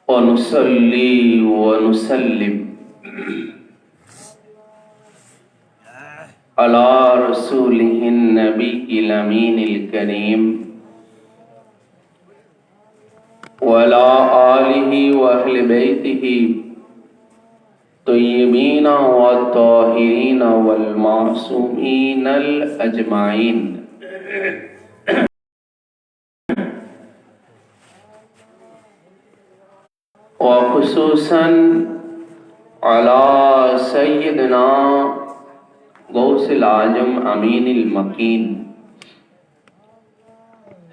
वनुसल्ली वनुसल्लिम अला रसूलिहिन नबील अमीनिल करीम वअला आलिहि व अहलि बैतिहि तय्यबीन व ताहिरीन वल मासूमीन अजमाइन। व खुसूसन अला सय्यदना गौसिल आजम अमीनिल मकीन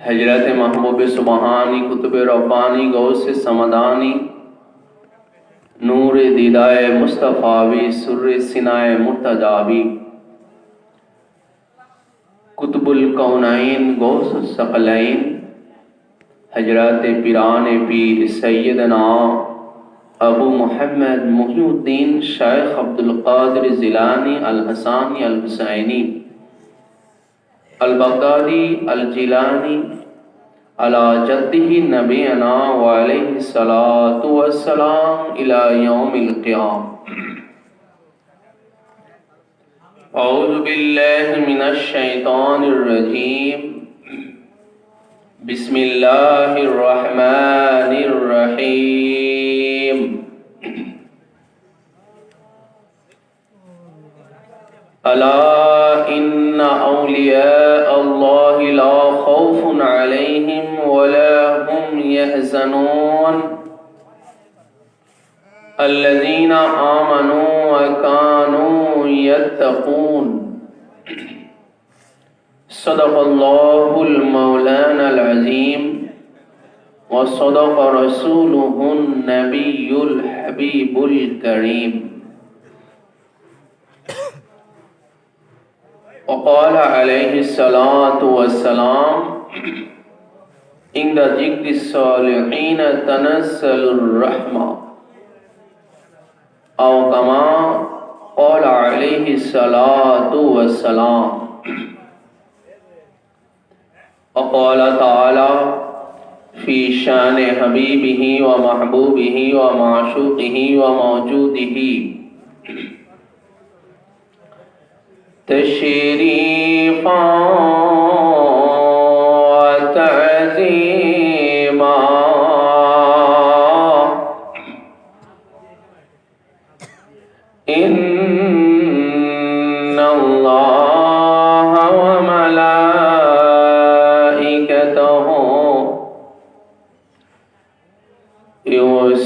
हजरत महबूब सुबहानी कुतुब रब्बानी गौस समदानी नूर दीदाए मुस्तफ़ावी सुर्र सिनाए मुर्तजावी कुतुबुल कौनैन गौस सकलैन हजरत पिरान पीर सैयदना अबू मुहम्मद मुहिउद्दीन शेख अब्दुल कादिर जिलानी अल हसानी अल हुसैनी अल बगदादी अल जिलानी अला जद्दिही नबीना व अलैहि सलातु वस्सलाम इला यौमिल क़ियाम। औज़ु बिल्लाहि मिनश शैतानिर रजीम। बिस्मिल्लाहिर रहमानिर रहीम। अला इन्ना औलिया अल्लाहि ला खौफुन अलैहिम वला हुम यहज़नून अल्लज़ीना आमनू व कानू यत्तक़ून। सदक़ल्लाहुल मौलानाल अज़ीम व सदक़ रसूलुहुन नबियुल हबीबुल करीम। वक़ाल अलैहिस्सलातु वस्सलाम इंद ज़िक्रिस सालिहीन तनज़्ज़लुर रहमा औ कमा क़ाल अलैहिस्सलातु वस्सलाम। वक़ाल तआला फ़ी शान हबीबिही व महबूबिही व माशूक़िही व मौजूदिही तशरीफ़ा व तअज़ीमा। इन्नल्लाह व मलाइकतहु युसल्लूना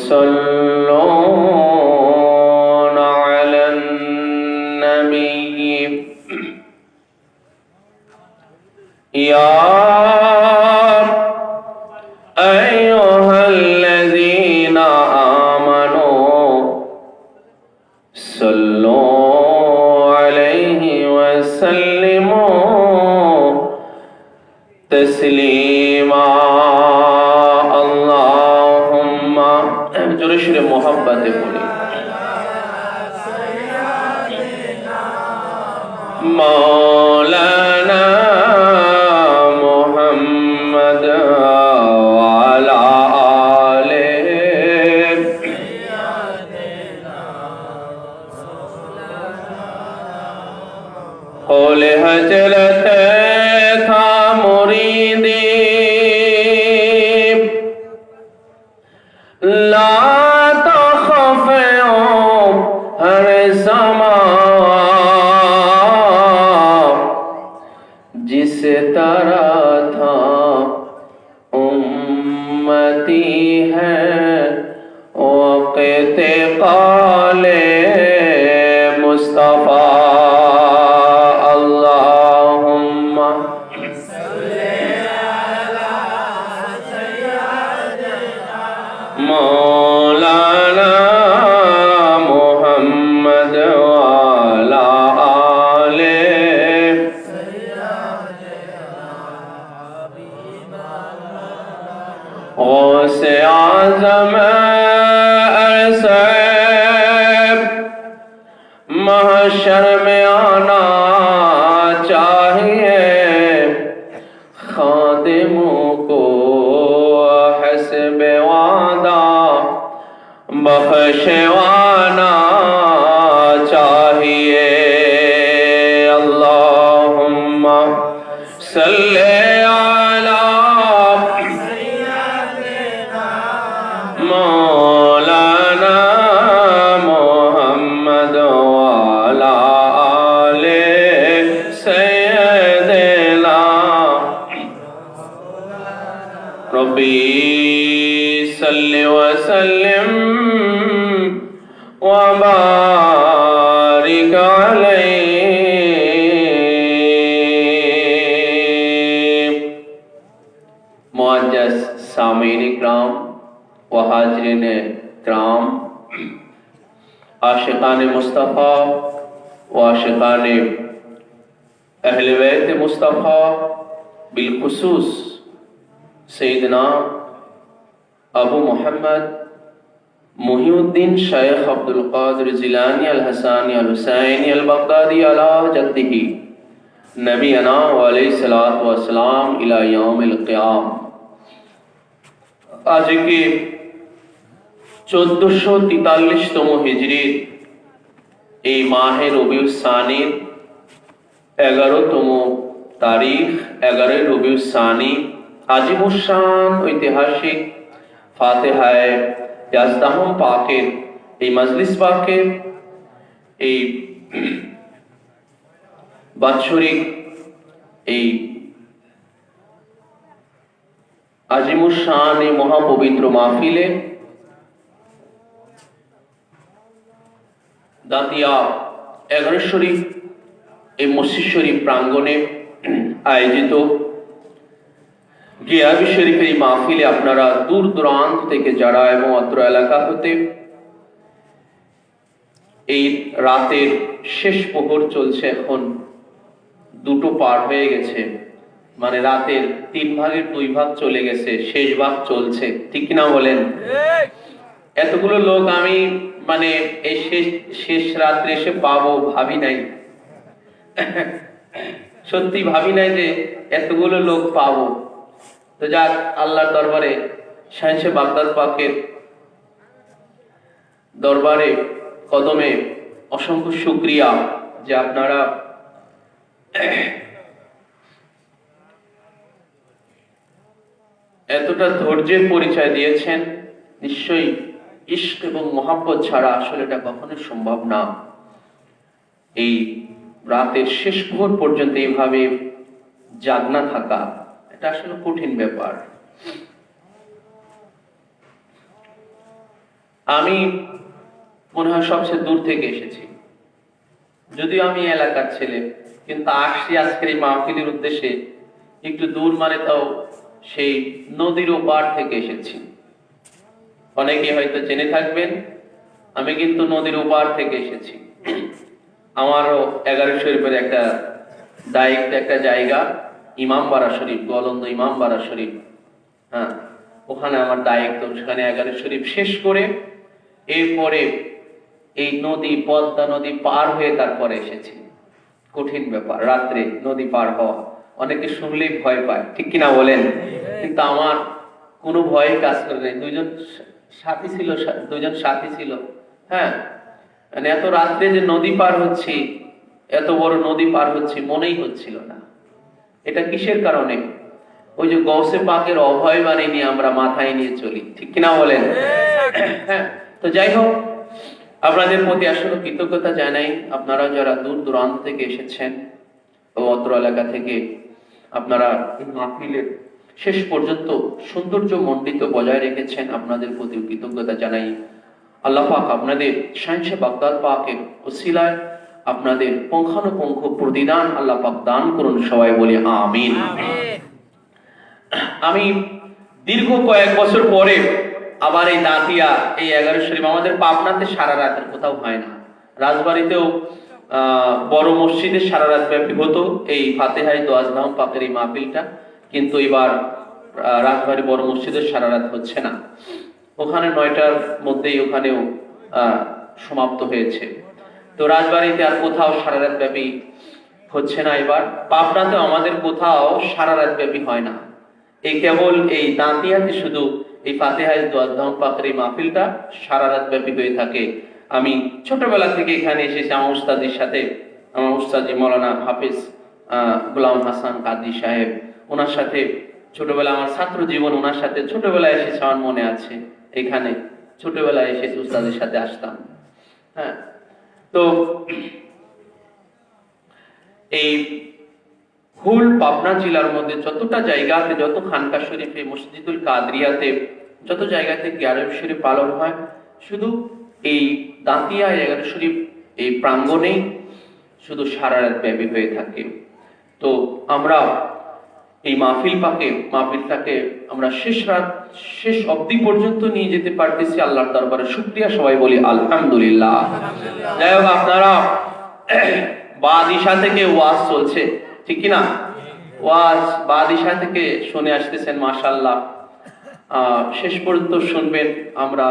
अलन नबी या अय्युहल्लज़ीना आमनू सल्लू अलैहि वसल्लिमू तस्लीमा। अल्लाहुम्मा जुर्शे मोहब्बत बोले मौलाना मुहम्मद वाला आले होले हजरत था मुरीदी ला तखफ़ो हर ज़मान जिस तरह था उम्मती है वक़्त क़ाले मुस्तफ़ा। अल्लाहुम्मा मौलाना मुहम्मद वाला आले गौसे आज़म अरसैब महशर में आना चाहिए खादिमों को हस्बे वादा बख्शवाना चाहिए। अल्लाहुम्मा सल्ले अला मौलाना मुहम्मद वाला आले सय्यदना रब्बी सल्लि व सल्लिम व बारिक अलैहि। मुअज्जज़ सामीन इकराम व हाज़रीन इकराम, आशिक़ान मुस्तफ़ा व आशिक़ान अहले बैत मुस्तफ़ा, बिलखुसूस सैयदना अबू मोहम्मद मुहिउद्दीन शेख अब्दुल क़ादिर जिलानी अल हसानी अल हुसैनी अल बगदादी अला जद्दिही नबीना व अलैहिस्सलातु वस्सलाम इला यौमिल क़ियाम। आज के 1443तम हिजरीर এই মাহে রবিউল সানির 11তম তারিখ, 11 রবিউল সানি, আজিমুশান ঐতিহাসিক ফাতিহায়ে ইয়াজদাহম পাকের এই মজলিস পাকের এই বাৎসরিক এই আজিমুশান এই মহাপবিত্র মাহফিলে দাতিয়া 11 শরীফ এই মসজিদ শরীফ প্রাঙ্গণে আয়োজিত গিয়াবি শরীফের এই মাহফিলে আপনারা দূর দূরান্ত থেকে যারা এবং অত্র এলাকা হতে এই রাতের শেষ প্রহর চলছে, এখন 2টো পার হয়ে গেছে, মানে রাতের 3 ভাগের 2 ভাগ চলে গেছে, শেষ ভাগ চলছে, ঠিক কিনা বলেন? এতগুলো লোক আমি মানে এই শেষ রাত্রে এসে পাবো ভাবি নাই, সত্যি ভাবি নাই যে এতগুলো লোক পাবো। তো যাক, আল্লাহর দরবারে শাহেনশে বাগদাদ পাকের দরবারে কদমে অসংখ্য শুকরিয়া যে আপনারা এতটা ধৈর্যের পরিচয় দিয়েছেন। নিশ্চয়ই ইশক এবং মহব্বত ছাড়া আসলে এটা কখনো সম্ভব না। এই রাতের শেষ প্রহর পর্যন্ত এইভাবে জাগনা থাকা, এটা আসলে কঠিন ব্যাপার। আমি মনে হয় সবচেয়ে দূর থেকে এসেছি, যদিও আমি এলাকার ছেলে, কিন্তু আসছি আজকের এই মাহফিলের উদ্দেশ্যে একটু দূর, মানে তাও সেই নদীর ওপার থেকে এসেছি। অনেকে হয়তো জেনে থাকবেন আমি কিন্তু নদীর ওপার থেকে এসেছি। আমারও 11 শরীফের একটা দায়িত্ব, একটা জায়গা ইমামবাড়া শরীফ, গোয়ালন্দ ইমামবাড়া শরীফ, হ্যাঁ, ওখানে আমার দায়িত্ব। সেখানে 11 শরীফ শেষ করে এরপরে এই নদী, পদ্মা নদী পার হয়ে তারপরে এসেছি। কঠিন ব্যাপার রাত্রে নদী পার হওয়া, অনেকে শুনলেই ভয় পায়, ঠিক কিনা বলেন? কিন্তু আমার কোনো ভয় কাজ করে নাই। দুজন সাথী ছিল, হ্যাঁ, মানে এত রাত্রে যে নদী পার হচ্ছি, এত বড় নদী পার হচ্ছি মনেই হচ্ছিল না। এটা কিসের কারণে? ওই যে গৌসে পাকের অভয় বাণী নিয়ে আমরা মাথায় নিয়ে চলি, ঠিক কিনা বলেন? হ্যাঁ, তো যাই হোক, আপনাদের প্রতি আসলে কৃতজ্ঞতা জানাই। আপনারা যারা দূর দূরান্ত থেকে এসেছেন ও অত্র এলাকা থেকে, আপনারা মাহফিলের শেষ পর্যন্ত সৌন্দর্য মণ্ডিত বজায় রেখেছেন, আপনাদের প্রতি কৃতজ্ঞতা জানাই। আল্লাহ পাক আপনাদের শাহেনশে বাগদাদ পাকের ওসিলায় আপনাদের পুঙ্খানুপুঙ্খ প্রতিদান আল্লাহ পাক দান করুন, সবাই বলি আমিন। আমি দীর্ঘ কয়েক বছর পরে আবার এই দাতিয়া, এই 11 শরীফ, আমাদের পাবনাতে সারা রাতের কোথাও হয় না, রাজবাড়িতেও বড় মসজিদে সারা রাত ব্যাপী হতো এই ফাতিহায়ে দোয়াজনাম পাকের এই মাহফিলটা, কিন্তু এবার রাজবাড়ি বড় মসজিদের সারা রাত হচ্ছে না। ওখানে 9টার মধ্যেই ওখানেও সমাপ্ত হয়েছে। তো রাজবাড়িতে আর কোথাও সারা রাত ব্যাপী হচ্ছে না। এবার পাবনাতে আমাদের কোথাও সারা রাত ব্যাপী হয় না, এই কেবল এই দাঁতিয়াতে শুধু এই ফাতিহা দোয়াম পাকের এই মাহফিলটা সারা রাত ব্যাপী হয়ে থাকে। আমি ছোটবেলা থেকে এখানে এসেছি আমার উস্তাদের সাথে, আমার উস্তাদি মৌলানা হাফিজ গোলাম হাসান কাদি সাহেব, ওনার সাথে ছোটবেলা আমার ছাত্র জীবন, ওনার সাথে ছোটবেলায় এসেছে আমার মনে আছে। এখানে ছোটবেলায় এসেছি উস্তাদের সাথে আসতাম। হ্যাঁ, তো এই হুল পাবনা জেলার মধ্যে যতটা জায়গাতে, যত খানকা শরীফে, মসজিদুল কাদরিয়াতে, যত জায়গাতে গিয়ারব শরীফ পালন হয়, শুধু এই দাঁতিয়া 11 শরীফ এই প্রাঙ্গণেই শুধু সারা রাত ব্যাপী হয়ে থাকে। তো আমরা এই মাহফিলটাকে আমরা শেষ অবধি পর্যন্ত নিয়ে যেতে পারতেছি, আল্লাহর দরবারে শুকরিয়া। সবাই বলি আলহামদুলিল্লাহ। যাই হোক, আপনারা বাদিশা থেকে ওয়াজ চলছে, ঠিক কিনা? ওয়াজ বাদিশা থেকে শুনে আসতেছেন, মাশাআল্লাহ। শেষ পর্যন্ত শুনবেন। আমরা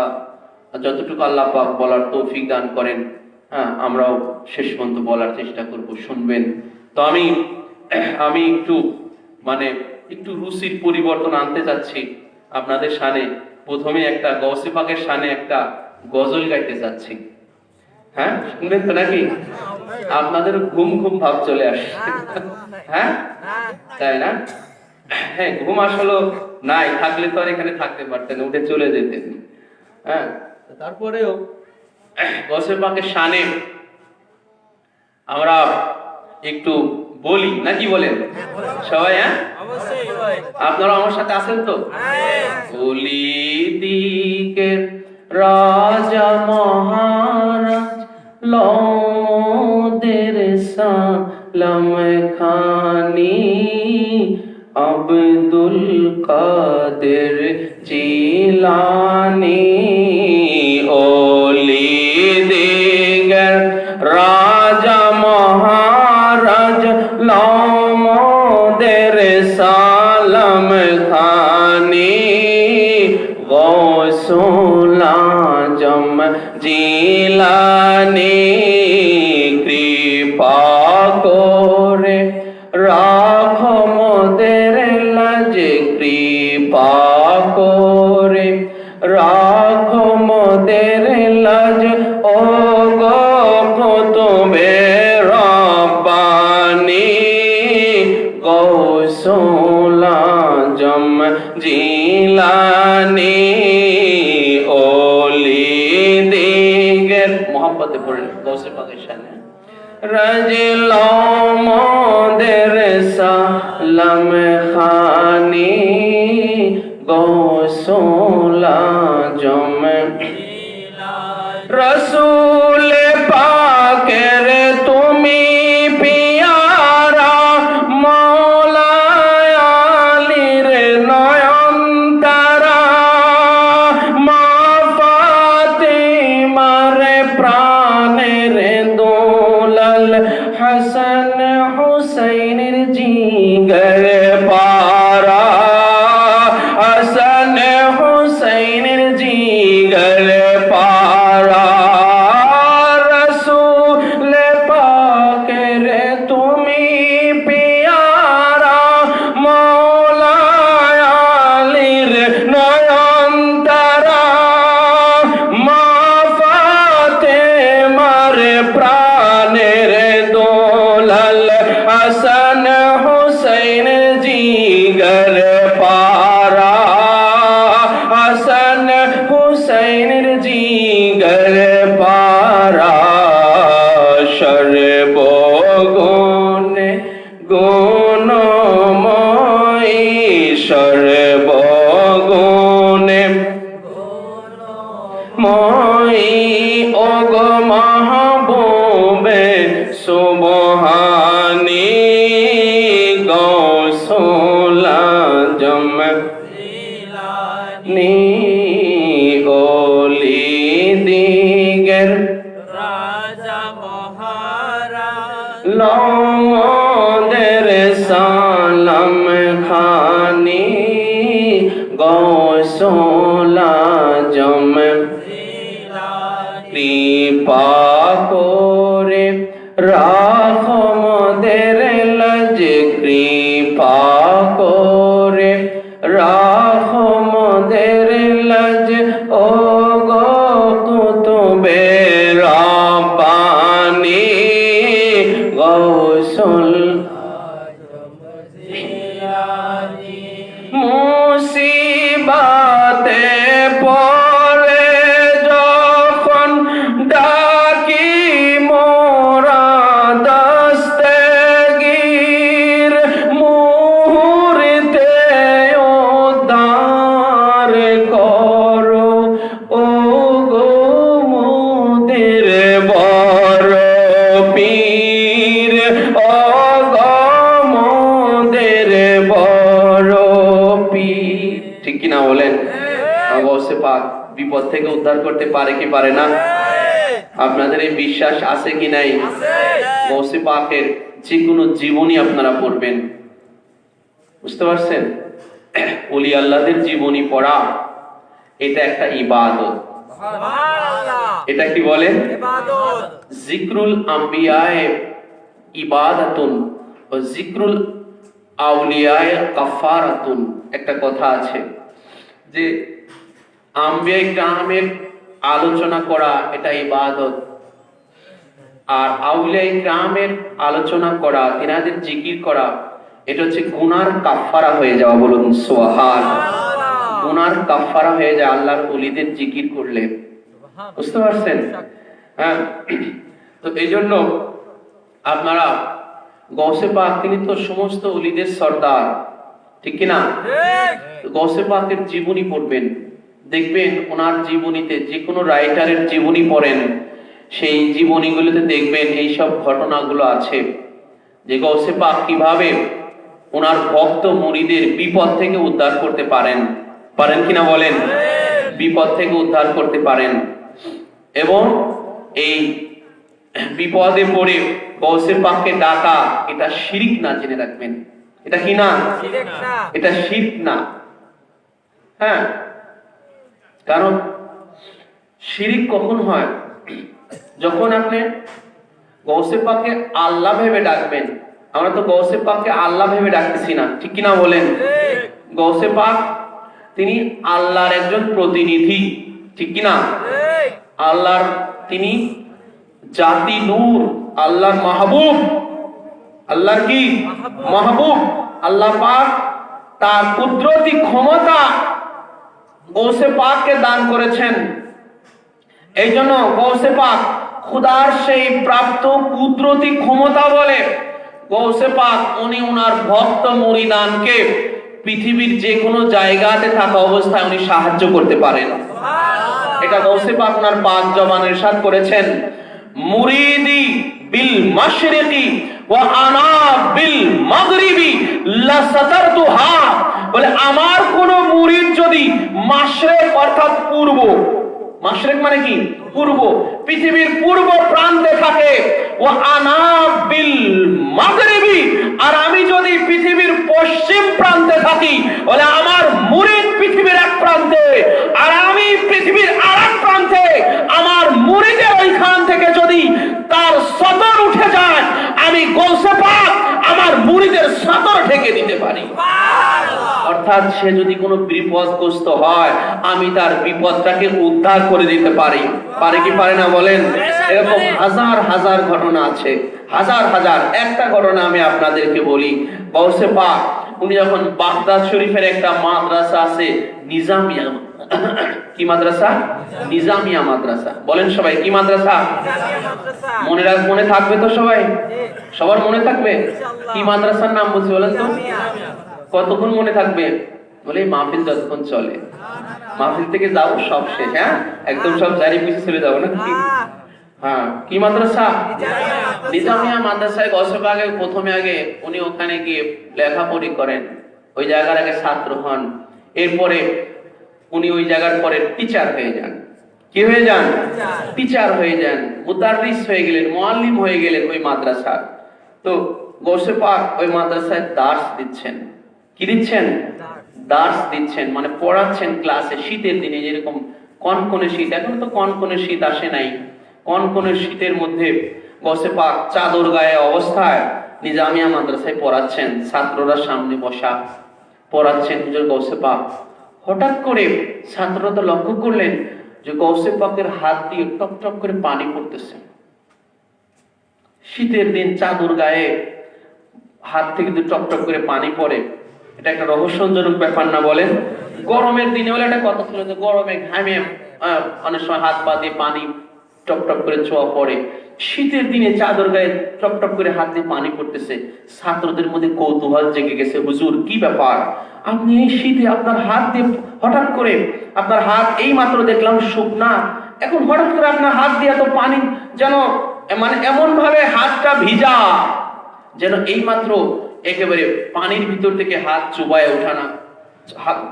যতটুকু আল্লাহ পাক বলার তৌফিক দান করেন, হ্যাঁ, আমরাও শেষ পর্যন্ত বলার চেষ্টা করব, শুনবেন। তো আমি একটু রুচির পরিবর্তন আনতে চাচ্ছি আপনাদের সামনে। প্রথমে একটা গৌসে পাকের সামনে একটা গজল গাইতে চাচ্ছি। হ্যাঁ, শুনবেন তো নাকি? আপনাদের ঘুম ভাব চলে আসে? হ্যাঁ, তাই না? হ্যাঁ, ঘুম আসলে নাই, থাকলে তো আর এখানে থাকতে পারতেন, উঠে চলে যেতেন। হ্যাঁ, তারপরেও গৌসে পাকের সামনে আমরা একটু বলি, নাকি বলেন সবাই? হ্যাঁ, আপনারা আমার সাথে আছেন তো? বলি দিকের রাজা মহারাজ লৌদের সালাম খানি, আব্দুল কাদের জিলানী। ওলি দিকের রাজা মহারাজ লৌদের সালাম খানি, গৌসুল আজম জিলানী। কৃপা করে রাখো মোদের লাজ, কৃপা করে রাখো মোদের লাজ। ও গো কুতুবে রব্বানী, গৌসুল আজম জিলানী। ওলি দিগের মোহাম্মতে পড়েন গৌসে পাকের সামনে। রাজলো মোদের সালাম খানি, গৌসুল আজম রসুল পাকের তুমি পিয়ারা, মৌলা আলীর নয়ন তারা। মা ফাতিমার প্রাণের দুলাল, হাসান হুসাইনের জিগর পারা, হাসান হুসাইনের জিগর পারা। রসূল পাকের তুমি পিয়ারা, মৌলা আলীর নয়ন তারা। মা ফাতিমার প্রাণের দুলাল, হাসান হুসাইনের জিগর পারা, হাসান হুসাইনের জিগর পারা। সর্বগুণে গুণময়ী, সর্বগুণে মই। ও গো মাহবুবে সুবহানী, গৌসুল আজম জিলানী। ওলি দিগের রাজা মহারাজ লৌদের সালাম খানি, গৌসুল আজম কৃপা ও গো কুতুবে রব্বানি গৌসুল মুসিবতে পড়ে যখন ডাকি মোরা দস্তগীর মুহূর্তে উদ্ধার করো ও গো মোদের বড় পীর ও গো মোদের বড় পীর। ঠিক কিনা বলেন? গৌসে পাক বিপদ থেকে উদ্ধার করতে পারে কি পারে না? আপনাদের এই বিশ্বাস আছে কি নাই? গৌসে পাকের যে কোনো জীবনী আপনারা পড়বেন, বুঝতে পারছেন? ওলি আল্লাহদের জীবনী পড়া এটা একটা ইবাদত। এটা কি বলেন? জিক্রুল আম্বিয়ায়ে ইবাদাতুন ও জিক্রুল আউলিয়ায়ে কাফারাতুন। একটা কথা আছে যে আম্বিয়ায়ে কিরামের আলোচনা করা এটা ইবাদত, আর আউলিয়ায়ে কিরামের আলোচনা করা, তিনাদের জিকির করা এটা হচ্ছে গুনার কাফারা হয়ে যাওয়া। বলুন সুবহানাল্লাহ। গুনার কাফারা হয়ে যায় আল্লাহর ওলিদের জিকির করলে, বুঝতে পারছেন? হ্যাঁ, তো এই জন্য আপনারা গৌসে পাক তিনি তো সমস্ত ওলিদের সর্দার, ঠিক কিনা? গৌসে পাকের জীবনী পড়বেন, দেখবেন ওনার জীবনীতে যে কোনো রাইটারের জীবনী পড়েন, সেই জীবনীগুলোতে দেখবেন এই সব ঘটনাগুলো আছে যে গৌসে পাক কিভাবে ওনার ভক্ত মুরিদের বিপদ থেকে উদ্ধার করতে পারেন কিনা বলেন? বিপদ থেকে উদ্ধার করতে পারেন। এবং এই বিপদে পড়ে গৌসে পাককে ডাকা এটা শিরক না, জেনে রাখবেন। এটা কি না? এটা শিরক না। হ্যাঁ, কারণ শিরক কখন হয়? যখন আপনি গৌসে পাককে আল্লাহ ভেবে ডাকবেন। আমরা তো গৌসে পাককে আল্লাহ ভেবে ডাকতেছি না, ঠিক কিনা বলেন? গৌসে পাক তিনি আল্লাহর একজন প্রতিনিধি, ঠিক কিনা? আল্লাহর তিনি জাতি নূর, আল্লাহর মাহবুব। আল্লাহর কি মাহবুব? আল্লাহ পাক তার কুদরতি ক্ষমতা গৌসে পাককে দান করেছেন। এই জন্য গৌসে পাক খুদার সেই প্রাপ্ত কুদরতি ক্ষমতা বলে গৌসে পাক উনি উনার ভক্ত মুরিদানকে পৃথিবীর যে কোনো জায়গাতে থাকা অবস্থায় উনি সাহায্য করতে পারেন। এটা গৌসে পাক ওনার পাক জবানে ইরশাদ করেছেন, মুরিদি বিল মাশরিকি ওয়া আনা বিল মাগরিবি লাসাতারতুহা। বলে আমার কোন মুরিদ যদি মাশরিক অর্থাৎ পূর্ব, মাশরিক মানে কি? পূর্ব, পৃথিবীর পূর্ব প্রান্তে থাকে, ওয়া আনা বিল মাগরিবি, আর আমি যদি পৃথিবীর পশ্চিম প্রান্তে থাকি, বলে আমার মুরিদ পৃথিবীর এক প্রান্তে আর আমি পৃথিবীর আরেক প্রান্তে। আমার মুরিদের ওইখান থেকে যদি তার সতর উঠে যায়, আমি গৌসে পাক আমার মুরিদের সতর ঢেকে দিতে পারি। অর্থাৎ সে যদি কোনো বিপদগ্রস্ত হয়, আমি তার বিপদটাকে উদ্ধার করে দিতে পারি। পারে কি পারে না বলেন? এরকম হাজার হাজার ঘটনা আছে, হাজার হাজার। একটা ঘটনা আমি আপনাদেরকে বলি। গৌসে পাক উনি যখন বাগদাদ শরীফের একটা মাদ্রাসা আছে নিজামিয়া, কি মাদ্রাসা? নিজামিয়া মাদ্রাসা। বলেন সবাই কি মাদ্রাসা? মনে থাকবে তো সবাই? সবার মনে থাকবে? কি মাদ্রাসার নাম বলছি বলেন তো? কতক্ষণ মনে থাকবে? বলে মাহফিল যতক্ষণ চলে। মাহফিল থেকে যাও সব শেষ, হ্যাঁ একদম সব জারি পিছিয়ে চলে যাবো না? হ্যাঁ, কি মাদ্রাসা? নিজামিয়া মাদ্রাসায় গৌসে পাক প্রথমে আগে উনি ওখানে গিয়ে লেখাপড়ি করেন, ওই জায়গার আগে ছাত্র হন। এরপরে উনি ওই জায়গার পরে টিচার হয়ে যান। কি হয়ে যান? টিচার হয়ে যান, মুদাররিস হয়ে গেলেন, মুআল্লিম হয়ে গেলেন ওই মাদ্রাসার। তো গৌসে পাক ওই মাদ্রাসায় দার্স দিচ্ছেন। কি দিচ্ছেন? দার্স দিচ্ছেন, মানে পড়াচ্ছেন ক্লাসে। শীতের দিনে যেরকম কনকনে শীত, এখন তো কনকনে শীত আসে নাই, কনকনে শীতের মধ্যে গৌসে পাক চাদর গায়ে অবস্থায় নিজামিয়া মাদ্রাসায় পড়াচ্ছেন। ছাত্ররা সামনে বসা, পড়াচ্ছেন হুজুর গৌসে পাক। হঠাৎ করে ছাত্ররা তো লক্ষ্য করলেন যে গৌসে পাকের হাত দিয়ে টপ টপ করে পানি পড়তেছে। শীতের দিন চাদর গায়ে হাত থেকে যদি টপ টপ করে পানি পড়ে, এটা একটা রহস্যজনক ব্যাপার না বলেন? গরমের দিনে হলে একটা কথা ছিল যে গরমে ঘামে অনেক সময় হাত পা দিয়ে পানি টপ টপ করে ছোঁয়া পড়ে, শীতের দিনে চাদর গায়ে টপ টপ করে হাত দিয়ে পানি পড়তেছে। ছাত্রদের মধ্যে কৌতূহল জেগে গেছে, হুজুর কি ব্যাপার, আপনি এই শীতে আপনার হাত দিয়ে হঠাৎ করে, আপনার হাত এই মাত্র দেখলাম শুকনা, এখন হঠাৎ করে আপনার হাত দিয়ে এত পানি, যেন মানে এমন ভাবে হাতটা ভিজা যেন এই মাত্র একেবারে পানির ভিতর থেকে হাত চুবায় ওঠানা।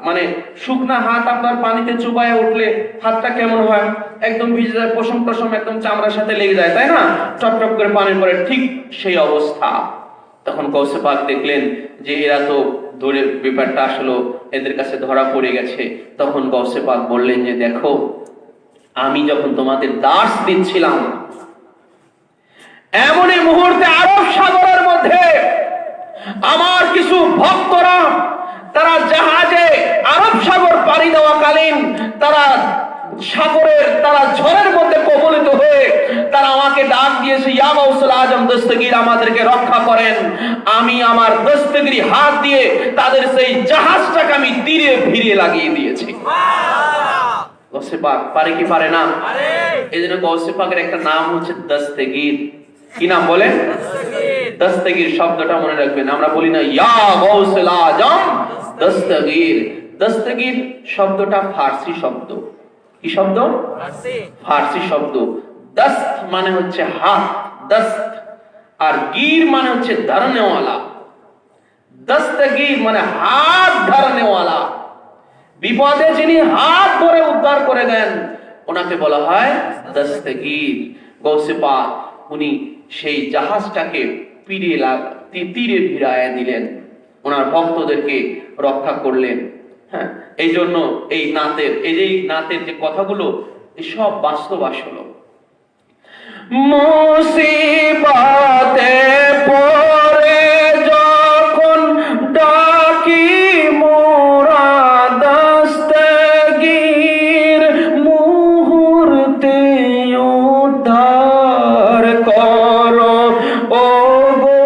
মানে শুকনা হাত আপনার পানিতে চুবায় উঠলে হাতটা কেমন হয়, একদম ভিজে যায়, পশম টসম একদম চামড়ার সাথে লেগে যায়, তাই না? টপ টপ করে পানি পড়ে, ঠিক সেই অবস্থা। তখন গৌসে পাক দেখলেন যে এরা তো ধরে ব্যাপারটা আসলে এদের কাছে ধরা পড়ে গেছে। তখন গৌসে পাক বললেন যে দেখো, আমি যখন তোমাদের দাস দিচ্ছিলাম, এমনই মুহূর্তে আরব সাগরের মধ্যে আমার কিছু ভক্তরা, তারা জাহাজে আরব সাগর পাড়ি দেওয়াকালীন তারা সাগরের, তারা ঝড়ের মধ্যে কবলিত হয়ে তারা আমাকে ডাক দিয়েছে, ইয়া গাউসুল আজম দস্তগীর, আমাদেরকে রক্ষা করেন। আমি আমার দস্তগীর হাত দিয়ে তাদের সেই জাহাজটাকে আমি তীরে ভিড়ে লাগিয়ে দিয়েছি। গৌসে পাক পারে কি পারে না? এই জন্য গৌসে পাকের একটা নাম হচ্ছে দস্তগীর। কি নাম বলেন? দস্তগীর শব্দটা মনে রাখবেন। আমরা বলি না ইয়া গাউসুল আজম দস্তগীর। দস্তগীর শব্দটা ফার্সি শব্দ। কি শব্দ? ফার্সি শব্দ। দস্ত মানে হচ্ছে হাত, দস্ত, আর গীর মানে হচ্ছে ধরনেওয়ালা। দস্তগীর মানে হাত ধরনেওয়ালা। বিপদে যিনি হাত ধরে উদ্ধার করে দেন ওনাকে বলা হয় দস্তগীর। গৌসে পাক উনি সেই জাহাজটাকে তীরে ভিড়ায় দিলেন, ওনার ভক্তদেরকে রক্ষা করলেন। হ্যাঁ, এই জন্য এই নাতের যে কথাগুলো সব বাস্তব আসলো। মুসিবতে পড়ে যখন ডাকি মোরা দস্তগীর, মুহূর্তে উদ্ধার করো ও গো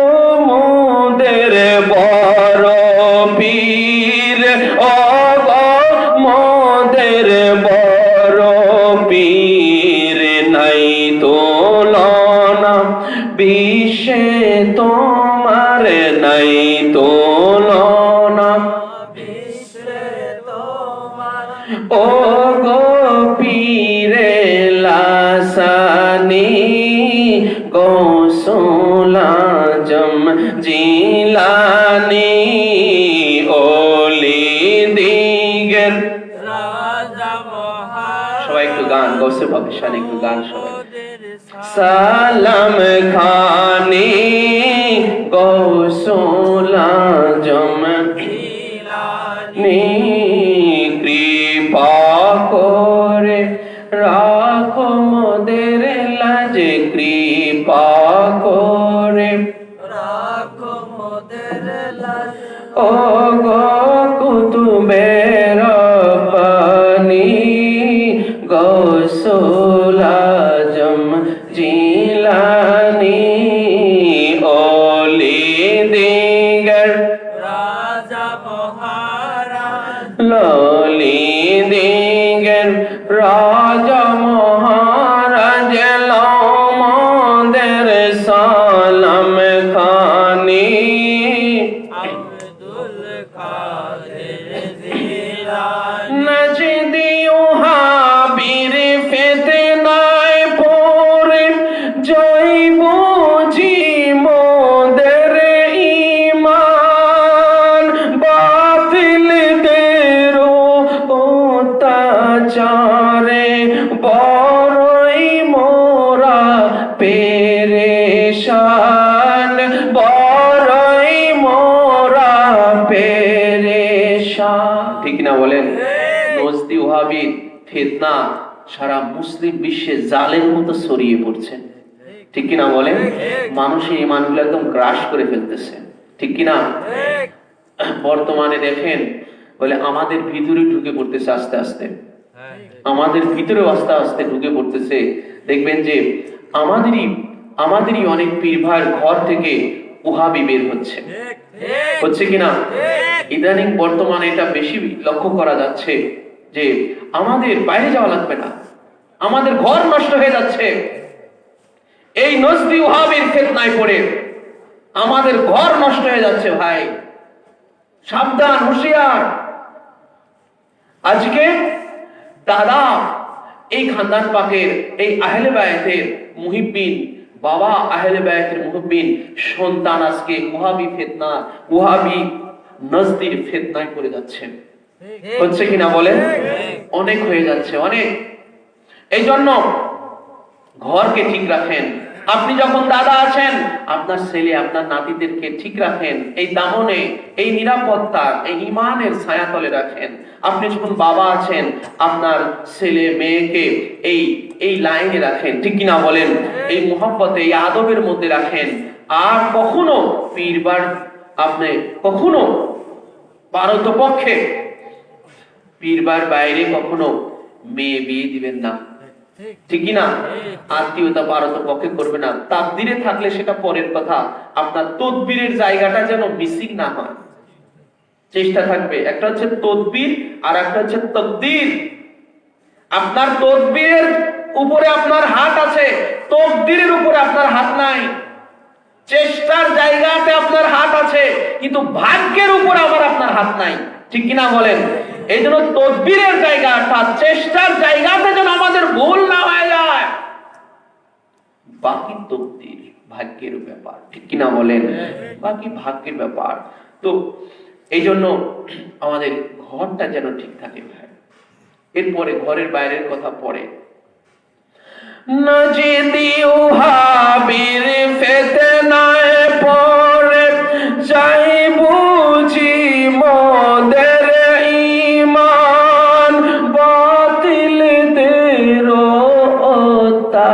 মোদের বড় পীর, ও গো মোদের বড় পীর। নাই তুলনা বিশ্বে তোমার, নাই তুলনা ও গো পীরে লাসানি, গৌসুল আজম জিলানি, ওলি দিগের সবাই একটু গান, গৌসে পাকের শানে একটু গান সবাই। সালাম খানি গৌসুল আজম জিলানি, কৃপা করে রাখো মোদের লাজে, কৃপা করে রাখো মোদের লাজে, ও গো কুতুবে রব্বানি, গৌসুল আজম জিলানি, ওলি দিগর রাজা মহারাজ, ললি দিগর রাজা মহারাজ, লোমদের সালাম খানি, আব্দুল কাদের জিলানি, নজদি ওহাবীর ফিতনায় পড়ে জয় বুঝি মোদের ঈমান, বাতিলদের অত্যাচারে বড়ই মোরা পেরেশান, বড়ই মোরা পেরেশান। ঠিক না বলেন? নজদি ওহাবী ফিতনা সারা মুসলিম বিশ্বে জালের মতো ছড়িয়ে পড়ছে। ঠিক কিনা বলেন? মানুষের ঈমানগুলো একদম গ্রাস করে ফেলতেছে। ঠিক কিনা? বর্তমানে দেখেন বলে আমাদের ভিতরে ঢুকে পড়তেছে আস্তে আস্তে, আমাদের ভিতরেও আস্তে আস্তে ঢুকে পড়তেছে। দেখবেন যে আমাদেরই অনেক পীর ভাইয়ের ঘর থেকে ওহাবি বের হচ্ছে কিনা। ইদানিং বর্তমানে এটা বেশি লক্ষ্য করা যাচ্ছে যে আমাদের বাইরে যাওয়া লাগবে না, আমাদের ঘর নষ্ট হয়ে যাচ্ছে। এই নজদি ওহাবির ফিতনায় পড়ে আমাদের ঘর নষ্ট হয়ে যাচ্ছে। ভাই সাবধান, হুঁশিয়ার। আজকে দাদা এই খানদান পাকের, এই আহলে বায়াতের মুহিব্বিন, বাবা আহলে বায়াতের মুহিব্বিন সন্তান আজকে ওহাবি ফিতনা, ওহাবি নজদির ফিতনায় পড়ে যাচ্ছেন। হচ্ছে কিনা বলেন? অনেক হয়ে যাচ্ছে, অনেক। এই জন্য ঘরকে ঠিক রাখেন। আপনি যখন দাদা আছেন, আপনার ছেলে আপনার নাতিদেরকে ঠিক রাখেন, এই দামনে, এই নিরাপত্তা, এই ইমানের ছায়াতলে রাখেন। আপনি যখন বাবা আছেন, আপনার ছেলে মেয়েকে এই লাইনে রাখেন, ঠিক কিনা বলেন? এই মুহাব্বতে, এই আদবের মধ্যে রাখেন। আর কখনো পীরবার আপনি কখনো পারতপক্ষে পীরবার বাইরে কখনো মেয়ে বিয়ে দিবেন না, ঠিক কিনা? আত্মীয়তা পারতপক্ষে করবে না। তাকদীরে থাকলে সেটা পরের কথা, আপনার তদবিরের জায়গাটা যেন মিসিং না হয়, চেষ্টা থাকবে। একটা হচ্ছে তদবির আর একটা হচ্ছে তাকদীর। আপনার তদবিরের উপরে আপনার হাত আছে, তাকদীরের উপরে আপনার হাত নাই। চেষ্টার জায়গাতে আপনার হাত আছে, কিন্তু ভাগ্যের উপর আবার আপনার হাত নাই, ঠিক কিনা বলেন? এই জন্য তদবিরের জায়গা অর্থাৎ চেষ্টার জায়গাতে যেন আমাদের ভুল না হয়ে যায়। বাকি তকদির ভাগ্যের ব্যাপার, ঠিক কিনা বলেন? বাকি ভাগ্যের ব্যাপার। তো এই জন্য আমাদের ঘরটা যেন ঠিক থাকে ভাই। এরপরে ঘরের বাইরের কথা পড়ে। নজদি ওহাবির ফিতনায় পড়ে যাই বুঝি মোদের ঈমান, বাতিলদের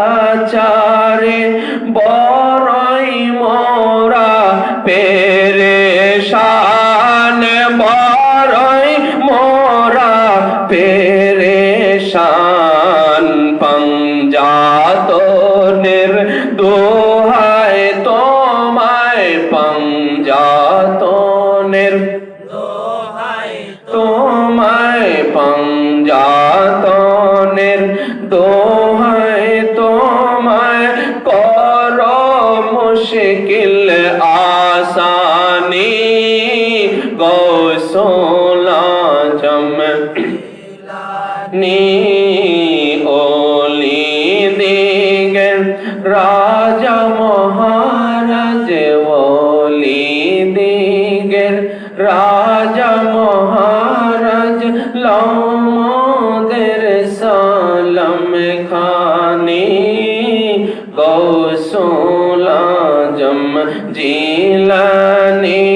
অত্যাচারে বড়ই মোরা পেরেশান, বড়ই মোরা পেরেশান। পঞ্জাতনের দোহায় তোমায়, পঞ্জাতনের দোহায় তোমায়, পঞ্জাতনের দোহায় তোমায়, কর মুশকিল আসানি, গৌসুল আজম নি ওলি দিগের রাজা মহারাজ, ওলি দিগের রাজা মহারাজ, লৌমদের সালাম খানি, গৌসুল আজম জিলানি,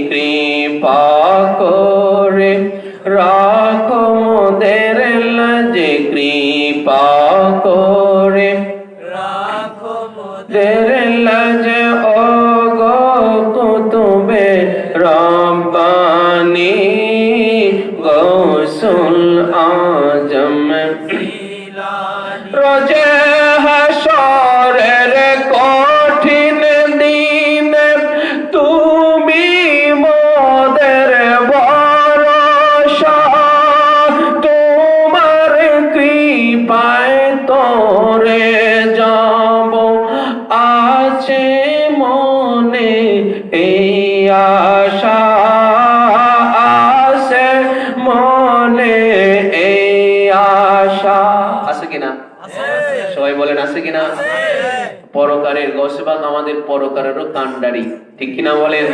কৃপা করে রাখো মোদের লাজে, কৃপা করে রাখো মোদের লাজে, ও গো কুতুবে রব্বানি, গৌসুল আজম রোজে হাশরের কঠিন দিন, তুমি মোদের ভরসা, তোমার কৃপায় তোরে যাব, আছে মনে এই আশা, আছে মনে এই আশা। আছে কিনা? সবাই বলেন আছে কিনা? পরকারের গৌসে-পাক আমাদের পরকারেরও কান্ডারি, ঠিক কিনা বলেন?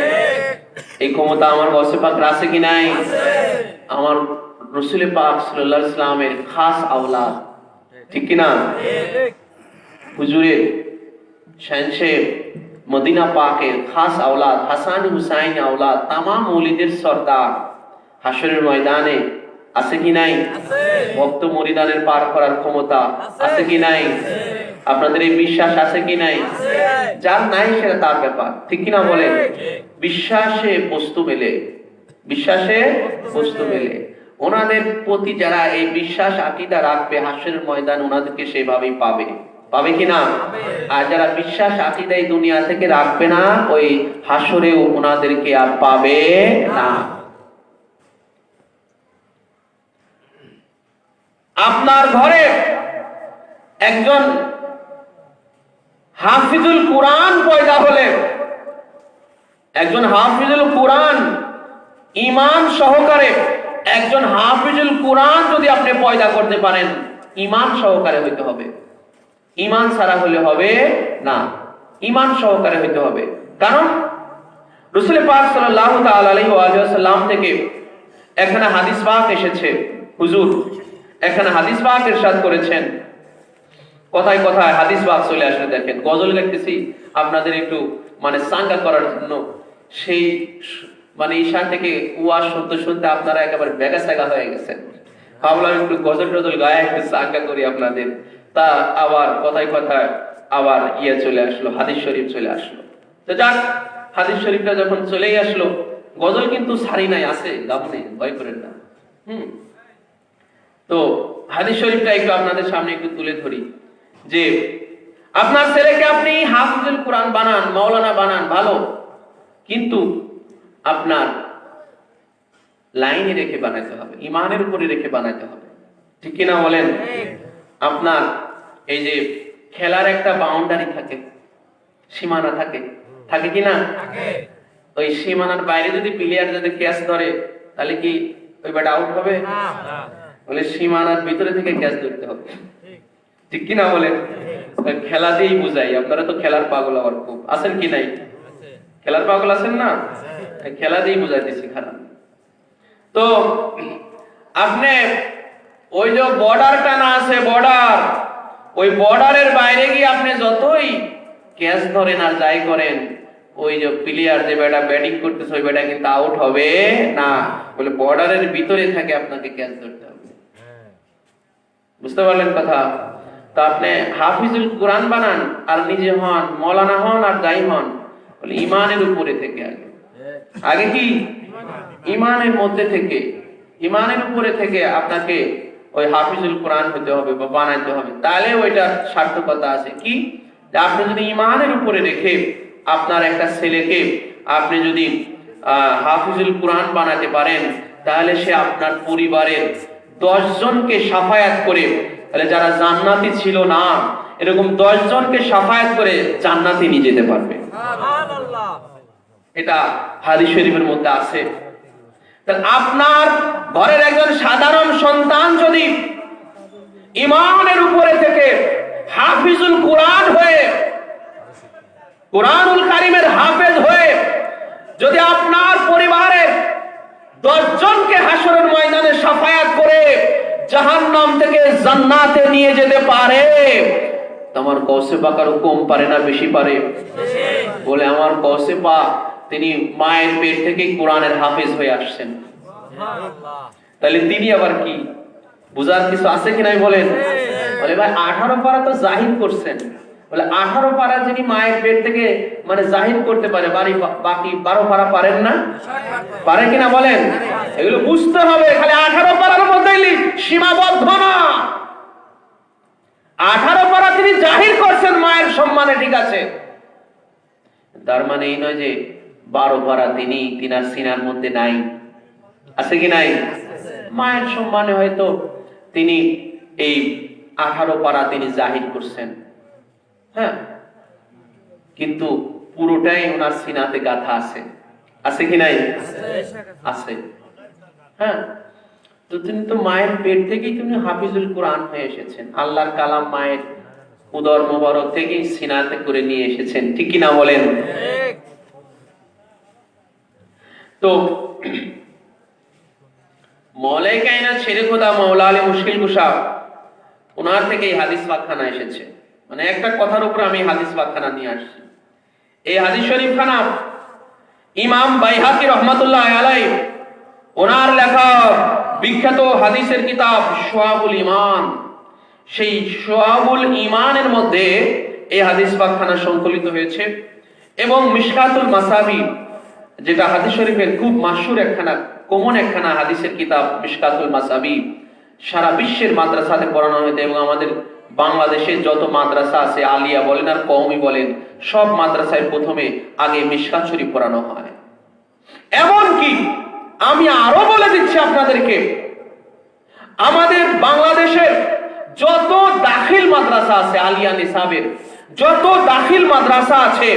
এই ক্ষমতা আমার গৌসে-পাক আছে কি নাই? আমার রাসূল পাক সাল্লাল্লাহু আলাইহি ওয়াসাল্লামের খাস আওলাদ, ঠিক কিনা? হুজুরের শানশে মদিনা পাকের খাস আওলাদ, হাসান হুসাইন আওলাদ, তামাম ওলিদের সরদার হাশরের ময়দানে আছে কি নাই? ভক্ত মুরিদানের পার করার ক্ষমতা আছে কি নাই? আপনাদের এই বিশ্বাস আছে কি নাই? যার নাই সেটা তার ব্যাপার, ঠিক কিনা বলেন? বিশ্বাসে বস্তু মেলে, বিশ্বাসে বস্তু মেলে। ওনাদের প্রতি যারা এই বিশ্বাস আকীদা রাখবে, হাসরের ময়দান ওনাদেরকে সেভাবেই পাবে। পাবে কিনা? আর যারা বিশ্বাস আকীদা এই দুনিয়া থেকে রাখবে না, ওই হাসরেও ওনাদেরকে আর পাবে না। আপনার ঘরে একজন হাফিজুল কোরআন পয়দা হলে, একজন হাফিজুল কোরআন ঈমান সহকারে একজন হাফিজুল কোরআন যদি আপনি পয়দা করতে পারেন, ঈমান সহকারে হইতে হবে, ঈমান ছাড়া হলে হবে না, ঈমান সহকারে হইতে হবে। কারণ রাসূল পাক সাল্লাল্লাহু তাআলা আলাইহি ওয়াসাল্লাম থেকে এখানে হাদিস পাক এসেছে, হুজুর এখানে হাদিস পাক ইরশাদ করেছেন, কথায় কথায় হাদিস পাক চলে আসলে। দেখেন গজল লিখতেছি আপনাদের একটু সাঙ্গা করার জন্য, সেই ঈশান থেকে ওয়াজ শুনতে শুনতে আপনারা একেবারে বেগা সাগা হয়ে গেছেন। ভাবলাম একটু গজল টজল গায়ে একটু সাঙ্গা করি আপনাদের। তা আবার কথায় কথায় আবার চলে আসলো, হাদিস শরীফ চলে আসলো। তো যাক, হাদিস শরীফটা যখন চলেই আসলো, গজল কিন্তু সারি নাই, আছে গাবনে, ভয় করেন না। তো হাদিস শরীফটা একটু আপনাদের সামনে একটু তুলে ধরি যে আপনার ছেলেকে আপনি হাফিজুল কোরআন বানান, মাওলানা বানান, ভালো, কিন্তু আপনার লাইনে রেখে বানাইতে হবে, ঈমানের উপরে রেখে বানাইতে হবে, ঠিক কিনা বলেন? আপনার এই যে খেলার একটা বাউন্ডারি থাকে, সীমানা থাকে, থাকে কিনা? ওই সীমানার বাইরে যদি প্লেয়ার যদি ক্যাচ ধরে তাহলে কি ওই ব্যাট আউট হবে? বলে সীমানার ভিতরে থেকে ক্যাচ ধরতে হবে, ঠিক কিনা বলেন? খেলা দিয়েই বুঝাই। আপনারা তো খেলার পাগল আবার খুব আছেন কি নাই? খেলার পাগল আছেন না? খেলা দিয়েই বুঝাইতেছি খারাপ। তো আপনি ওই যে বর্ডারটা না আছে, বর্ডার, ওই বর্ডারের বাইরে গিয়ে আপনি যতই ক্যাচ ধরেন আর যাই করেন, ওই যে প্লেয়ার যে ব্যাটা ব্যাটিং করতেছে ওই ব্যাটা কিন্তু আউট হবে না। বলে বর্ডারের ভিতরে থাকে আপনাকে ক্যাচ ধরতে হবে। বুঝতে পারলেন কথা? তো আপনি হাফিজুল কোরআন বানান আর নিজে হন, মৌলানা হন আর যাই হন, বলে ঈমানের উপরে থেকে আগে, আগে কি ঈমানের মধ্যে থেকে, ঈমানের উপরে থেকে আপনাকে ওই হাফিজুল কোরআন হতে হবে বা বানাইতে হবে। তাহলে ওইটার সার্থকতা আছে। কি? আপনি যদি ঈমানের উপরে রেখে আপনার একটা ছেলেকে আপনি যদি হাফিজুল কোরআন বানাতে পারেন, তাহলে সে আপনার পরিবারের 10 জনকে শাফায়াত করে, তাহলে যারা জান্নাতি ছিল না এরকম 10 জনকে শাফায়াত করে জান্নাতে নিয়ে যেতে পারবে। সুবহানাল্লাহ। এটা হাদিস শরীফের মধ্যে আছে। তাহলে আপনার ঘরের একজন সাধারণ সন্তান যদি ঈমানের উপরে থেকে হাফিজুল কোরআন হয়ে, কোরআনুল কারীমের হাফেজ হয়ে যদি আপনার পরিবারের 10 জনকে হাসরের ময়দানে শাফায়াত করে জাহান্নাম থেকে জান্নাতে নিয়ে যেতে পারে, তোমার কৌসে পাকারও কম পারে না বেশি পারে? বলে আমার কৌসে পা তিনি মায়ের পেট থেকে কোরআনের হাফেজ হয়ে আসছেন। তাহলে তিনি আবার কি বুঝার কিছু আছে কি নাই বলেন? বলে ভাই 18 পারা তো জাহির করছেন। বলে 18 পারা যিনি মায়ের পেট থেকে জাহির করতে পারে, বাকি 12 পারা পারেন না? পারে কিনা বলেন? এগুলো বুঝতে হবে। খালি 18 পারার মধ্যেই সীমাবদ্ধ না। 18 পারা তিনি জাহির করছেন মায়ের সম্মানে, ঠিক আছে, তার মানে এই নয় যে 12 পারা তিনি তিনার সিনার মধ্যে নাই। আছে কি নাই? মায়ের সম্মানে হয়তো তিনি এই 18 পারা তিনি জাহির করছেন, হ্যাঁ, কিন্তু পুরোটাই ওনার সিনাতে গাথা আছে। আছে কি নাই? আছে, হ্যাঁ। তো তিনি তো মায়ের পেট থেকেই তিনি হাফিজুল কোরআন হয়ে এসেছেন। আল্লাহর কালাম মায়ের উদর মোবারক থেকেই সিনাতে করে নিয়ে এসেছেন, ঠিক কি না বলেন? তো মৌলাই কায়নাত শেরে খোদা মাওলা আলী মুশকিল কুশা, ওনার থেকে এই হাদিস পাকখানা এসেছে। একটা কথার উপর আমি হাদিস পাকখানা নিয়ে আসছি। এই হাদিস শরীফ খানা ইমাম বাইহাকি রহমাতুল্লাহ আলাইহি ওনার লেখা বিখ্যাত হাদিসের কিতাব শুআবুল ঈমান, সেই শুআবুল ঈমানের মধ্যে এই হাদিস পাকখানা সংকলিত হয়েছে। এবং মিশকাতুল মাসাবি যেটা হাদিস শরীফের খুব মাশহুর একখানা কমন একখানা হাদিসের কিতাব মিশকাতুল মাসাবি, সারা বিশ্বের মাদ্রাসাতে পড়ানো হয়েছে এবং আমাদের বাংলাদেশের যত মাদ্রাসা আছে, আলিয়া বলেন আর কওমি বলেন, সব মাদ্রাসায় প্রথমে আগে মিশকাত শরীফ পড়ানো হয়। এমনকি আমি আরো বলে দিচ্ছি আপনাদেরকে, আমাদের বাংলাদেশের যত দাখিল মাদ্রাসা আছে, আলিয়া নিসাবের যত দাখিল মাদ্রাসা আছে,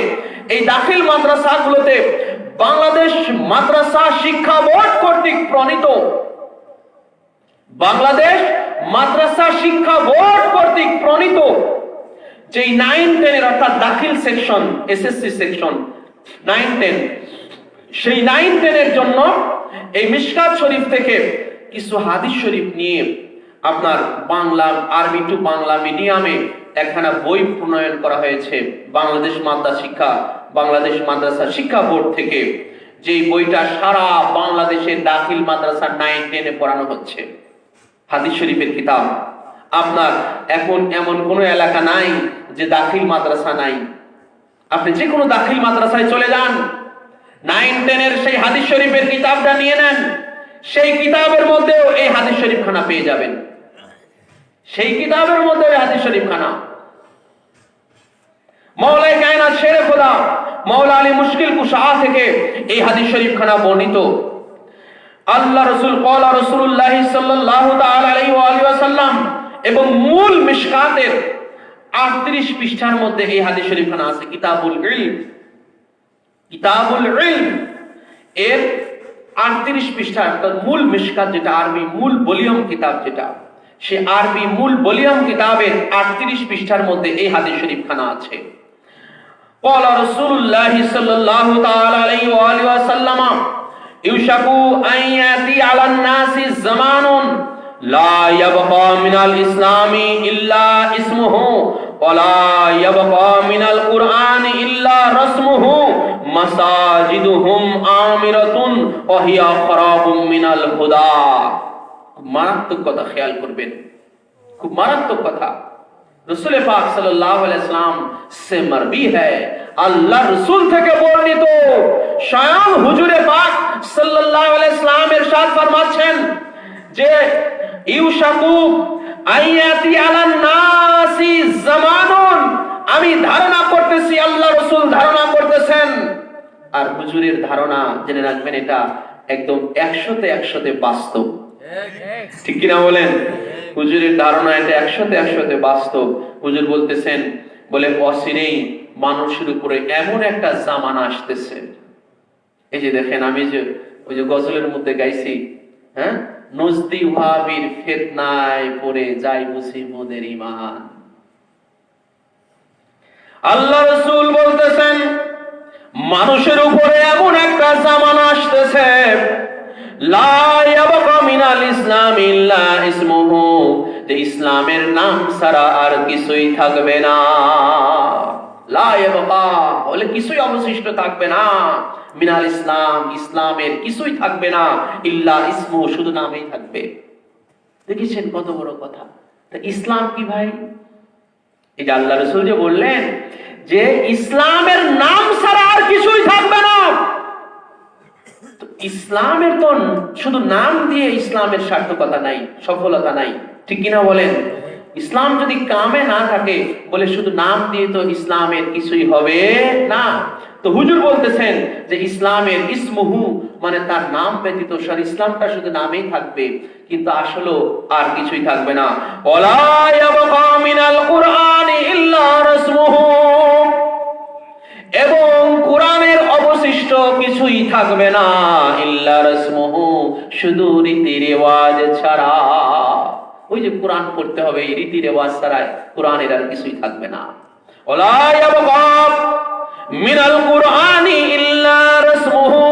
এই দাখিল মাদ্রাসাগুলোতে বাংলাদেশ মাদ্রাসা শিক্ষা বোর্ড কর্তৃক প্রণীত, বাংলাদেশ মাদ্রাসা শিক্ষা বোর্ড কর্তৃক প্রণীত যেই 9-10 অর্থাৎ দাখিল সেকশন, এসএসসি সেকশন 9-10, সেই 9-10 জন্য এই মিশকাত শরীফ থেকে কিছু হাদিস শরীফ নিয়ে আপনার বাংলা, আরবি টু বাংলা মিডিয়ামে একখানা বই প্রণয়ন করা হয়েছে বাংলাদেশ মাদ্রাসা শিক্ষা বোর্ড থেকে, যেই বইটা সারা বাংলাদেশের দাখিল মাদ্রাসা 9-10 পড়ানো হচ্ছে। হাদিস শরীফের কিতাব। আপনার এখন এমন কোন এলাকা নাই যে দাখিল মাদ্রাসা নাই। আপনি যে কোনো দাখিল মাদ্রাসায় চলে যান, 9-10 সেই হাদিস শরীফের কিতাবটা নিয়ে নেন, সেই কিতাবের মধ্যেও এই হাদিস শরীফ খানা পেয়ে যাবেন, সেই কিতাবের মধ্যে হাদিস শরীফ খানা। মাওলাই কায়নাত শেরে খোদা মাওলা আলী মুশকিল কুশা থেকে এই হাদিস শরীফ খানা বর্ণিত। আল্লাহ রাসূল ক্বালা রাসূলুল্লাহ সাল্লাল্লাহু তাআলা আলাইহি ওয়া আলিহি ওয়াসাল্লাম এবং মূল মিশকাতের 38 পৃষ্ঠার মধ্যে এই হাদিস শরীফ খানা আছে। কিতাবুল ইলম, কিতাবুল ইলম এর 38 পৃষ্ঠা, অর্থাৎ মূল মিশকাত যেটা আরবি মূল ভলিউম কিতাব, যেটা সে আরবি মূল ভলিউম কিতাবের 38 পৃষ্ঠার মধ্যে এই হাদিস শরীফ খানা আছে। ক্বালা রাসূলুল্লাহ সাল্লাল্লাহু তাআলা আলাইহি ওয়া আলিহি ওয়াসাল্লাম ইউশাকু আন ইয়াতি আলান নাসি জামানুন লা ইয়াবকা মিনাল ইসলামি ইল্লা ইসমুহু ওয়া লা ইয়াবকা মিনাল কুরআনি ইল্লা রাসমুহু মাসাজিদুহুম আমিরাতুন ওয়া হিয়া খারাবুম মিনাল হুদা। মারাত্মক কথা, খেয়াল করবেন, খুব মারাত্মক কথা। রসুল পাক সাল্লাল্লাহু আলাইহি ওয়াসাল্লাম সে মারবি হ্যায়, আল্লাহ রসুল থেকে বর্ণিত, স্বয়ং হুজুরে পাক সাল্লাল্লাহু আলাইহি ওয়াসাল্লাম ইরশাদ ফরমাচ্ছেন যে ইউশাকু আয়াতি আলান নাসি জামানুন, আমি ধারণা করতেছি, আল্লাহ রসুল ধারণা করতেছেন, আর হুজুরের ধারণা জেনে রাখবেন এটা একদম 100-100 বাস্তব। ঠিক কিনা বলেন? হুজুরের ধারণা এটা 100-100 বাস্তব। হুজুর বলতেছেন, বলে অচিরেই মানুষের উপরে এমন একটা জামানা আসতেছে। এই যে দেখেন, আমি যে ওই যে গজলের মধ্যে গাইছি, হ্যাঁ, নজদি ওয়াহাবীর ফিতনায় পড়ে যায় বুঝি মোদের ঈমান। আল্লাহ রাসূল বলতেছেন মানুষের উপরে এমন একটা জামানা আসতেছে, লা ইয়াবকা মিনাল ইসলাম ইল্লা ইসমুহু, যে ইসলামের নাম ছাড়া আর কিছুই থাকবে না। লা ইয়াবকা বলে কিছুই অবশিষ্ট থাকবে না, মিনাল ইসলাম, ইসলামের কিছুই থাকবে না, ইল্লা ইসমু, শুধু নামই থাকবে। দেখেছেন কত বড় কথা। তা ইসলাম কি ভাই? এই যে আল্লাহ রাসূল যে বললেন যে ইসলামের নাম ছাড়া আর কিছুই থাকবে না, ইসলামের তো শুধু নাম দিয়ে ইসলামের সার্থকতা নাই, সফলতা নাই। ঠিক কিনা বলেন? ইসলাম যদি কামে না থাকে, বলে শুধু নাম দিয়ে তো ইসলামের কিছুই হবে না। তো হুজুর বলতেছেন যে ইসলামের ইসমুহু মানে তার নাম ব্যতীত ইসলামটা শুধু নামেই থাকবে, কিন্তু আসলে আর কিছুই থাকবে না। ওয়ালা ইয়াবকা মিনাল কুরআনি ইল্লা রাসমুহু, এবং কোরআনের অবশিষ্ট কিছুই থাকবে না, ইল্লা রাসমুহু, শুধু রীতি রেওয়াজ ছাড়া। ওই যে কোরআন পড়তে হবে, এই রীতি রেওয়াজ ছাড়া কোরআনের আর কিছুই থাকবে না। ওয়ালা ইয়াবকা মিনাল কুরআনি ইল্লা রাসমুহু,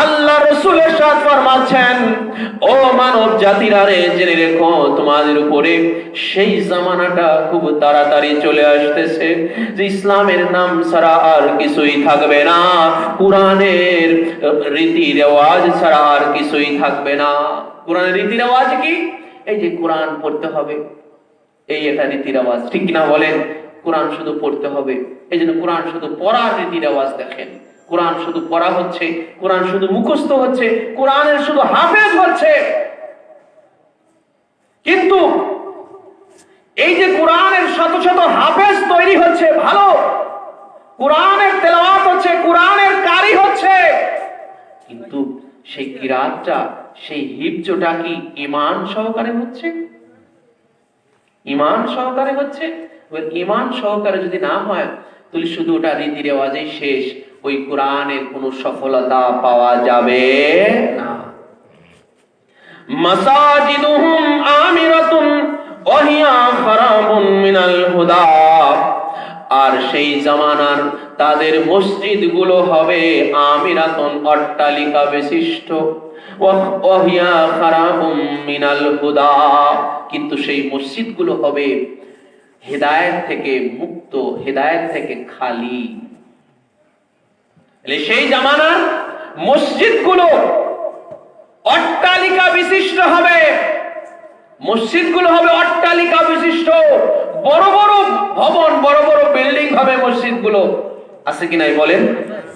আল্লাহ রাসূল ইরশাদ ফরমাচ্ছেন, ও মানব জাতিরা রে, জেনে রেখো তোমাদের উপরে সেই জামানাটা খুব তাড়াতাড়ি চলে আসতেছে যে ইসলামের নাম ছাড়া আর কিছুই থাকবে না, কোরআনের রীতি রেওয়াজ ছাড়া আর কিছুই থাকবে না। কোরআনের রীতি রেওয়াজ কি? এই যে কোরআন পড়তে হবে, এই এটা রীতি রেওয়াজ। ঠিক কিনা বলেন? কোরআন শুধু পড়তে হবে, এই জন্য কোরআন শুধু পড়ার রীতি রেওয়াজ দেখেন। কোরআন শুধু পড়া হচ্ছে, কোরআন শুধু মুখস্থ হচ্ছে, কোরআনের শুধু হাফেজ হচ্ছে। কিন্তু এই যে কোরআনের শত শত হাফেজ তৈরি হচ্ছে, ভালো কোরআনের তেলাওয়াত হচ্ছে, কোরআনের কারি হচ্ছে, কিন্তু সেই কিরাতটা, সেই হিফজটা কি ঈমান সহকারে হচ্ছে? ঈমান সহকারে হচ্ছে? ঈমান সহকারে যদি না হয়, তাহলে শুধু ওটা রীতি রেওয়াজেই শেষ, ওই কোরআনের কোনো সফলতা পাওয়া যাবে না। মাসাজিদুহুম আমিরাতুন ওয়া হিয়া খারাবুন মিনাল হুদা, আর সেই জামানার তাদের মসজিদগুলো হবে আমিরাতুন, অট্টালিকা বিশিষ্ট, ওয়া হিয়া খারাবুন মিনাল হুদা, কিন্তু সেই মসজিদগুলো হবে হেদায়েত থেকে মুক্ত, হেদায়েত থেকে খালি। সেই জামানার মসজিদগুলো অট্টালিকা বিশিষ্ট হবে, মসজিদগুলো হবে অট্টালিকা বিশিষ্ট, বড় বড় ভবন, বড় বড় বিল্ডিং হবে মসজিদগুলো। আছে কি নাই বলেন?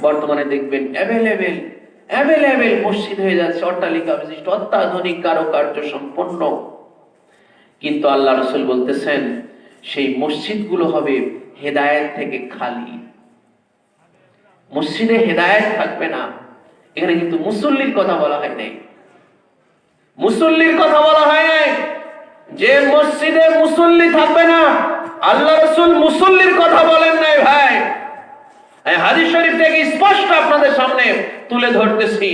বর্তমানে দেখবেন অ্যাভেলেবেল মসজিদ হয়ে যাচ্ছে, অট্টালিকা বিশিষ্ট, অত্যাধুনিক কারুকার্য সম্পন্ন। কিন্তু আল্লাহ রাসূল বলতেছেন সেই মসজিদগুলো হবে হেদায়েত থেকে খালি, মসজিদে হেদায়েত থাকবে না। এখানে কিন্তু মুসল্লির কথা বলা হয় নাই, মুসল্লির কথা বলা হয় নাই, যে মসজিদে মুসল্লি থাকবে না, আল্লাহ রাসূল মুসল্লির কথা বলেন নাই ভাই। হাদিস শরীফ থেকে স্পষ্ট আপনাদের সামনে তুলে ধরতেছি,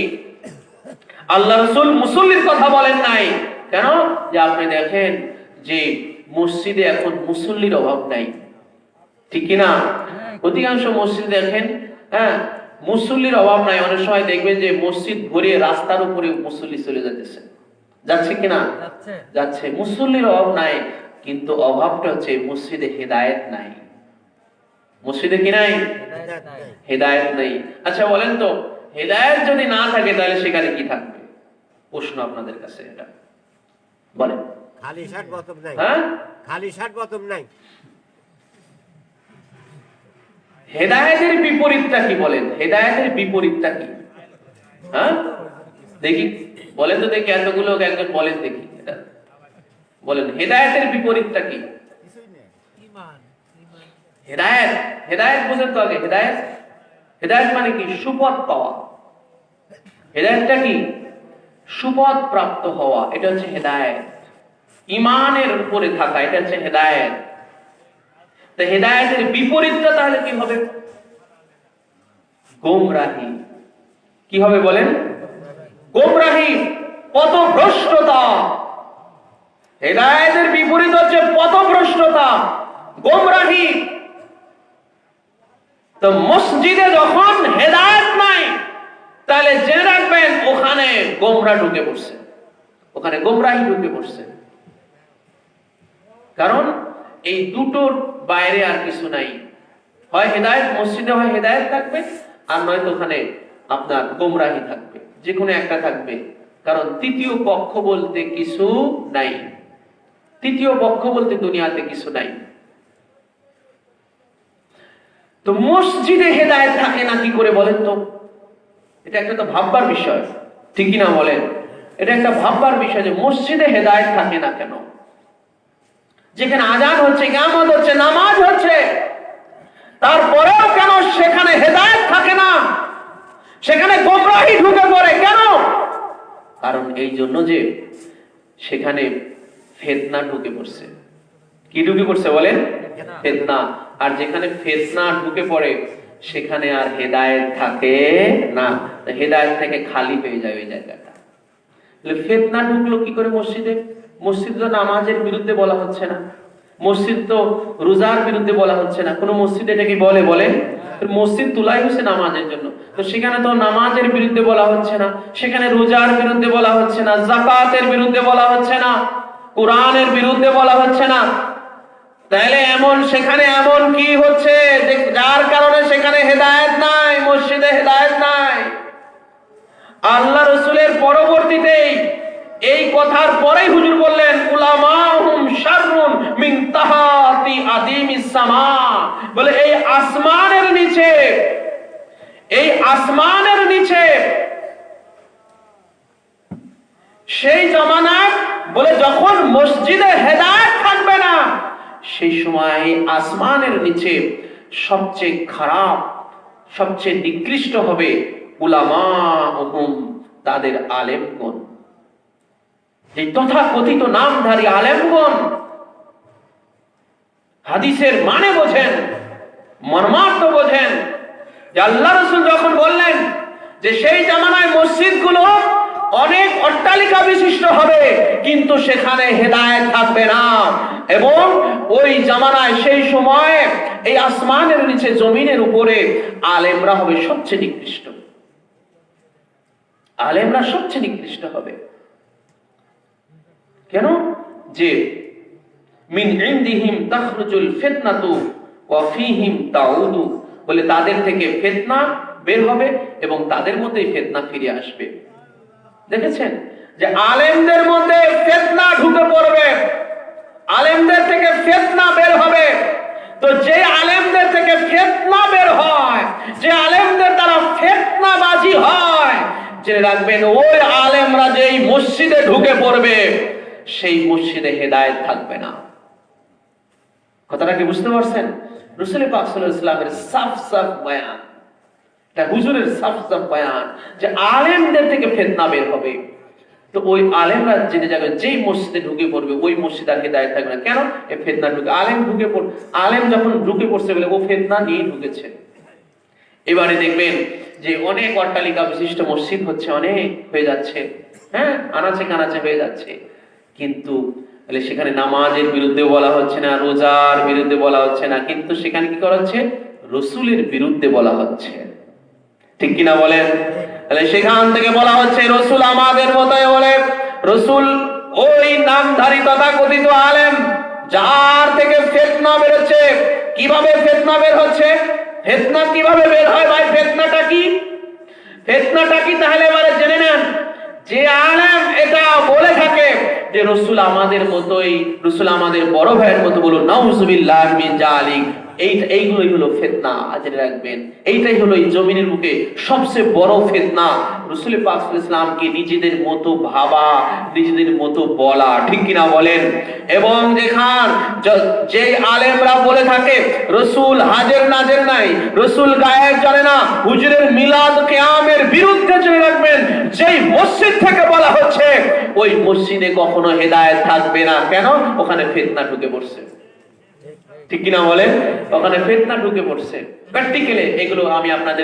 আল্লাহ রাসূল মুসল্লির কথা বলেন নাই। কেন? যে আপনি দেখেন যে মসজিদে এখন মুসল্লির অভাব নাই, ঠিক কিনা? অধিকাংশ মসজিদ দেখেন, মুসল্লির অভাব নাই। অনেক সময় দেখবেন যে মসজিদ ভরে রাস্তার উপরে মুসল্লি চলে যাচ্ছে, যাচ্ছে কিনা? যাচ্ছে। মুসল্লির অভাব নাই, কিন্তু অভাবটা হচ্ছে মসজিদে হেদায়েত নাই। মসজিদে কি নাই? হেদায়েত নাই। আচ্ছা বলেন তো, হেদায়েত যদি না থাকে তাহলে সেখানে কি থাকবে? প্রশ্ন আপনাদের কাছে, এটা বলেন। খালি শার্ট বতম নাই। খালি শার্ট বতম নাই। হেদায়েতের বিপরীতটা কি বলেন? হেদায়েতের বিপরীতটা কি? দেখি বলেন তো, দেখি এতগুলো একজন বলেন দেখি, এটা বলেন। হেদায়েতের বিপরীতটা কি? হেদায়েত, হেদায়েত বুঝেন তো আগে। হেদায়েত, হেদায়েত মানে কি? সুপথ পাওয়া। হেদায়েতটা কি? সুপথ প্রাপ্ত হওয়া, এটা হচ্ছে হেদায়েত। ঈমানের উপরে থাকা, এটা হচ্ছে হেদায়েত। তো হেদায়েতের বিপরীতটা তাহলে কি হবে? গোমরাহি। কি হবে বলেন? গোমরাহি, পথভ্রষ্টতা। হেদায়েতের বিপরীত হচ্ছে পথভ্রষ্টতা, গোমরাহি। তো মসজিদে যখন হেদায়েত নাই, তাহলে জেনে রাখবেন ওখানে গোমরা ঢুকে পড়ছে, ওখানে গোমরাহি ঢুকে পড়ছে। কারণ এই দুটোর বাইরে আর কিছু নাই। হয় হেদায়েত, মসজিদে হয় হেদায়েত থাকবে, আর নয়তো ওখানে আপনার গোমরাহি থাকবে, যে কোনো একটা থাকবে। কারণ তৃতীয় পক্ষ বলতে কিছু নাই, তৃতীয় পক্ষ বলতে দুনিয়াতে কিছু নাই। তো মসজিদে হেদায়েত থাকে না কি করে বলেন তো? এটা একটা তো ভাববার বিষয়, ঠিক না বলেন? এটা একটা ভাববার বিষয় যে মসজিদে হেদায়েত থাকে না কেন? যেখানে আযান হচ্ছে, ইকামত হচ্ছে, নামাজ হচ্ছে, তারপরেও কেন সেখানে হেদায়েত থাকে না? সেখানে গোমরাহি ঢুকে পড়ে কেন? কারণ এই জন্য যে সেখানে ফিতনা ঢুকে পড়ছে। কি ঢুকে পড়ছে বলেন? ফিতনা। আর যেখানে ফিতনা ঢুকে পড়ে সেখানে আর হেদায়েত থাকে না, হেদায়েত থেকে খালি হয়ে যায় ওই জায়গাটা। ফিতনা ঢুকলো কি করে মসজিদে? মসজিদ তো নামাজের বিরুদ্ধে বলা হচ্ছে না, মসজিদ তো রোজার বিরুদ্ধে বলা হচ্ছে না। কোন মসজিদ এটা কি বলে? বলেন। মসজিদ তোলাই হচ্ছে নামাজের জন্য, তো সেখানে তো নামাজের বিরুদ্ধে বলা হচ্ছে না, সেখানে রোজার বিরুদ্ধে বলা হচ্ছে না, যাকাতের বিরুদ্ধে বলা হচ্ছে না, কোরআনের বিরুদ্ধে বলা হচ্ছে না। তাহলে এমন সেখানে এমন কি হচ্ছে যার কারণে সেখানে হেদায়েত নাই, মসজিদে হেদায়েত নাই? আল্লাহ রাসূলের পরবর্তীতেই এই কথার পরেই হুজুর বললেন, উলামাহুম শাররুন মিন তাহাতি আদিমিস সামা, বলে এই আসমানের নিচে এই আসমানের নিচে সেই জামানায় বলে যখন মসজিদে হেদায়েত থাকবে না, সেই সময় আসমানের নিচে সবচেয়ে খারাপ, সবচেয়ে নিকৃষ্ট হবে উলামাউহুম, তাদের আলেমগণ। এই তথাকথিত নামধারী আলেমগণ হাদিসের মানে বোঝেন, মর্মার্থ বোঝেন। যে আল্লাহ রাসূল যখন বললেন যে সেই জামানায় মসজিদগুলো অনেক অট্টালিকা বিশিষ্ট হবে, কিন্তু সেখানে হেদায়েত থাকবে না, এবং ওই জামানায় সেই সময় এই আসমানের নিচে জমিনের উপরে আলেমরা হবে সবচেয়ে নিকৃষ্ট, আলেমরা সবচেয়ে নিকৃষ্ট হবে। কেন? যে মিন ইনদিহিম তাখরুজুল ফিতনাতু ওয়া ফীহিম তাউদু, বলে তাদের থেকে ফিতনা বের হবে এবং তাদের মধ্যেই ফিতনা ফিরে আসবে। দেখেছেন যে আলেমদের মধ্যে ফিতনা ঢুকে পড়বে, আলেমদের থেকে ফিতনা বের হবে। তো যে আলেমদের থেকে ফিতনা বের হয়, যে আলেমদের দ্বারা ফিতনাবাজি হয়, জেনে রাখবেন ওই আলেমরা যেই মসজিদে ঢুকে পড়বে সেই মসজিদে হেদায়েত থাকবে না। কথাটা কি বুঝতে পারছেন? রাসূল পাক সাল্লাল্লাহু আলাইহি ওয়াসাল্লামের সাফ সাফ বয়ান, এটা হুজুরের সাফ সাফ বয়ান যে আলেমদের থেকে ফিতনা বের হবে। তো ওই আলেমরা জেনে যাবে যেই মসজিদে ঢুকে পড়বে ওই মসজিদ আর হেদায়েত থাকবে না। কেন? এই ফিতনা ঢুকে, আলেম ঢুকে পড়ে, আলেম যখন ঢুকে পড়ছে বলে ও ফিতনা নিয়ে ঢুকেছে। এবারে দেখবেন যে অনেক অট্টালিকা বিশিষ্ট মসজিদ হচ্ছে, অনেক হয়ে যাচ্ছে, হ্যাঁ, আনাচে কানাচে হয়ে যাচ্ছে, কিন্তু সেখানে নামাজের বিরুদ্ধে বলা হচ্ছে না, রোজার বিরুদ্ধে বলা হচ্ছে না, কিন্তু সেখানে কি করা হচ্ছে? রসুলের বিরুদ্ধে বলা হচ্ছে। ঠিক কিনা বলেন? তাহলে সেখান থেকে বলা হচ্ছে রসুল আমাদের মতোই বলে, রসুল ওই নামধারী তথাকথিত আলেম যার থেকে ফিতনা বেরোচ্ছে। কিভাবে ফিতনা বের হচ্ছে? ফিতনা কিভাবে বের হয় ভাই? ফিতনাটা কি? ফিতনাটা কি তাহলে এবারে জেনে নেন। যে আলেম এটা বলে থাকে যে রসুল আমাদের মতোই, রসুল আমাদের বড় ভাইয়ের মতো, বলুন নাউজুবিল্লাহ মিন জালিক, এইগুলোই হলো ফিতনা। জেনে রাখবেন এইটাই হলো এই জমিনের বুকে সবচেয়ে বড় ফিতনা, রাসূল পাক সাল্লাল্লাহু আলাইহি ওয়াসাল্লামকে নিজেদের মতো ভাবা, নিজেদের মতো বলা। ঠিক কিনা বলেন? এবং যেখান যে আলেমরা বলে থাকে রসুল হাজের নাজের নাই, রসুল গায়েব জানে না, হুজুরের মিলাদ কিয়ামের বিরুদ্ধে, জেনে রাখবেন যেই মসজিদ থেকে বলা হচ্ছে ওই মসজিদে কখনো হেদায়েত থাকবে না। কেন? ওখানে ফিতনা ঢুকে পড়ছে। ঠিক কিনা বলেন? ওখানে ফিতনা ঢুকে পড়ছে। প্র্যাকটিক্যালি এগুলো আমি আপনাদের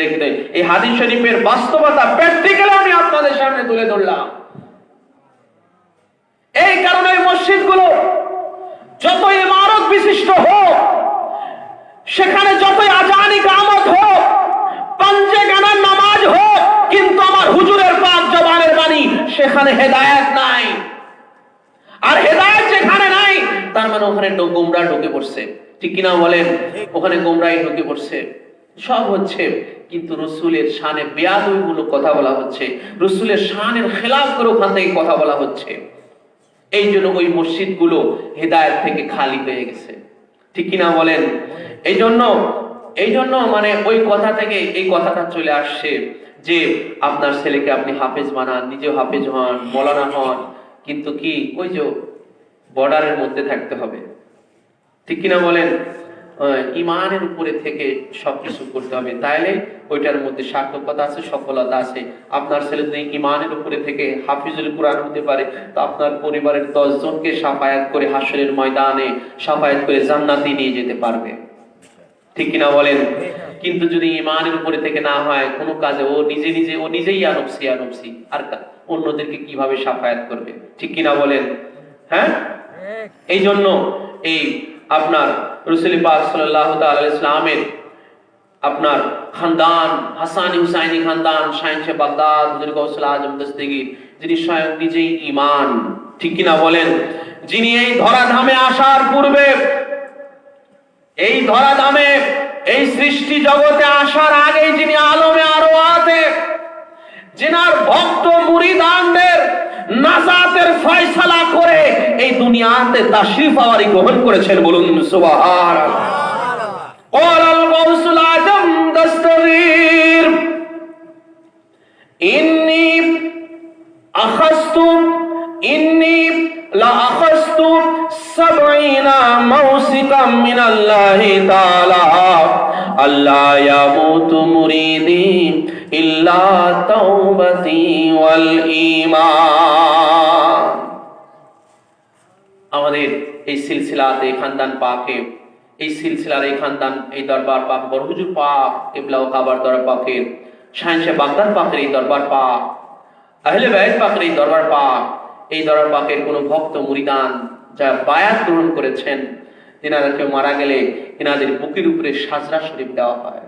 এই হাদিস শরীফের বাস্তবতা প্র্যাকটিক্যালি আমি আপনাদের সামনে তুলে ধরলাম। এই কারণে মসজিদগুলো যত ইমারত বিশিষ্ট হোক, সেখানে যতই আজান ইকামত হোক, পাঞ্জে গানার নামাজ হোক, কিন্তু আমার হুজুরের পাক জবানের বাণী সেখানে হেদায়েত নাই। আর হেদায়েত যেখানে নাই তার মানে ওখানে গোমরা ঢুকে পড়ছে। ঠিক কিনা বলেন? ওখানে গোমরাই ঢুকে পড়ছে। সব হচ্ছে, কিন্তু রসুলের শানে বেয়াদবিমূলক কথা বলা হচ্ছে, রসুলের শানের খেলাফ করে ওখান থেকে কথা বলা হচ্ছে। এই জন্য ওই মসজিদগুলো হেদায়েত থেকে খালি হয়ে গেছে। ঠিক কিনা বলেন? এই জন্য মানে ওই কথা থেকে এই কথাটা চলে আসছে যে আপনার ছেলেকে আপনি হাফেজ বানান, নিজেও হাফেজ হন, মৌলানা হন, কিন্তু কি ওই যে বর্ডারের মধ্যে থাকতে হবে। ঠিক কিনা বলেন? ইমানের উপরে থেকে সবকিছু করতে হবে, তাইলে ওইটার মধ্যে সার্থকতা আছে, সফলতা আছে। আপনার ছেলে যদি ইমানের উপরে থেকে হাফিজুল কুরআন হতে পারে, তো আপনার পরিবারের 10 জনকে শাফায়াত করে হাসরের ময়দানে শাফায়াত করে জান্নাতে নিয়ে যেতে পারবে। ঠিক কিনা বলেন? কিন্তু যদি ইমানের উপরে থেকে না হয় কোনো কাজে, ও নিজেই আনফসি আর অন্যদেরকে কিভাবে শাফায়াত করবে? ঠিক কিনা বলেন? হ্যাঁ, এই জন্য এই আপনার রাসূল পাক সাল্লাল্লাহু তাআলা আলাইহি ওয়াসাল্লামের আপনার খানদান, হাসানি হুসাইনি খানদান, শাইখে বাগদাদ, হুজুর গৌসুল আজম দস্তগীর, যিনি স্বয়ং নিজেই ঈমান। ঠিক কিনা বলেন? যিনি এই ধরাধামে আসার পূর্বে, এই ধরাধামে এই সৃষ্টি জগতে আসার আগে যিনি আলমে আরওয়াতে, যিনার ভক্ত মুরিদানদের নাজাতের ফয়সালা করে এই দুনিয়াতে তাশরীফ আওয়ারি গ্রহণ করেছেন। বলুন সুবহানাল্লাহ। ক্বালাল গাউসুল আজম দস্তগীর মিনাল্লাহি তাআলা আল্লা ইয়ামুতু মুরিদি ইল্লা তাওবাতি ওয়াল ঈমান। আমাদের এই সিলসিলাতে খানদান পাকে, এই সিলসিলার এই খানদান, এই দরবার পাক, বড় হুজুর পাক কিবলা ও কাবার দরবার পাকের, শাহেনশাহ বাগদাদ পাকের এই দরবার পাক, আহলে বাইত পাকের এই দরবার পাক, এই দরবার পাকের কোন ভক্ত মুরিদান যারা বায়াত গ্রহণ করেছেন, তিনারা কেউ মারা গেলে তিনাদের বুকের উপরে সাজরা শরীফ দেওয়া হয়,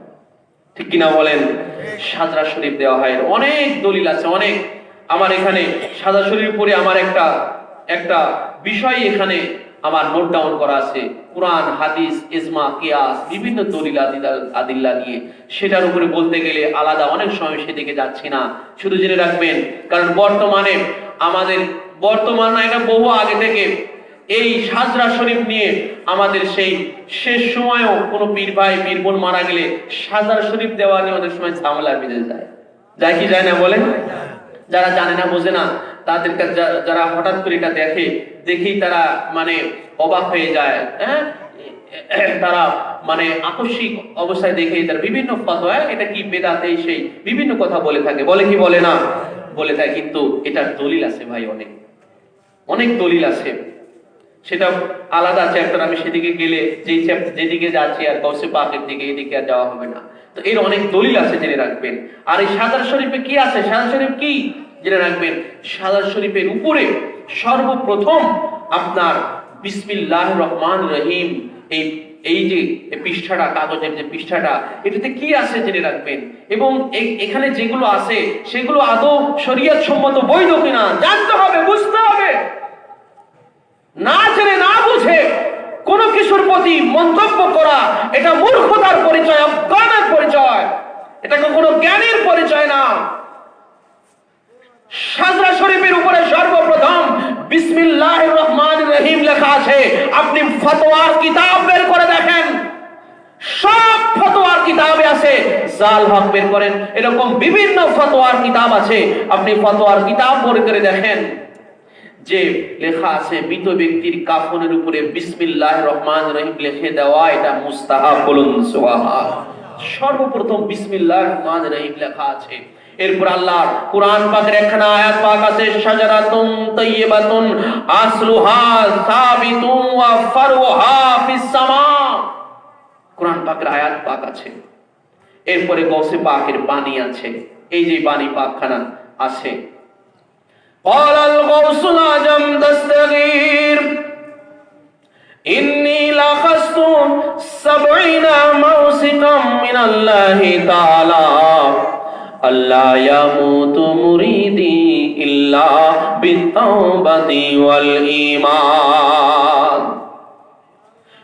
ঠিক কিনা বলেন? সাজরা শরীফ দেওয়া হয়। অনেক দলিল আছে, অনেক। আমার এখানে সাজরা শরীফ পরে আমার একটা বিষয় এখানে আমার নোট ডাউন করা আছে, কুরআন, হাদিস, ইজমা, কিয়াস, বিভিন্ন দলিল আদিল্লা নিয়ে। সেটার উপরে বলতে গেলে আলাদা অনেক সময় সেদিকে যাচ্ছি না। শুধু জেনে রাখবেন, কারণ বর্তমানে আমাদের বর্তমান না, এটা বহু আগে থেকে এই সাজরা শরীফ নিয়ে আমাদের সেই শেষ সময়ও কোনো পীর ভাই পীর বোন মারা গেলে সাজরা শরীফ দেওয়া নিয়ে অনেক সময় ঝামেলা বেঁধে যায় কি যায় না বলেন? যারা জানে না, বোঝে না, তাদেরকে যারা হঠাৎ করে এটা দেখেই তারা মানে অবাক হয়ে যায়, তারা মানে আকস্মিক অবস্থায় দেখেই তারা বিভিন্ন ফতোয়া, এটা কি বেদাত, এই সেই বিভিন্ন কথা বলে থাকে, বলে কি বলে না? বলে থাকে। কিন্তু এটার দলিল আছে ভাই, অনেক দলিল আছে, সেটা আলাদা চ্যাপ্টার। আমি সেদিকে গেলে যেদিকে যাচ্ছি আর গৌসে পাকের দিকে, এদিকে আর যাওয়া হবে না। তো এর অনেক দলিল আছে, জেনে রাখবেন। আর এই সাজরা শরীফে কি আছে? সাজরা শরীফ কি জেনে রাখবেন। সাজরা শরীফের উপরে সর্বপ্রথম আপনার বিসমিল্লাহির রহমানির রহিম, এই যে পৃষ্ঠাটা, কাগজের যে পৃষ্ঠাটা, এটাতে কি আছে জেনে রাখবেন। এবং এখানে যেগুলো আছে সেগুলো আদৌ শরীয়ত সম্মত বৈধ কিনা জানতে হবে, বুঝতে হবে। না জেনে না বুঝে কোন কিছুর প্রতি মন্তব্য করা, এটা মূর্খতার পরিচয়, অজ্ঞানের পরিচয়, এটা কখনো জ্ঞানের পরিচয় না। সাজরা শরীফের উপরে সর্বপ্রথম বিসমিল্লাহির রহমানির রহিম লেখা আছে। আপনি ফতোয়ার কিতাব বের করে দেখেন, সব ফতোয়ার কিতাবে আছে। জাল হক বের করেন, এরকম বিভিন্ন ফতোয়ার কিতাব আছে। আপনি ফতোয়ার কিতাব বের করে দেখেন, যে লেখা আছে মৃত ব্যক্তির কাফনের উপরে বিসমিল্লাহির রহমানির রহিম লিখে দেওয়া এটা মুস্তাহাব। বলুন সুবহানাল্লাহ। সর্বপ্রথম বিসমিল্লাহির রহমানির রহিম লেখা আছে। এরপর আল্লাহর কুরআন পাকের একখানা আয়াত পাক আছে, শাজারাতুন তাইয়্যিবাতুন আসলুহা সাবিতুন ওয়া ফারউহা ফিস সামা। কুরআন পাকের আয়াত পাক আছে। এরপরে গৌসে পাকের বাণী আছে। এই যে বাণী পাকখানা আছে, قال الغوث العجم دستغير إني لأخذت 70 موثقا من الله تعالى ألا يموت مريدي إلا بالتوبة والإيمان।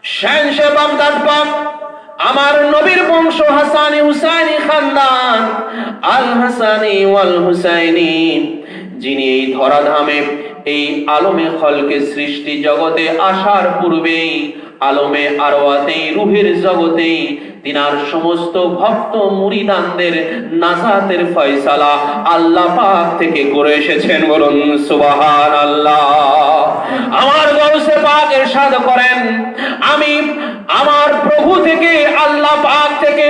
শাহেনশাহ বাগদাদ পাক আমার নবীর বংশ হাসানি হুসাইনি খানদান, আল হাসানি ওয়াল হুসাইনি, যিনি এই ধরাধামে এই আলমে খলকে সৃষ্টি জগতে আসার পূর্বেই আলমে আরওয়াতেই রুহের জগতেই তিনার সমস্ত ভক্ত মুরিদানদের নাজাতের ফয়সালা আল্লাহ পাক থেকে করে এসেছেন। বলুন সুবহানাল্লাহ। আমার গৌসে পাক ইরশাদ করেন, আমি আমার প্রভু থেকে, আল্লাহ পাক থেকে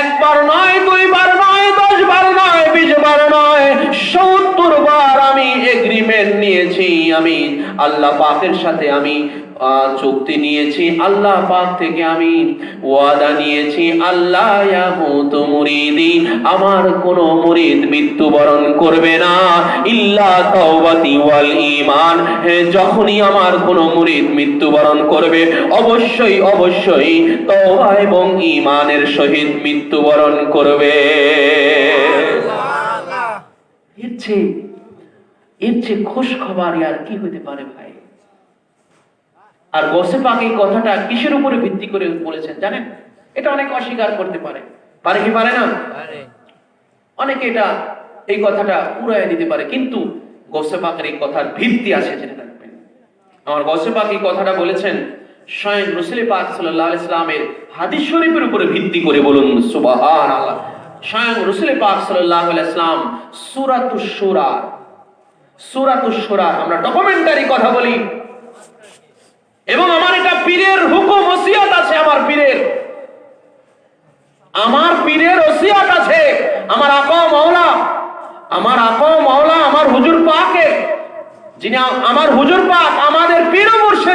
একবার নয়, দুইবার নয়, 10 বার নয়, 20 বার নয়, 70 বার আমি এগ্রিমেন্ট নিয়েছি। আমি আল্লাহ পাকের সাথে আমি চুক্তি নিয়েছি, আল্লাহ পাক থেকে আমি ওয়াদা নিয়েছি, আল্লাহ ইয়ামুতু মুরিদি, আমার কোন মুরিদ মৃত্যুবরণ করবে না, ইল্লা তাওবাতি ওয়াল ঈমান, যখনই আমার কোন মুরিদ মৃত্যুবরণ করবে অবশ্যই অবশ্যই তওবা এবং ঈমানের সহিত মৃত্যুবরণ করবে। এর চেয়ে খুশ খবর আর কি হতে পারে ভাই? আর গৌসে পাক এই কথাটা কিসের উপরে ভিত্তি করে বলেছেন জানেন? এটা অনেক অস্বীকার করতে পারে কি পারে না? অনেকে এটা এই কথাটা উড়াইয়া দিতে পারে, কিন্তু গৌসে পাকের এই কথার ভিত্তি আছে, জেনে রাখবেন। আমার গৌসে পাক এই কথাটা বলেছেন স্বয়ং রাসূল পাক সাল্লাল্লাহু আলাইহি সাল্লামের হাদিস শরীফের উপরে ভিত্তি করে। বলুন সুবহানাল্লাহ। স্বয়ং রাসূল পাক সাল্লাল্লাহু আলাইহি সাল্লাম সূরাতুশ শুরা, আমরা ডকুমেন্টারি কথা বলি, এবং আমার এটা পীরের হুকুম ওসিয়ত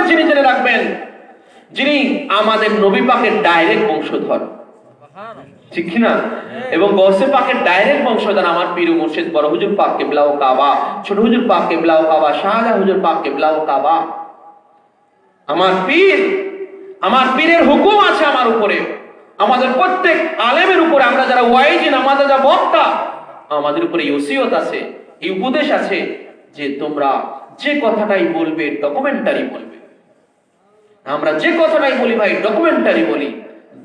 যিনি জেনে রাখবেন, যিনি আমাদের নবী পাকের ডাইরেক্ট বংশধর, ঠিক কিনা? এবং গৌসে পাকের ডাইরেক্ট বংশধর আমার পীর মুর্শিদ বড় হুজুর পাক কিবলা ও কাবা, ছোট হুজুর পাক কিবলা ও কাবা, শাহজালাল হুজুর পাক কিবলা ও কাবা। আমার পীর, আমার পীরের হুকুম আছে আমার উপরে, আমাদের প্রত্যেক আলেমের উপরে, আমরা যারা ওয়াইজিন, আমাদের যারা বক্তা, আমাদের উপরে ওসিয়ত আছে, এই উপদেশ আছে যে তোমরা যে কথাটাই বলবে ডকুমেন্টারি বলবে। আমরা যে কথাটাই বলি ভাই ডকুমেন্টারি বলি,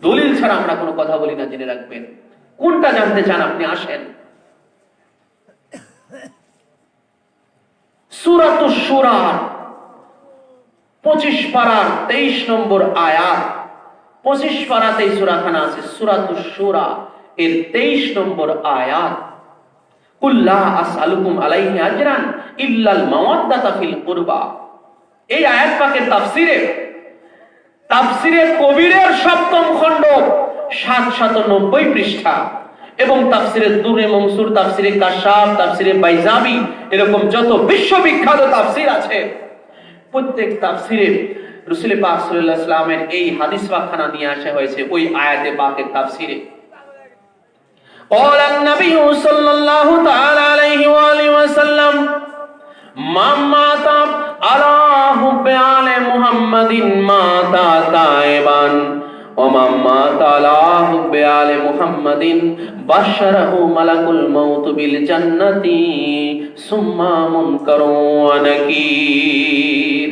দলিল ছাড়া আমরা কোনো কথা বলি না, জেনে রাখবেন। কোনটা জানতে চান আপনি আসেন। সূরাতুশ শূরা 25 পারার 23 নম্বর আয়াত, 25 পারাতেই সূরাখানা আছে, সূরাতুশ শূরা এর 23 নম্বর আয়াত। কুল্লা আসআলুকুম আলাইহি আজরান ইল্লাল মাওয়াদ্দাতা ফিল কুরবা। এই আয়াত পাকের তাফসিরে কবিরের 7ম খণ্ড 790 পৃষ্ঠা, এবং তাফসিরে দুরে মনসুর, তাফসিরে কাশাফ, তাফসিরে বাইজাবি, এরকম যত বিশ্ববিখ্যাত তাফসির আছে, প্রত্যেক তাফসিরে রাসূল পাক সাল্লাল্লাহু আলাইহি ওয়াসাল্লামের এই হাদিস পাকখানা নিয়ে আসা হয়েছে ওই আয়াতে পাকের তাফসিরে। قال النبي صلى الله تعالى عليه وآله وسلم من مات على حب آل محمد مات تائبا ومن مات على حب آل محمد بشره ملك الموت بالجنة ثم منكر ونكير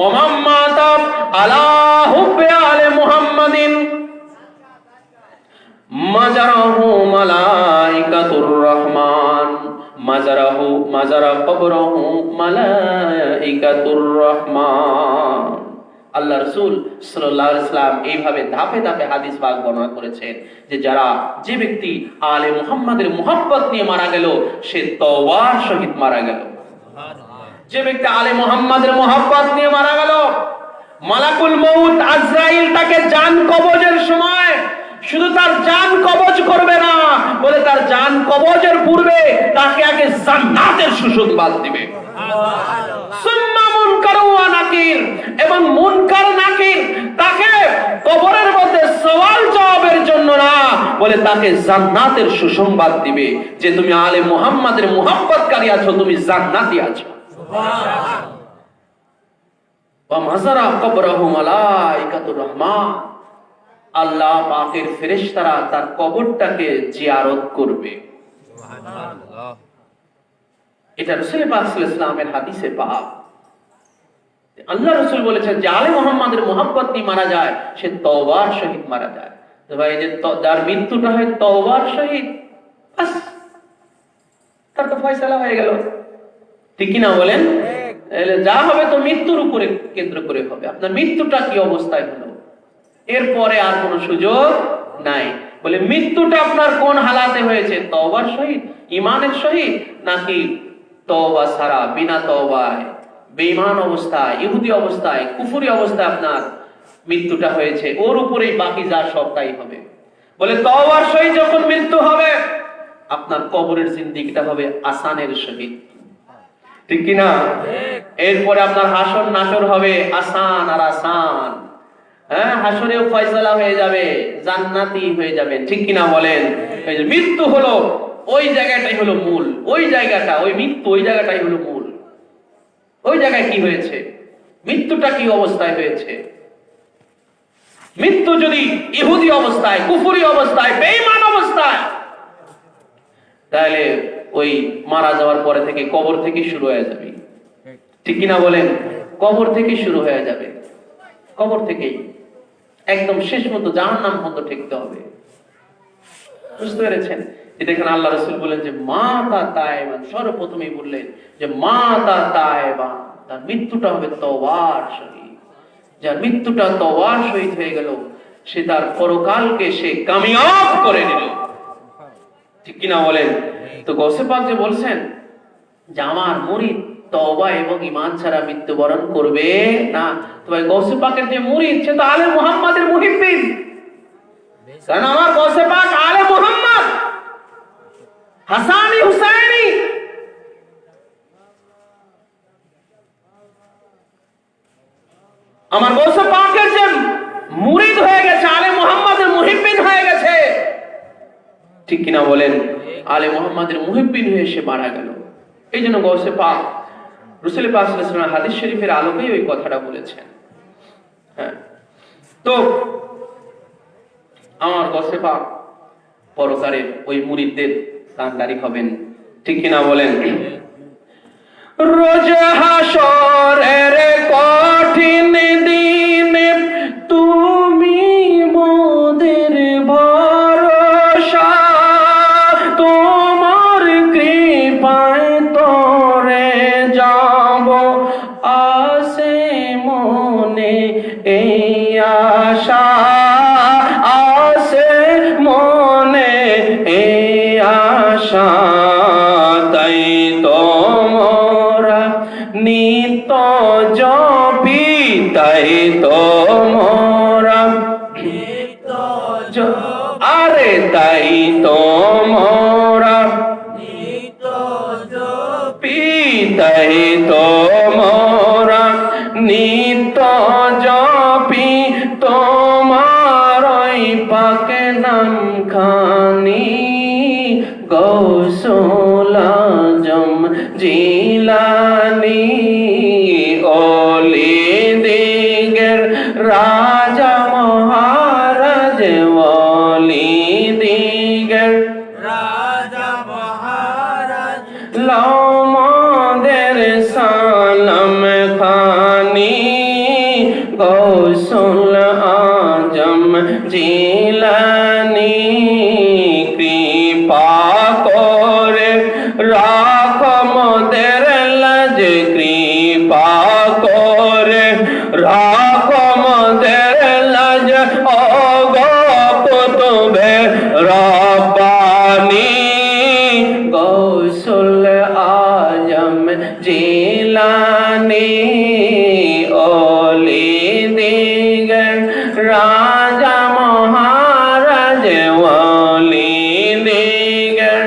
ومن مات على حب آل محمد মাজারাহু মালাইকাতুর রহমান মাজারা কবরহু মালাইকাতুর রহমান। আল্লাহ রাসূল সাল্লাল্লাহু আলাইহি ওয়াসাল্লাম এইভাবে ধাপে ধাপে হাদিস পাক বর্ণনা করেছেন যে যে ব্যক্তি আলে মুহাম্মাদের মুহাব্বত নিয়ে মারা গেল সে তওবার সহিত মারা গেল। যে ব্যক্তি আলে মুহাম্মাদের মুহাব্বত নিয়ে মারা গেল, মালাকুল মউত আজরাইল তাকে জান কবজের সময় শুধু তার জান কবজ করবে না, বলে তার জান কবজের পূর্বে তাকে আগে জান্নাতের সুসংবাদ দিবে। সুম্মা মুনকার ওয়া নাকির, এবং মুনকার নাকির তাকে কবরের মধ্যে সওয়াল জবাবের জন্য না, বলে তাকে জান্নাতের সুসংবাদ দিবে যে তুমি আলে মুহাম্মাদের মুহাব্বতকারী আছো, তুমি জান্নাতি আছো। সুবহানাল্লাহ। ওয়া মাজারা কবরহু মালাইকাতুর রহমান, আল্লাহ পাকের ফেরেশতারা তার কবরটাকে জিয়ারত করবে। সুবহানাল্লাহ। এটা রাসূল পাক সাল্লাল্লাহু আলাইহি ওয়াসাল্লামের হাদিসে পাক। আল্লাহ রাসূল বলেছেন যে আলে মুহাম্মাদের মুহাব্বত নিয়ে মারা যায় সে তওবার সহিত মারা যায়। তো ভাই যে যার মৃত্যুটা হয় তওবার সহিত, বাস তার তো ফয়সালা হয়ে গেল, ঠিক কি না বলেন? যা হবে তো মৃত্যুর উপরে কেন্দ্র করে হবে। আপনার মৃত্যুটা কি অবস্থায় হলো, এরপরে আর কোনো সুযোগ নাই। বলে মৃত্যুটা আপনার কোন হালাতে হয়েছে, তওবার সহিত, ঈমানের সহিত, নাকি তওবা ছাড়া বিনা তওবায় বেঈমান অবস্থায়, ইহুদি অবস্থায়, কুফরি অবস্থায় আপনার মৃত্যুটা হয়েছে, ওর উপরেই বাকি যা সবটাই হবে। বলে তওবার সহিত যখন মৃত্যু হবে আপনার কবরের জিন্দেগিটা হবে আসানের সহিত, ঠিক কি না? এরপরে আপনার হাসর নাসর হবে আসান আর আসান। হ্যাঁ, হাসরেও ফয়সালা হয়ে যাবে, জান্নাতি হয়ে যাবে, ঠিক কিনা বলেন? এই যে মৃত্যু হলো, ওই জায়গাটাই হলো মূল, ওই জায়গাটা, ওই মৃত্যু, ওই জায়গাটাই হলো মূল। ওই জায়গায় কি হয়েছে, মৃত্যুটা কি অবস্থায় হয়েছে? মৃত্যু যদি ইহুদি অবস্থায়, কুফরি অবস্থায়, বেঈমান অবস্থায়, তাহলে ওই মারা যাওয়ার পরে থেকে কবর থেকে শুরু হয়ে যাবে, ঠিক কিনা বলেন? কবর থেকে শুরু হয়ে যাবে, কবর থেকেই একদম শেষ মতো জাহান্নাম পর্যন্ত ঠেকতে হবে। বুঝতে পেরেছেন? দেখেন আল্লাহ রাসূল বলেন যে মাতা তায়েবান, সর্বপ্রথমেই বললেন যে মাতা তায়েবান, তার মৃত্যুটা হবে তওবার সহিত। যার মৃত্যুটা তওবার সহিত হয়ে গেল সে তার পরকালকে সে কামিয়াব করে নিল, ঠিক কিনা বলেন? তো গৌসে পাক যে বলছেন যে আমার মুরিদ তওবা এবং ঈমান ছাড়া মৃত্যুবরণ করবে না, তো ভাই গৌসে পাকের যে মুরিদ সে তো আলে মুহাম্মাদের মুহিব্বিন, কারণ আমার গৌসে পাক আলে মুহাম্মদ, হাসানি হুসাইনি। আমার গৌসে পাকের যে মুরিদ হয়ে গেছে, আলে মুহাম্মাদের মুহিব্বিন হয়ে গেছে, ঠিক কিনা বলেন? আলে মুহাম্মাদের মুহিব্বিন হয়ে সে মারা গেল। এই জন্য গৌসে পাক রাসূল পাক সাল্লাল্লাহু আলাইহি ওয়াসাল্লাম হাদিস শরীফের আলোকেই ওই কথাটা বলেছেন। হ্যাঁ, তো আমার গৌসে পাক পরকারের ওই মুরিদদের কান্ডারি হবেন, ঠিক কিনা বলেন? রোজ হাসরের কঠিন দিনে তুমি মোদের ভরসা, তোমার কৃপায় তরে যাব আসে মনে এই আশা, আসে মনে এই আশা। তাই তোমরা নিত্য জপি, তাই তোমরা নিত্য আরে তাই তোমরা নিত্য জপি, তাই তোমরা নিত্য জপি তোমার ওই পাক নাম খানি। গৌসুল আজম জিলানী ওলি দিগের রাজা মহারাজ, ওলি দিগের রাজা মহারাজ, লমদের সালাম খানি। গৌসুল আজম জিলানী কৃপা করে রাখ মোদের লাজ, কৃপা করে রাখ মোদের লাজ। ও গো কুতুবে রব্বানী গৌসুল আজম জিলানী ওলি দিগের রাজা মহারাজ, ওলি দিগের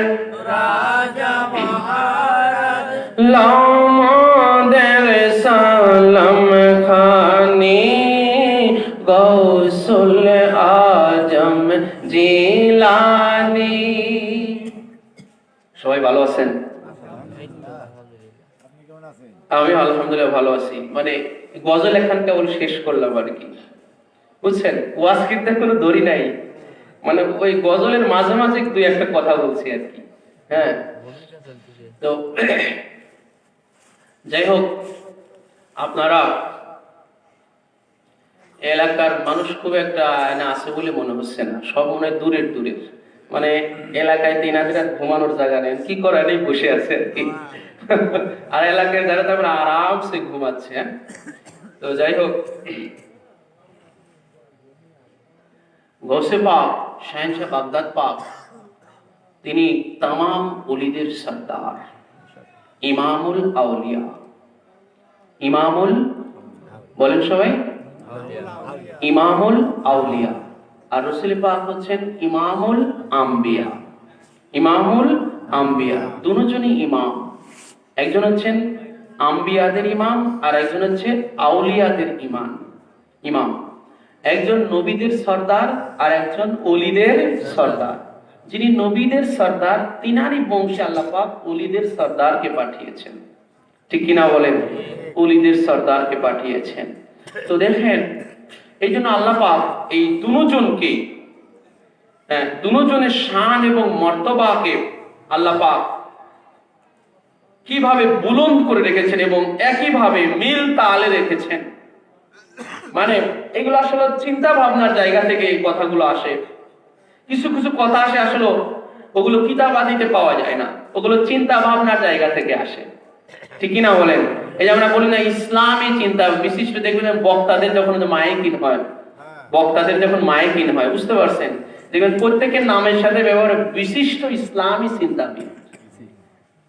রাজা মহারাজ, লমদের সালাম খানি। গৌসুল আজম জিলানী। সবাই ভালো আছেন? আমি আলহামদুলিল্লাহ ভালো আছি। মানে গজল এখান কেবল শেষ করলাম আর কি, বুঝছেন? ওয়াজ কিন্তু কোনো দড়ি নাই, মানে ওই গজলের মাঝে মাঝে দুই একটা কথা বলছি আর কি। হ্যাঁ, তো যাই হোক, আপনারা এলাকার মানুষ খুব একটা না আছে বলে মনে হচ্ছে না, সব মনে হয় দূরের দূরের, মানে এলাকায় দিন আজ রাত ঘুমানোর জায়গা নেই, কি করার নেই, বসে আছে আর কি। আর এলাকায় যারা তারপরে আরামসে ঘুমাচ্ছে। হ্যাঁ, তো যাই হোক, গৌসে পাক শাহেনশাহ বাগদাদ পাক তিনি তামাম ওলিদের সর্দার, ইমামুল আউলিয়া। ইমামুল বলেন সবাই, ইমামুল আউলিয়া। আর রাসূল পাক হচ্ছেন ইমামুল আম্বিয়া। ইমামুল আম্বিয়া, দুজনই ইমাম। একজন হচ্ছেন আম্বিয়াদের ইমাম, আর একজন হচ্ছে আউলিয়াদের ইমাম। একজন নবীদের সর্দার আর একজন ওলিদের সর্দার। যিনি নবীদের সর্দার, তিনারই বংশে আল্লাহ পাক ওলিদের সর্দারকে পাঠিয়েছেন, ঠিক কিনা বলেন? ওলিদের সর্দারকে পাঠিয়েছেন। তো দেখেন, এই জন্য আল্লাহ পাক এই দুজনকে, দুজনের শান এবং মর্তবাকে আল্লাহ পাক কিভাবে বুলন্দ করে রেখেছেন এবং একইভাবে মিল তালে রেখেছেন। মানে এগুলো আসলে চিন্তা ভাবনার জায়গা থেকে এই কথাগুলো আসে। কিছু কিছু কথা আসে আসলে ওগুলো কিতাবাদিতে পাওয়া যায় না, ওগুলো চিন্তা ভাবনার জায়গা থেকে আসে, ঠিক কিনা বলেন? এই যে আমরা বলি না ইসলামী চিন্তা, বিশিষ্ট দেখবেন বক্তাদের যখন মাইকিন হয়, বক্তাদের যখন মাইকিন হয়, বুঝতে পারছেন, দেখবেন প্রত্যেকের নামের সাথে ব্যবহার বিশিষ্ট ইসলামী চিন্তাবিদ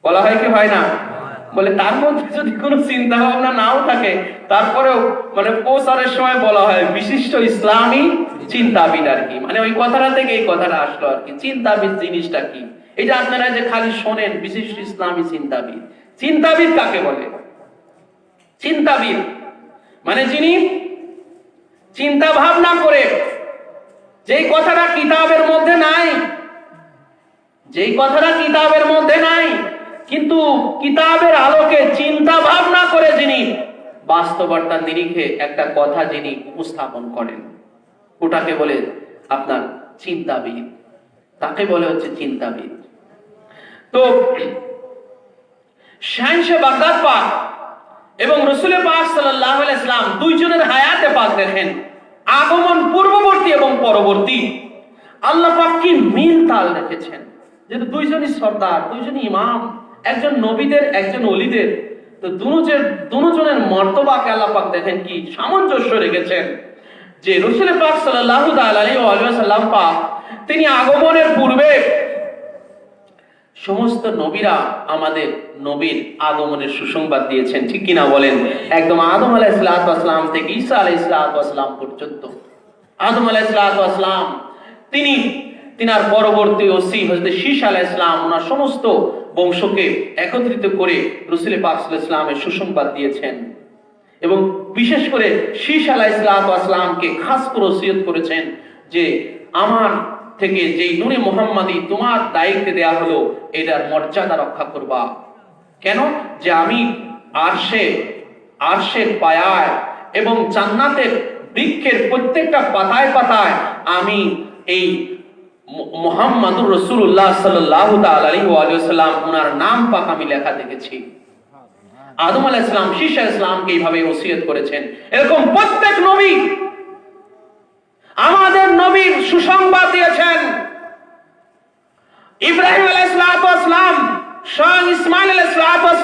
বলা হয় কি হয় না? বলে তার মধ্যে যদি কোনো চিন্তা ভাবনা নাও থাকে, তারপরেও মানে প্রচারের সময় বলা হয় বিশিষ্ট ইসলামী চিন্তাবিদ আর কি। মানে ওই কথাটা থেকে এই কথাটা আসলো আর কি, চিন্তাবিদ জিনিসটা কি। এই যে আপনারা যে খালি শোনেন বিশিষ্ট ইসলামী চিন্তাবিদ, চিন্তাবিদ কাকে বলে? চিন্তাবিদ মানে যিনি চিন্তা ভাবনা করে, যেই কথাটা কিতাবের মধ্যে নাই, যেই কথাটা কিতাবের মধ্যে নাই, কিন্তু কিতাবের আলোকে চিন্তা ভাবনা করে যিনি বাস্তবতার নিরিখে একটা কথা যিনি উপস্থাপন করেন, ওটাকে বলে আপনার চিন্তাবিদ, তাকে বলে হচ্ছে চিন্তাবিদ। তো শাহেনশাহ বাগদাদ পাক এবং রাসূল পাক সাল্লাল্লাহু আলাইহি সাল্লাম দুইজনের হায়াতে পাক দেখেন, আগমন পূর্ববর্তী এবং পরবর্তী, আল্লাহ পাক কি মিল তাল রেখেছেন। যেহেতু দুইজনই সর্দার, দুইজনই ইমাম, একজন নবীদের একজন ওলিদের, তো দুজনের মর্তবাকে আল্লাহ পাক দেখেন কি সামঞ্জস্য রেখেছেন। যে রাসূল পাক সাল্লাল্লাহু আলাইহি ওয়াসাল্লাম পাক তিনি আগমনের পূর্বে সমস্ত নবীরা আমাদের নবীর আগমনের সুসংবাদ দিয়েছেন, ঠিক কিনা বলেন? একদম আদম আলাইহিস সালাম থেকে ঈসা আলাইহিস সালাম পর্যন্ত। আদম আলাইহিস সালাম তিনার পরবর্তী ওসি হযরত শীশ আলাইহিস সালাম ওনার সমস্ত বংশকে একত্রিত করে রাসূল পাক সাল্লাল্লাহু আলাইহি ওয়াসাল্লামের সুসংবাদ দিয়েছেন, এবং বিশেষ করে শীশ আলাইহিস সালামকে খাস করে ওসিয়ত করেছেন যে আমার থেকে যেই নূরে মুহাম্মাদি তোমার দায়িত্বে দেয়া হলো, এটার মর্যাদা রক্ষা করবা। কেন? যে আমি আরশের পায়ায় এবং জান্নাতের বৃক্ষের প্রত্যেকটা পাতায় পাতায় আমি এই মুহাম্মাদুর রাসূলুল্লাহ সাল্লাল্লাহু তাআলা আলাইহি ওয়াসাল্লাম ওনার নাম পাক আমি লেখা দেখেছি। আদম আলাইহিস সালাম শীশ আলাইহিস সালামকে এইভাবে ওসিয়ত করেছেন। এরকম প্রত্যেক নবী আমাদের নবীর সুসংবাদ দিয়েছেন। ইব্রাহিম আলাইহিস সালাম শাহ ইসমাঈল আলাইহিস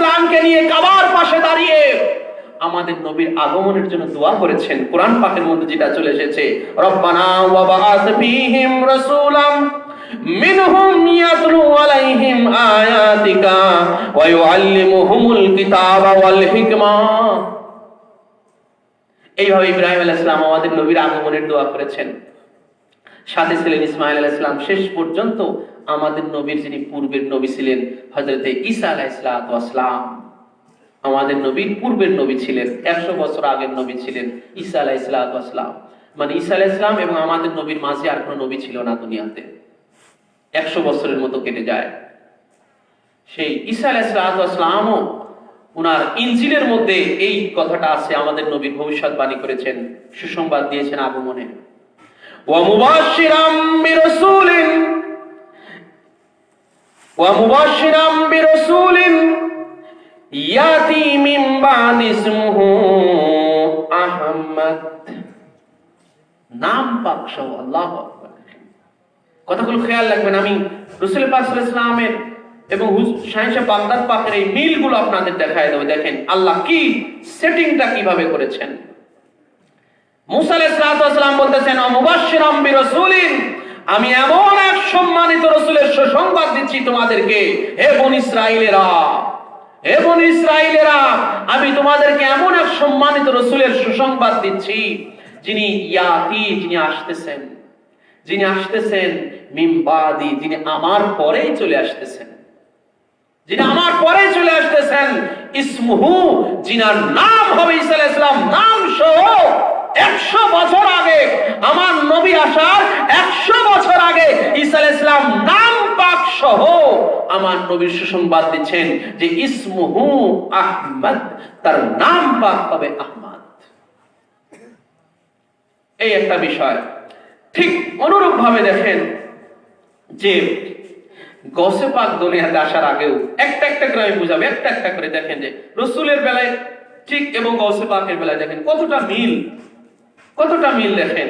সালামকে নিয়ে কাবার পাশে দাঁড়িয়ে আমাদের নবীর আগমনের জন্য দোয়া করেছেন। কোরআন পাকের মধ্যে যেটা চলে এসেছে, রব্বানা ওয়া বাআস ফীহিম রাসূলাম মিনহুম ইয়াতলু আলাইহিম আয়াতিকা ওয়া ইউআল্লিমুহুমুল কিতাবা ওয়াল হিকমা। এইভাবে ইব্রাহিম আলাইহিস সালাম আমাদের নবীর আগমনের দোয়া করেছেন। সাথে ছিলেন ইসমাঈল আলাইহিস সালাম। শেষ পর্যন্ত আমাদের নবীর যিনি পূর্বের নবী ছিলেন হযরত ঈসা আলাইহিস সালাম, আমাদের নবীর পূর্বের নবী ছিলেন, 100 বছর আগের নবী ছিলেন ঈসা আলাইহিস সালাম। মানে ঈসা আলাইহিস সালাম এবং আমাদের নবীর মাঝে আর কোনো নবী ছিল না দুনিয়াতে। 100 বছরের মতো কেটে যায়। সেই ঈসা আলাইহিস সালামও উনার ইনজিলের মধ্যে এই কথাটা আছে, আমাদের নবীর ভবিষ্যৎবাণী করেছেন, সুসংবাদ দিয়েছেন আগমনে। ওয়া মুবাশশিরাম বিরাসূলিন ইয়াতি মিন বাদি ইসমুহু আহমদ। নাম পাক সহ, আল্লাহু আকবার। কথাগুলো খেয়াল রাখবেন। আমি রাসূল পাক সাল্লাল্লাহু আলাইহি ওয়াসাল্লামের এবং শাহেনশাহ বাগদাদ পাকের এই মিলগুলো আপনাদের দেখায় দেব। দেখেন আল্লাহ কি সেটিংটা কিভাবে করেছেন। মুসা আলাইহিস সালাম বলতেছেন, মুবাশশিরাম বিরাসূলিন, আমি এমন এক সম্মানিত রাসূলের সুসংবাদ দিচ্ছি তোমাদেরকে, হে বনী ইসরাইলেরা, হে বনী ইসরাইলেরা, আমি তোমাদেরকে এমন এক সম্মানিত রাসূলের সুসংবাদ দিচ্ছি, যিনি ইয়াতি, যিনি আসতেছেন মিন বাদি, যিনি আমার পরেই চলে আসতেছেন, যিনি আমার পরে চলে আসতেছেন, ইসমুহু, যিনার নাম হবে ঈসা আলাইহিস সালাম। নাম সহ 100 বছর আগে, আমার নবী আসার 100 বছর আগে ঈসা আলাইহিস সালাম নাম পাক সহ আমার নবীর সুসংবাদ দিচ্ছেন যে ইসমুহু আহমদ, তার নাম পাক হবে আহমদ। এই একটা বিষয়। ঠিক অনুরূপ ভাবে দেখেন যে গৌসে পাক দুনিয়াতে আসার আগেও একটা করে আমি বুঝাবো, একটা করে দেখেন যে রাসূলের বেলায় ঠিক এবং গৌসে পাকের বেলায় দেখেন কতটা মিল দেখেন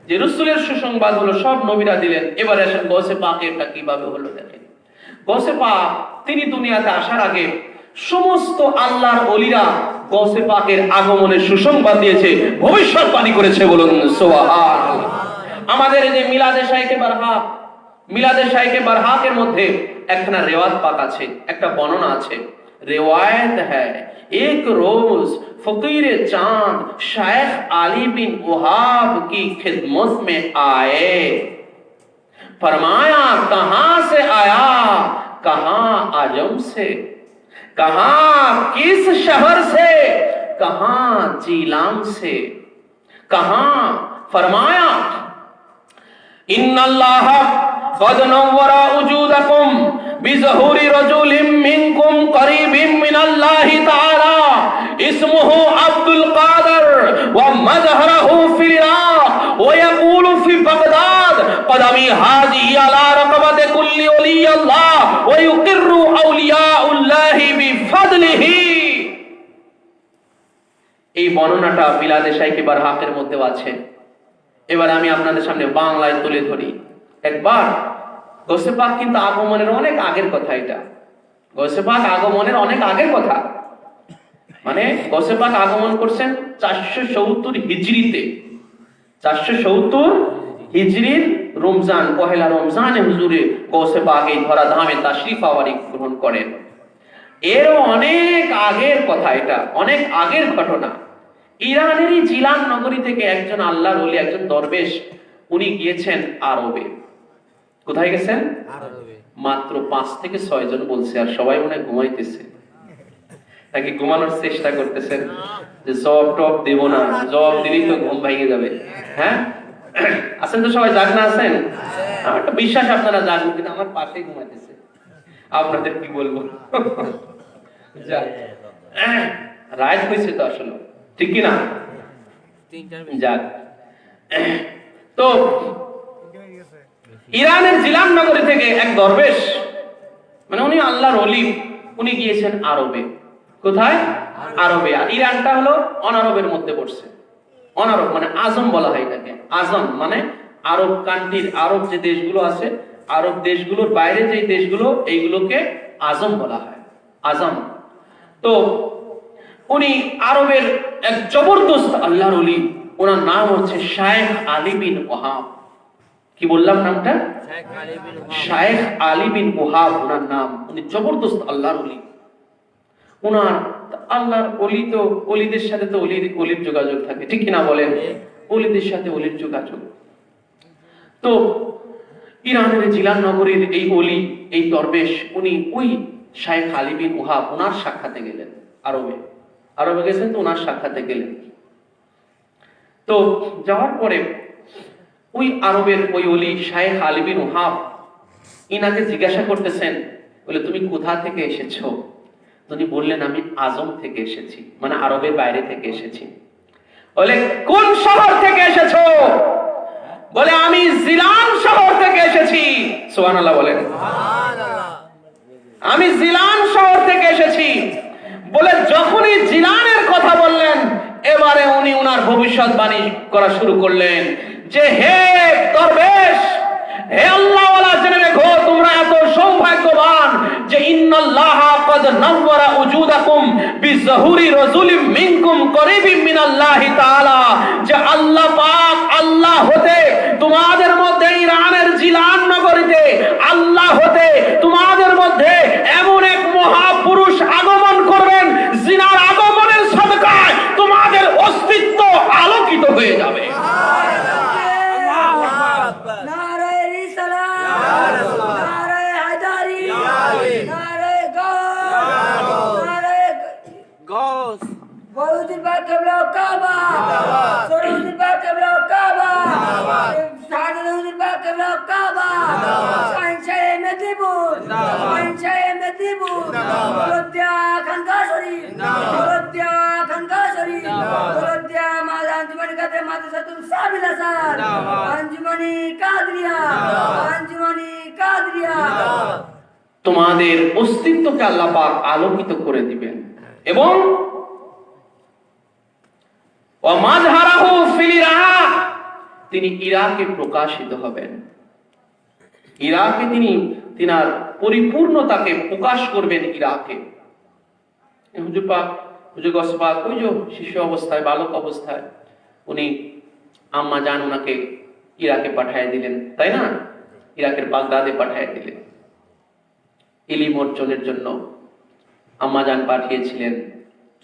যে রাসূলের সুসংবাদ হলো সব নবীরা দিলেন। এবারে আসেন গৌসে পাকেরটা কিভাবে হলো দেখেন। গৌসে পাক তিনি দুনিয়াতে আসার আগে সমস্ত আল্লাহর ওলিরা গৌসে পাকের আগমনের সুসংবাদ দিয়েছে, ভবিষ্যৎবাণী করেছে। বলুন সুবহানাল্লাহ। আমাদের এই যে মিলাদে শাইখে বারহাকের মধ্যে একখানা রেওয়ায়াত পাক আছে, একটা বর্ণনা আছে। রেওয়ায়াত হ্যায়, এক রোজ ফকিরে চাঁদ शेख আলী बिन वहाब की खिदमत में आए, फरमाया कहां से आया, कहां आजम से, कहां किस शहर से, कहां जीलाम से, कहां फरमाया इन्नल्लाह क़द नव्वरा वजूदकुम बिज़हूरि रजुलिम मिनकुम क़रीबिम मिनल्लाहि तआला इस्मुहु अब्दुल कादर व मज़हरुहु फिल इराक़ व यक़ूलु फी बगदाद क़दमी हाज़िही अला रक़बति कुल्ली वली अल्लाह व युक़िर्रु औलियाउल्लाहि बिफज़लिही। এই বর্ণনাটা বিলাদে শাইখে বারহাকের মধ্যেও আছে। এবার আমি আপনাদের সামনে বাংলায় তুলে ধরি। একবার গৌসে পাক কিন্তু আগমনের অনেক আগের কথা, এটা গৌসে পাক আগমনের অনেক আগের কথা। মানে গৌসে পাক আগমন করছেন 470 হিজরিতে, 470 হিজরির রমজান, পহেলা রমজানে হুজুরে গৌসে পাক এই ধরা ধামে তাশরিফ আওয়ারি গ্রহণ করেন। এরও অনেক আগের কথা, এটা অনেক আগের ঘটনা। ইরানেরই জিলান নগরী থেকে একজন আল্লাহর ওলি, একজন দরবেশ, উনি গিয়েছেন আরবে। কোথায় গেছেন? আরবে। মাত্র 5 থেকে 6 জন বলছে, আর সবাই মনে হয় ঘুমাইতেছে নাকি ঘুমানোর চেষ্টা করতেছেন যে জব টপ দেব না, জব দিলেই তো ঘুম ভেঙে যাবে। হ্যাঁ আছেন তো সবাই? জাগনা আছেন? আমার একটা বিশ্বাস আপনারা জাগবেন, কিন্তু আমার পাশেই ঘুমাইতেছে। আপনাদের কি বলবো, রাত হয়েছে তো আসলে, ঠিক কি না? যাক, তো ইরানের জিলান নগরী থেকে এক দরবেশ, মানে উনি আল্লাহর ওলি, উনি গিয়েছেন আরবে। কোথায়? আরবে। আর ইরানটা হলো অনারবের মধ্যে পড়ছে। অনারব মানে আজম বলা হয় এটাকে। আজম মানে আরব কান্ট্রির, আরব যে দেশগুলো আছে, আরব দেশগুলোর বাইরে যে দেশগুলো, এইগুলোকে আজম বলা হয়, আজম। তো উনি আরবের এক জবরদস্ত আল্লাহর ওলি, ওনার নাম হচ্ছে শাইখ আলী বিন ওয়াহাব। কি বললাম নামটা? শাইখ আলী বিন ওয়াহাব ওনার নাম। উনি জবরদস্ত আল্লাহর ওলি। ওনার আল্লাহর ওলি, তো ওলিদের সাথে তো ওলির যোগাযোগ থাকে, ঠিক কিনা বলেন? ওলিদের সাথে ওলির যোগাযোগ। তো ইরানের জিলান নগরীর এই ওলি, এই দরবেশ, উনি ওই শাইখ আলী বিন ওয়াহাব ওনার সাক্ষাতে গেলেন। আরবে গেছেন, তো ওনার সাক্ষাতে গেলেন। তো যাওয়ার পরে ওই আরবের ওই ওলি শাইখ আলী বিন ওয়াহাব ইনাকে জিজ্ঞাসা করতেছেন, বলে তুমি কোথা থেকে এসেছো? তিনি বললেন আমি আজম থেকে এসেছি, মানে আরবের বাইরে থেকে এসেছি। বলে কোন শহর থেকে এসেছো? বলে আমি জিলান শহর থেকে এসেছি। সুবহানাল্লাহ বলেন। আমি জিলান শহর থেকে এসেছি। বলে যখনই জিলানের কথা বললেন, এবারে উনি ওনার ভবিষ্যৎবাণী করা শুরু করলেন যে হে দরবেশ, হে আল্লাহওয়ালা, জেনে রেখো তোমরা এত সৌভাগ্যবান যে ইন্নাল্লাহা ক্বাদ নাওয়ারা উজুদাকুম বিযহুরি রাজুলিম মিনকুম করিবিম মিনাল্লাহি তাআলা, যে আল্লাহ পাক, আল্লাহ হতে তোমাদের মধ্যে, ইরানের জিলান নগরীতে আল্লাহ হতে তোমাদের মধ্যে এমন এক মহাপুরুষ আগমন করবেন, জিনার আগমনের সাদকায় তোমাদের অস্তিত্ব আলোকিত হয়ে যাবে। তোমাদের অস্তিত্বকে আল্লাহ পাক আলোকিত করে দিবেন এবং তিনি ইরাকে প্রকাশিত হবেন। ইরাকে তিনি তিনার পরিপূর্ণতাকে প্রকাশ করবেন ইরাকে। হুজুর পাক, হুজুর গৌস পাক ওই যে শিশু অবস্থায়, বালক অবস্থায় উনি আম্মা জান ওনাকে ইরাকে পাঠিয়ে দিলেন, তাই না? ইরাকের বাগদাদে পাঠিয়ে দিলেন ইলম অর্জনের জন্য। আম্মা জান পাঠিয়েছিলেন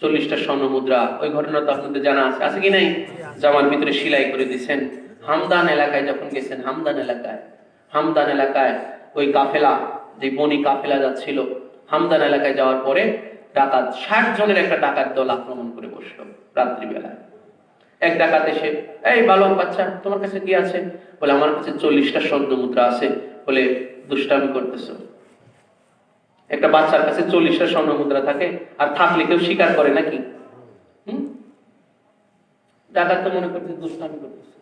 40টা স্বর্ণ মুদ্রা। ওই ঘটনা তো আপনাদের জানা আছে, আছে কি নাই? জামার ভিতরে সেলাই করে দিয়েছেন। হামদান এলাকায় যখন গেছেন, হামদান এলাকায় ওই কাফেলা, যে বনি কাফেলা যাচ্ছিল, হামদান এলাকায় যাওয়ার পরে ডাকাত, 60 জনের একটা ডাকাত দল আক্রমণ করে বসলো রাত্রিবেলায়। এক ডাকাত এসে, এই বালক বাচ্চা, তোমার কাছে কি আছে? বলে, আমার কাছে 40টা স্বর্ণ মুদ্রা আছে। বলে, দুষ্টামি করতেছো? একটা বাচ্চার কাছে 40টা স্বর্ণ মুদ্রা থাকে, আর থাকলে কেউ স্বীকার করে নাকি? ডাকাত তো মনে করতে দুষ্টামি করতেছে।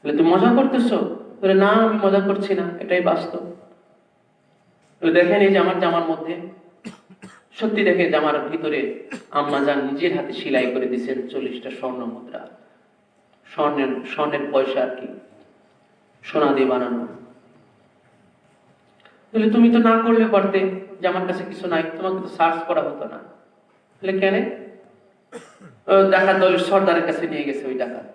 বলে, তুমি মজা করতেছো? বলে, না, আমি মজা করছি না, এটাই বাস্তব। বলে, দেখেন এই যে আমার জামার মধ্যে, সত্যি দেখে জামার ভিতরে আম্মা জান নিজের হাতে সেলাই করে দিয়েছেন 40টা স্বর্ণ মুদ্রা। স্বর্ণের পয়সা আর কি, সোনা দিয়ে বানানো। বলে, তুমি তো না করলে পারতে যে আমার কাছে কিছু নাই, তোমাকে তো সার্চ করা হতো না। বলে, কেন? ডাকাত দলের সর্দারের কাছে নিয়ে গেছে ওই ডাকাত।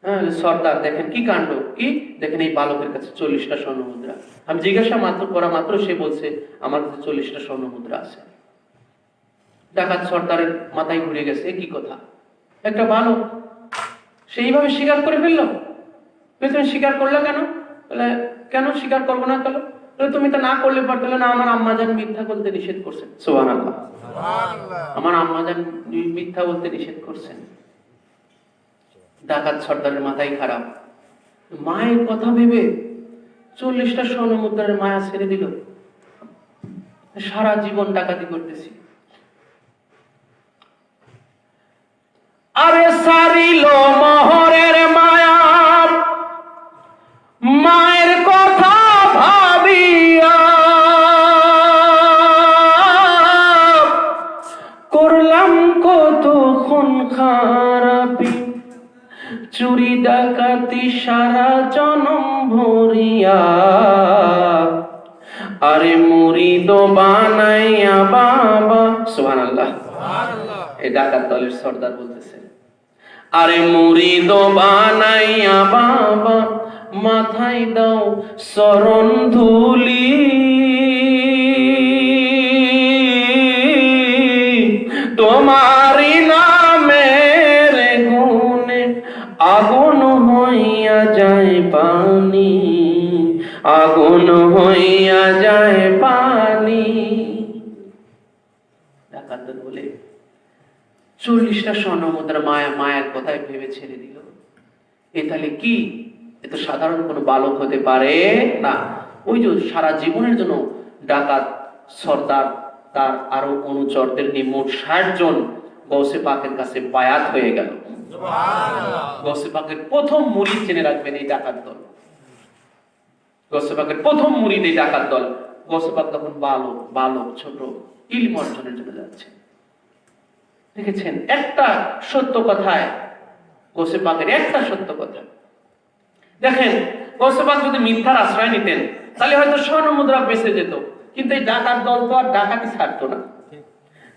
হ্যাঁ, সর্দার দেখেন কি কাণ্ড, কি দেখেন এই বালকের কাছে 40টা স্বর্ণ মুদ্রা। আমি জিজ্ঞাসা করা মাত্র সে বলছে আমার কাছে 40টা স্বর্ণ মুদ্রা আছে। ডাকাত সর্দারের মাথায় ঘুরে গেছে, কি কথা, একটা বালক সেইভাবে স্বীকার করে ফেললো। তুমি স্বীকার করলে কেন? বলে, কেন স্বীকার করবো না কেন? তুমি তো না করলে পারতে। না, আমার আম্মা জান মিথ্যা বলতে নিষেধ করছেন। সুবহানাল্লাহ, আমার আম্মা জান মিথ্যা বলতে নিষেধ করছেন। ডাকাত সর্দারের মাথায় খারাপ, মায়ের কথা ভেবে 40টা স্বর্ণ মুদ্রার মায়া ছেড়ে দিল। সারা জীবন ডাকাতি করতেছি, আরে সারিল মোহরের মায়া, মায়ের কথা ভাবিয়া করলাম কত খুন খারাপি, চুরি ডাকাতি সারা জনম ভরিয়া, আরে মুরিদ বানাইয়া বাবা। সুবহানাল্লাহ। এই ডাকাত দলের সর্দার বলতেছে, আরে মুরিদ বানাইয়া বাবা, মাথায় দাও শরণ ধুলি, তোমারই নামের গুণে আগুন হইয়া যায় পানি, আগুন হইয়া যায় পানি। ডাকাত বলে, 40টা স্বর্ণ মুদ্রা মায়ের কথায় ভেবে ছেড়ে দিল। এ তাহলে কি? এ তো সাধারণ কোনো বালক হতে পারে না। ওই যে সারা জীবনের জন্য ডাকাত সর্দার তার আরো অনুচরদের নিয়ে মোট 60 জন গৌসে পাকের কাছে বায়াত হয়ে গেল। গৌসে পাকের প্রথম মুরিদ, জেনে রাখবেন, এই ডাকাত দল। গৌসে পাকের প্রথম মুরিদ এই ডাকাত দল। গৌসে পাক তখন বালক ছোট, ইলম অর্জনের জন্য যাচ্ছে। দেখেছেন, একটা সত্য কথায়, গৌসে পাকের একটা সত্য কথা। দেখেন, গৌসে পাক যদি মিথ্যার আশ্রয় নিতেন তাহলে হয়তো স্বর্ণ মুদ্রা বেঁচে যেত, কিন্তু এই ডাকাত দল তো আর ডাকাতি ছাড়তো না।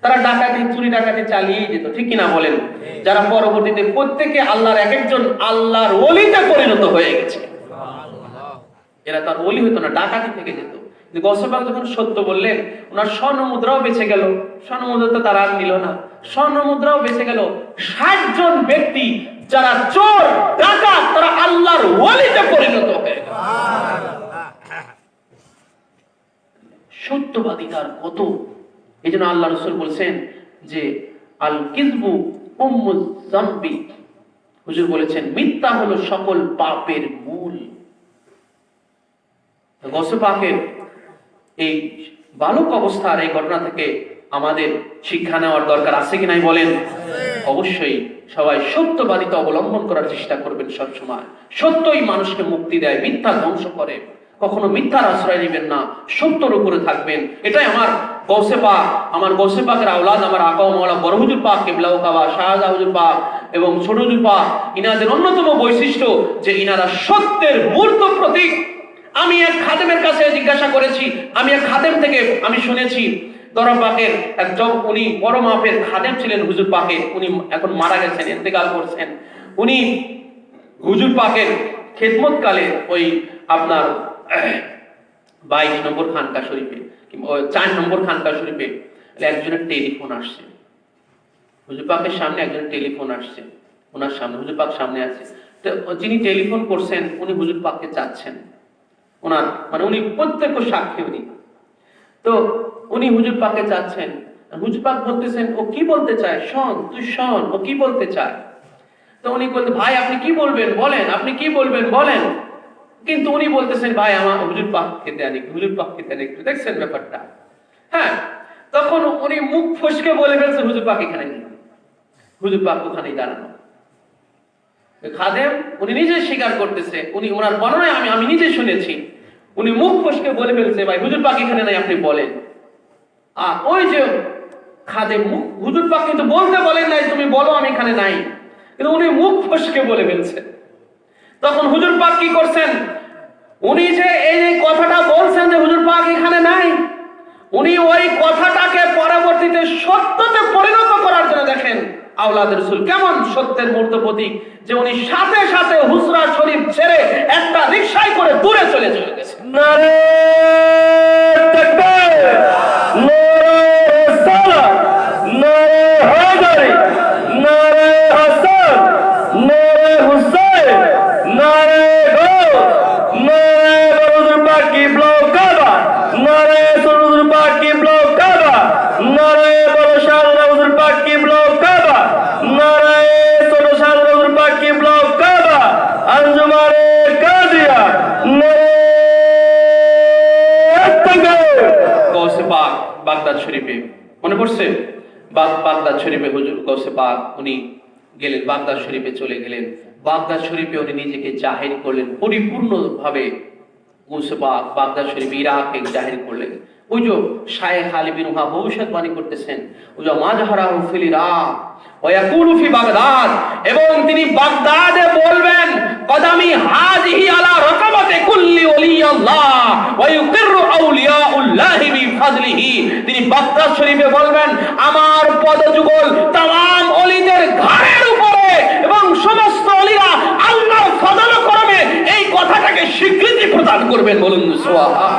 তারা ডাকাতি, চুরি ডাকাতি চালিয়েই যেত, ঠিক কিনা বলেন? যারা পরবর্তীতে প্রত্যেকে আল্লাহর এক একজন আল্লাহর ওলিতে পরিণত হয়ে গেছে। এরা তার ওলি হতো না, ডাকাতি থেকে যেত। গৌসে পাক যখন সত্য বললেন, ওনার স্বর্ণ মুদ্রাও বেঁচে গেল। স্বর্ণ মুদ্রা তো তারা আর নিল না, স্বর্ণ মুদ্রাও বেঁচে গেল। 60 জন ব্যক্তি যারা চোর ডাকাত, তারা আল্লাহর ওলিতে পরিণত হয়ে গেল। সত্যবাদিতার কত! এই জন্য আল্লাহ রাসূল বলছেন যে আল কিযবু উম্মুজ যামবি। হুজুর বলেছেন, মিথ্যা হলো সকল পাপের মূল। গৌসে পাকের এই বালক অবস্থার এই ঘটনা থেকে আমাদের শিক্ষা নেওয়ার দরকার আছে কি নাই বলেন? অবশ্যই সবাই সত্যবাদিতা অবলম্বন করার চেষ্টা করবেন সবসময়। সত্যই মানুষকে মুক্তি দেয়, মিথ্যা ধ্বংস করে। কখনো মিথ্যার আশ্রয় নেবেন না, সত্যর উপরে থাকবেন। এটাই আমার গৌসে পাক, আমার গৌসে পাকের আওলাদ, আমার আকা ও মাওলা বড় হুজুর পাক কিবলা ও কাবা শাহজাদা হুজুর পাক এবং ছোট হুজুর পাক, ইনাদের অন্যতম বৈশিষ্ট্য যে ইনারা সত্যের মূর্ত প্রতীক। আমি এক খাদেমের কাছে জিজ্ঞাসা করেছি, আমি এক খাদেম থেকে আমি শুনেছি, দরবার পাকের একজন, উনি বড় মাপের খাদেম ছিলেন হুজুর পাকের, উনি এখন মারা গেছেন, ইন্তেকাল করছেন। উনি হুজুর পাকের খেদমতকালে ওই আপনার 22 নম্বর খানকা শরীফে কিংবা 4 নম্বর খানকা শরীফে একজনের টেলিফোন আসছে। হুজুর পাকের সামনে একজনের টেলিফোন আসছে, ওনার সামনে, হুজুর পাক সামনে আছে। তো যিনি টেলিফোন করছেন উনি হুজুর পাককে চাচ্ছেন, ওনার মানে উনি প্রত্যক্ষ সাক্ষী উনি। তো উনি হুজুর পাককে চাচ্ছেন, হুজুর পাক বলতেছেন ও কি বলতে চায়, শোন তুই শোন ও কি বলতে চায়। তো উনি বলতে, ভাই আপনি কি বলবেন বলেন, আপনি কি বলবেন বলেন। কিন্তু উনি বলতেছেন, ভাই আমার হুজুর পাক খেতে আনি, হুজুর পাক খেতে আনি। দেখছেন ব্যাপারটা? হ্যাঁ, তখন উনি মুখ ফসকে বলে ফেলছে, হুজুর পাক এখানে নেই, হুজুর পাক ওখানেই দাঁড়ানো। খাদেম উনি নিজে স্বীকার করতেছে, উনি ওনার বর্ণনায় আমি নিজে শুনেছি, উনি মুখ ফসকে বলে ফেলছে, ভাই হুজুর পাক এখানে নাই, আপনি বলেন। আর ওই যে খাদেম হুজুর পাক কিন্তু বলতে বলেন নাই তুমি বলো আমি এখানে নাই, কিন্তু উনি মুখ ফসকে বলে ফেলছে। তখন হুজুর পাক কি করছেন, উনি যে এই কথাটা বলছেন যে হুজুর পাক এখানে নাই, উনি ওই কথাটাকে পরবর্তীতে সত্যতে পরিণত করার জন্য, দেখেন আওলাদ রাসূল কেমন সত্যের মূর্ত প্রতীক, যে উনি সাথে সাথে হুজরা শরীফ ছেড়ে একটা রিকশায় করে দূরে চলে গেছে। নারে তাকবীর, নারে সালাত, নারে হায়দারি, নারে হাসান, নারে হুসাইন, নারে গৌস, নারে হুজুর পাক কিবলা কাবা, নারে হুজুর পাক কিবলা কাবা, নারে বলশান হুজুর পাক কিবলা কাবা, নারে সরশান হুজুর পাক কিবলা কাবা, আঞ্জুমানে কাদিয়া, নারে গৌসে পাক বাগদাদ শরীফে, মনে পড়ছে বাগদাদ শরীফে হুজুর গৌসে পাক উনি গেলেন, বাগদাদ শরীফে চলে গেলেন। বাগদাদ শরীফে উনি নিজেকে জাহির করলেন পরিপূর্ণভাবে। গৌসে পাক বাগদাদ শরীফ ইরাকে জাহির করলেন। ওই যে শায়েখ আলী বিন ওয়াহাব ভবিষ্যৎবাণী করতেছেন, ওই যে মাজহারাহু ফিল ইরাক ওয়া ইয়াকুলু ফি বাগদাদ, এবং তিনি বাগদাদে বলবেন কদামি হাযিহি আলা রাকাবাতি কুল্লি ওলিয়াল্লাহ ওয়া ইউকিররু আউলিয়াউল্লাহি বিফাজলিহি। তিনি বাগদাদ শরীফে বলবেন আমার পদযুগল तमाम ওলিদের ঘাড়ের উপরে, এবং সমস্ত ওলিরা আল্লাহর ফজল করবে এই কথাটাকে স্বীকৃতি প্রদান করবেন। বলুন সুবহানাল্লাহ।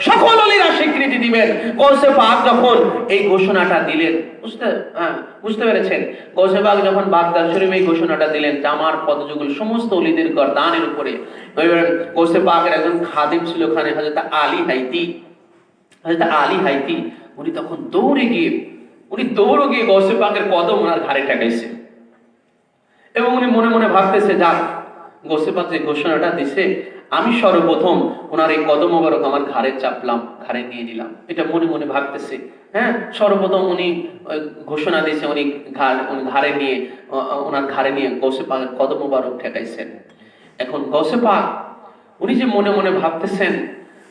সকল ওলিরা স্বীকৃতি দিবেন। গৌসে পাক যখন এই ঘোষণাটা দিলেন, বুঝতে পেরেছেন? গৌসে পাক যখন বাগদাদ শরীফে এই ঘোষণাটা দিলেন যে আমার পদযুগল সমস্ত ওলিদের গর্দানের উপরে, গৌসে পাকের একজন খাদিম ছিল ওখানে, হযরত আলী হাইতি, উনি তখন দৌড়ে গিয়ে গৌসে পাকের কদম ওনার ঘাড়ে ঠেকাইছে, এবং উনি মনে মনে ভাবতেছে, যাক গৌসে পাক যে ঘোষণাটা দিছে, আমি সর্বপ্রথম ওনার এই কদম মোবারক আমার ঘাড়ে চাপলাম, ঘাড়ে নিয়ে নিলাম, এটা মনে মনে ভাবতেছে। হ্যাঁ, সর্বপ্রথম উনি ঘোষণা দিয়েছে, উনি ওনার ঘাড়ে নিয়ে গৌসে পাকের কদম মোবারক ঠেকাইছেন। এখন গৌসে পাক উনি যে মনে মনে ভাবতেছেন,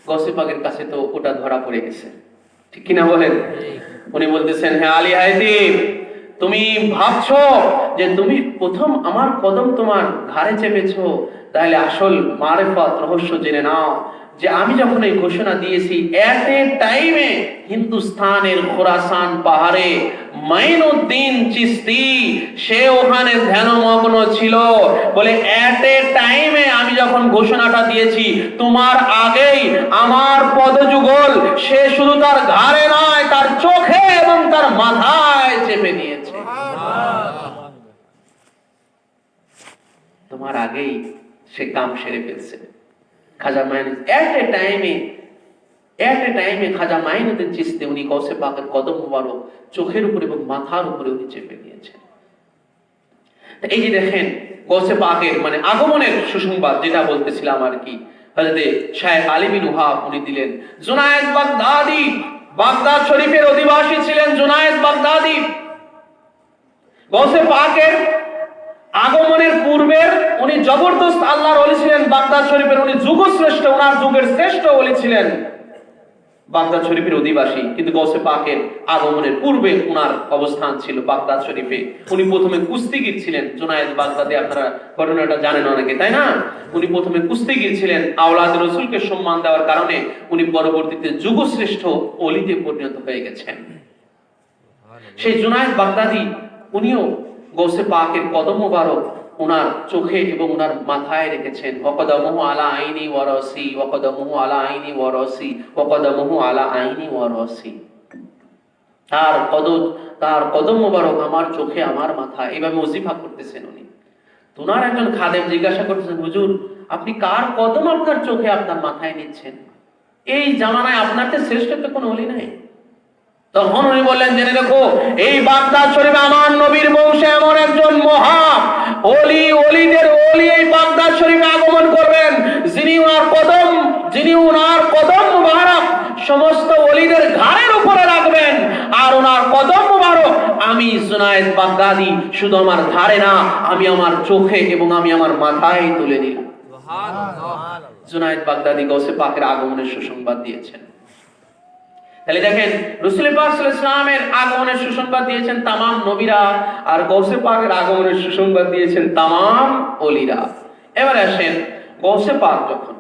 গৌসে পাকের কাছে তো ওটা ধরা পড়ে গেছে, ঠিক কিনা বলেন? উনি বলতেছেন, হ্যাঁ আলী হায়তি, তুমি ভাবছো যে তুমি প্রথম আমার কদম তোমার ঘাড়ে চেপেছো, তাহলে আসল মারিফত রহস্য জেনে নাও যে আমি যখন এই ঘোষণা দিয়েছি, এট এ টাইমে হিন্দুস্তানের খোরাসান পাহাড়ে মাইনুদ্দিন চিশতি সে ওখানে ধ্যানমগ্ন ছিল। বলে এট এ টাইমে আমি যখন ঘোষণাটা দিয়েছি, তোমার আগেই আমার পদযুগল সে শুধু তার ঘাড়ে নয়, তার চোখে এবং তার মাথায় চেপে নিয়েছে। তোমার আগেই সে কাম সেরে ফেলছে। খাজা মাইনুদ্দিন এট এ টাইমে খাজা মাইনুদ্দিন চিশতি উনি গৌসে পাকের কদম মোবারক চোখের উপর এবং মাথার উপরে উনি চেপে নিয়েছেন। এই যে দেখেন গৌসে পাকের মানে আগমনের সুসংবাদ যেটা বলতেছিলাম আর কি, হযরত শায়েখ আলী বিন ওয়াহাব উনি দিলেন। জুনায়েদ বাগদাদি, বাগদাদ শরীফের অধিবাসী ছিলেন জুনায়েদ বাগদাদি। গৌসে পাকের আগমনের পূর্বে উনি জবরদস্ত আল্লাহর ওলি ছিলেন বাগদাদ শরীফের, উনি যুগশ্রেষ্ঠ, ওনার যুগের শ্রেষ্ঠ ওলি ছিলেন, বাগদাদ শরীফের অধিবাসী। কিন্তু গৌসে পাকের আগমনের পূর্বে ওনার অবস্থান ছিল বাগদাদ শরীফে। উনি প্রথমে কুস্তিগীর ছিলেন। জুনায়েদ বাগদাদি আপনারা ঘটনাটা জানেন অনেকে, তাই না? উনি প্রথমে কুস্তিগীর ছিলেন, আওলাদ রাসূলকে সম্মান দেওয়ার কারণে উনি পরবর্তীতে যুগশ্রেষ্ঠ ওলিতে পরিণত হয়ে গেছেন। সেই জুনায়েদ বাগদাদি উনিও গৌসে পাকের কদম মোবারক ওনার চোখে এবং ওনার মাথায় রেখেছেন। ওয়াকদামুহু আলা আইনি ওয়া রাসি, ওয়াকদামুহু আলা আইনি ওয়া রাসি, ওয়াকদামুহু আলা আইনি ওয়া রাসি। তার কদম মোবারক আমার চোখে আমার মাথায়, এইভাবে ওজিফা করতেছেন উনি। তোনার একজন খাদেম জিজ্ঞাসা করতেছেন, হুজুর আপনি কার কদম আপনার চোখে আপনার মাথায় নিচ্ছেন? এই জামানায় আপনার তো শ্রেষ্ঠ তো কোনো ওলি নাই। তখন উনি বললেন, জেনে রেখো এই বাগদাদ শরীফে আমার নবীর বংশে এমন একজন মহা অলিদের অলি এই বাগদাদ শরীফে আগমন করবেন, যিনি ওনার কদম মুবারক সমস্ত অলিদের ঘাড়ের উপরে রাখবেন, আর ওনার কদম মুবারক আমি জুনায়েদ বাগদাদি শুধু আমার ঘাড়ে না, আমি আমার চোখে এবং আমি আমার মাথায় তুলে নিই। জুনায়েদ বাগদাদি গৌসে পাকের আগমনের সুসংবাদ দিয়েছেন। তাহলে দেখেন, রাসূল পাক সাল্লাল্লাহু আলাইহি ওয়াসাল্লামের আগমনের সুসংবাদ দিয়েছেন তামাম নবীরা, আর গৌসে পাকের আগমনের সুসংবাদ দিয়েছেন তামাম ওলিরা। এবার আসেন, গৌসে পাক যখন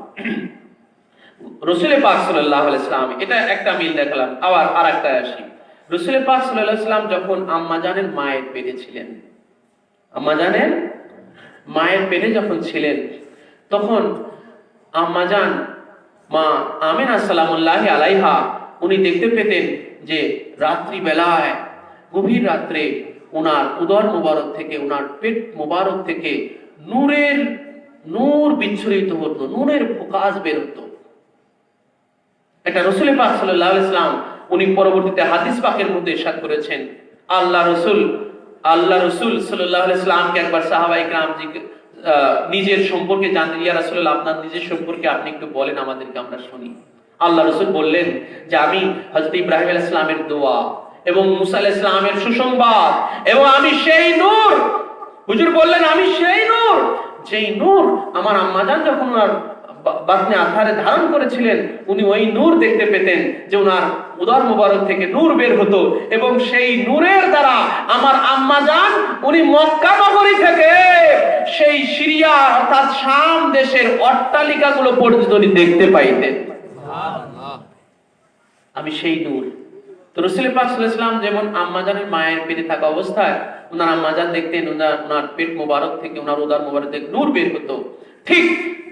রাসূল পাক সাল্লাল্লাহু আলাইহি ওয়াসাল্লাম, এটা একটা মিল দেখলাম, আবার আরেকটা আসি। রাসূল পাক সাল্লাল্লাহু আলাইহি ওয়াসাল্লাম যখন আম্মা জানের মায়ের পেটে ছিলেন, আম্মা জানের মায়ের পেটে যখন ছিলেন, তখন আম্মা জান মা আমিনা সালামুল্লাহি আলাইহা উনি দেখতে পেতেন যে রাত্রি বেলায়, গভীর রাত্রে ওনার উদর মোবারক থেকে, ওনার পেট মোবারক থেকে নূর বিচ্ছুরিত হতো, নূরের প্রকাশ বের হতো। এটা রাসূল পাক সাল্লাল্লাহু আলাইহি ওয়াসাল্লাম উনি পরবর্তীতে হাদিস পাকের মধ্যে ইরশাদ করেছেন। আল্লাহ রাসূল সাল্লাল্লাহু আলাইহি ওয়াসাল্লামকে একবার সাহাবায়ে কেরাম নিজের সম্পর্কে জানতে, ইয়া রাসূলুল্লাহ আপনার নিজের সম্পর্কে আপনি একটু বলেন আমাদেরকে, আমরা শুনি। আল্লাহ রাসূল বললেন যে আমি হযরত ইব্রাহিম আলাইহিস সালামের দোয়া এবং মুসা আলাইহিস সালামের সুসংবাদ, এবং আমি সেই নূর, হুজুর বললেন আমি সেই নূর, যেই নূর আমার আম্মাজান যখন ওনার বাতনে আধারে ধারণ করেছিলেন, উনি ওই নূর দেখতে পেতেন যে ওনার উদর মোবারক থেকে নূর বের হতো, এবং সেই নূরের দ্বারা আমার আম্মাজান উনি মক্কা নগরী থেকে সেই সিরিয়া অর্থাৎ শাম দেশের অট্টালিকাগুলো পর্যন্ত উনি দেখতে পাইতেন। আমি সেই নূর। তো রাসূল পাক সাল্লাল্লাহু আলাইহি ওয়াসাল্লাম যেমন আম্মাজানের মায়ের পেটে থাকা অবস্থায় ওনার আম্মাজান দেখতেন ওনার পেট মোবারক থেকে, ওনার উদর মোবারক থেকে নূর বের হতো, ঠিক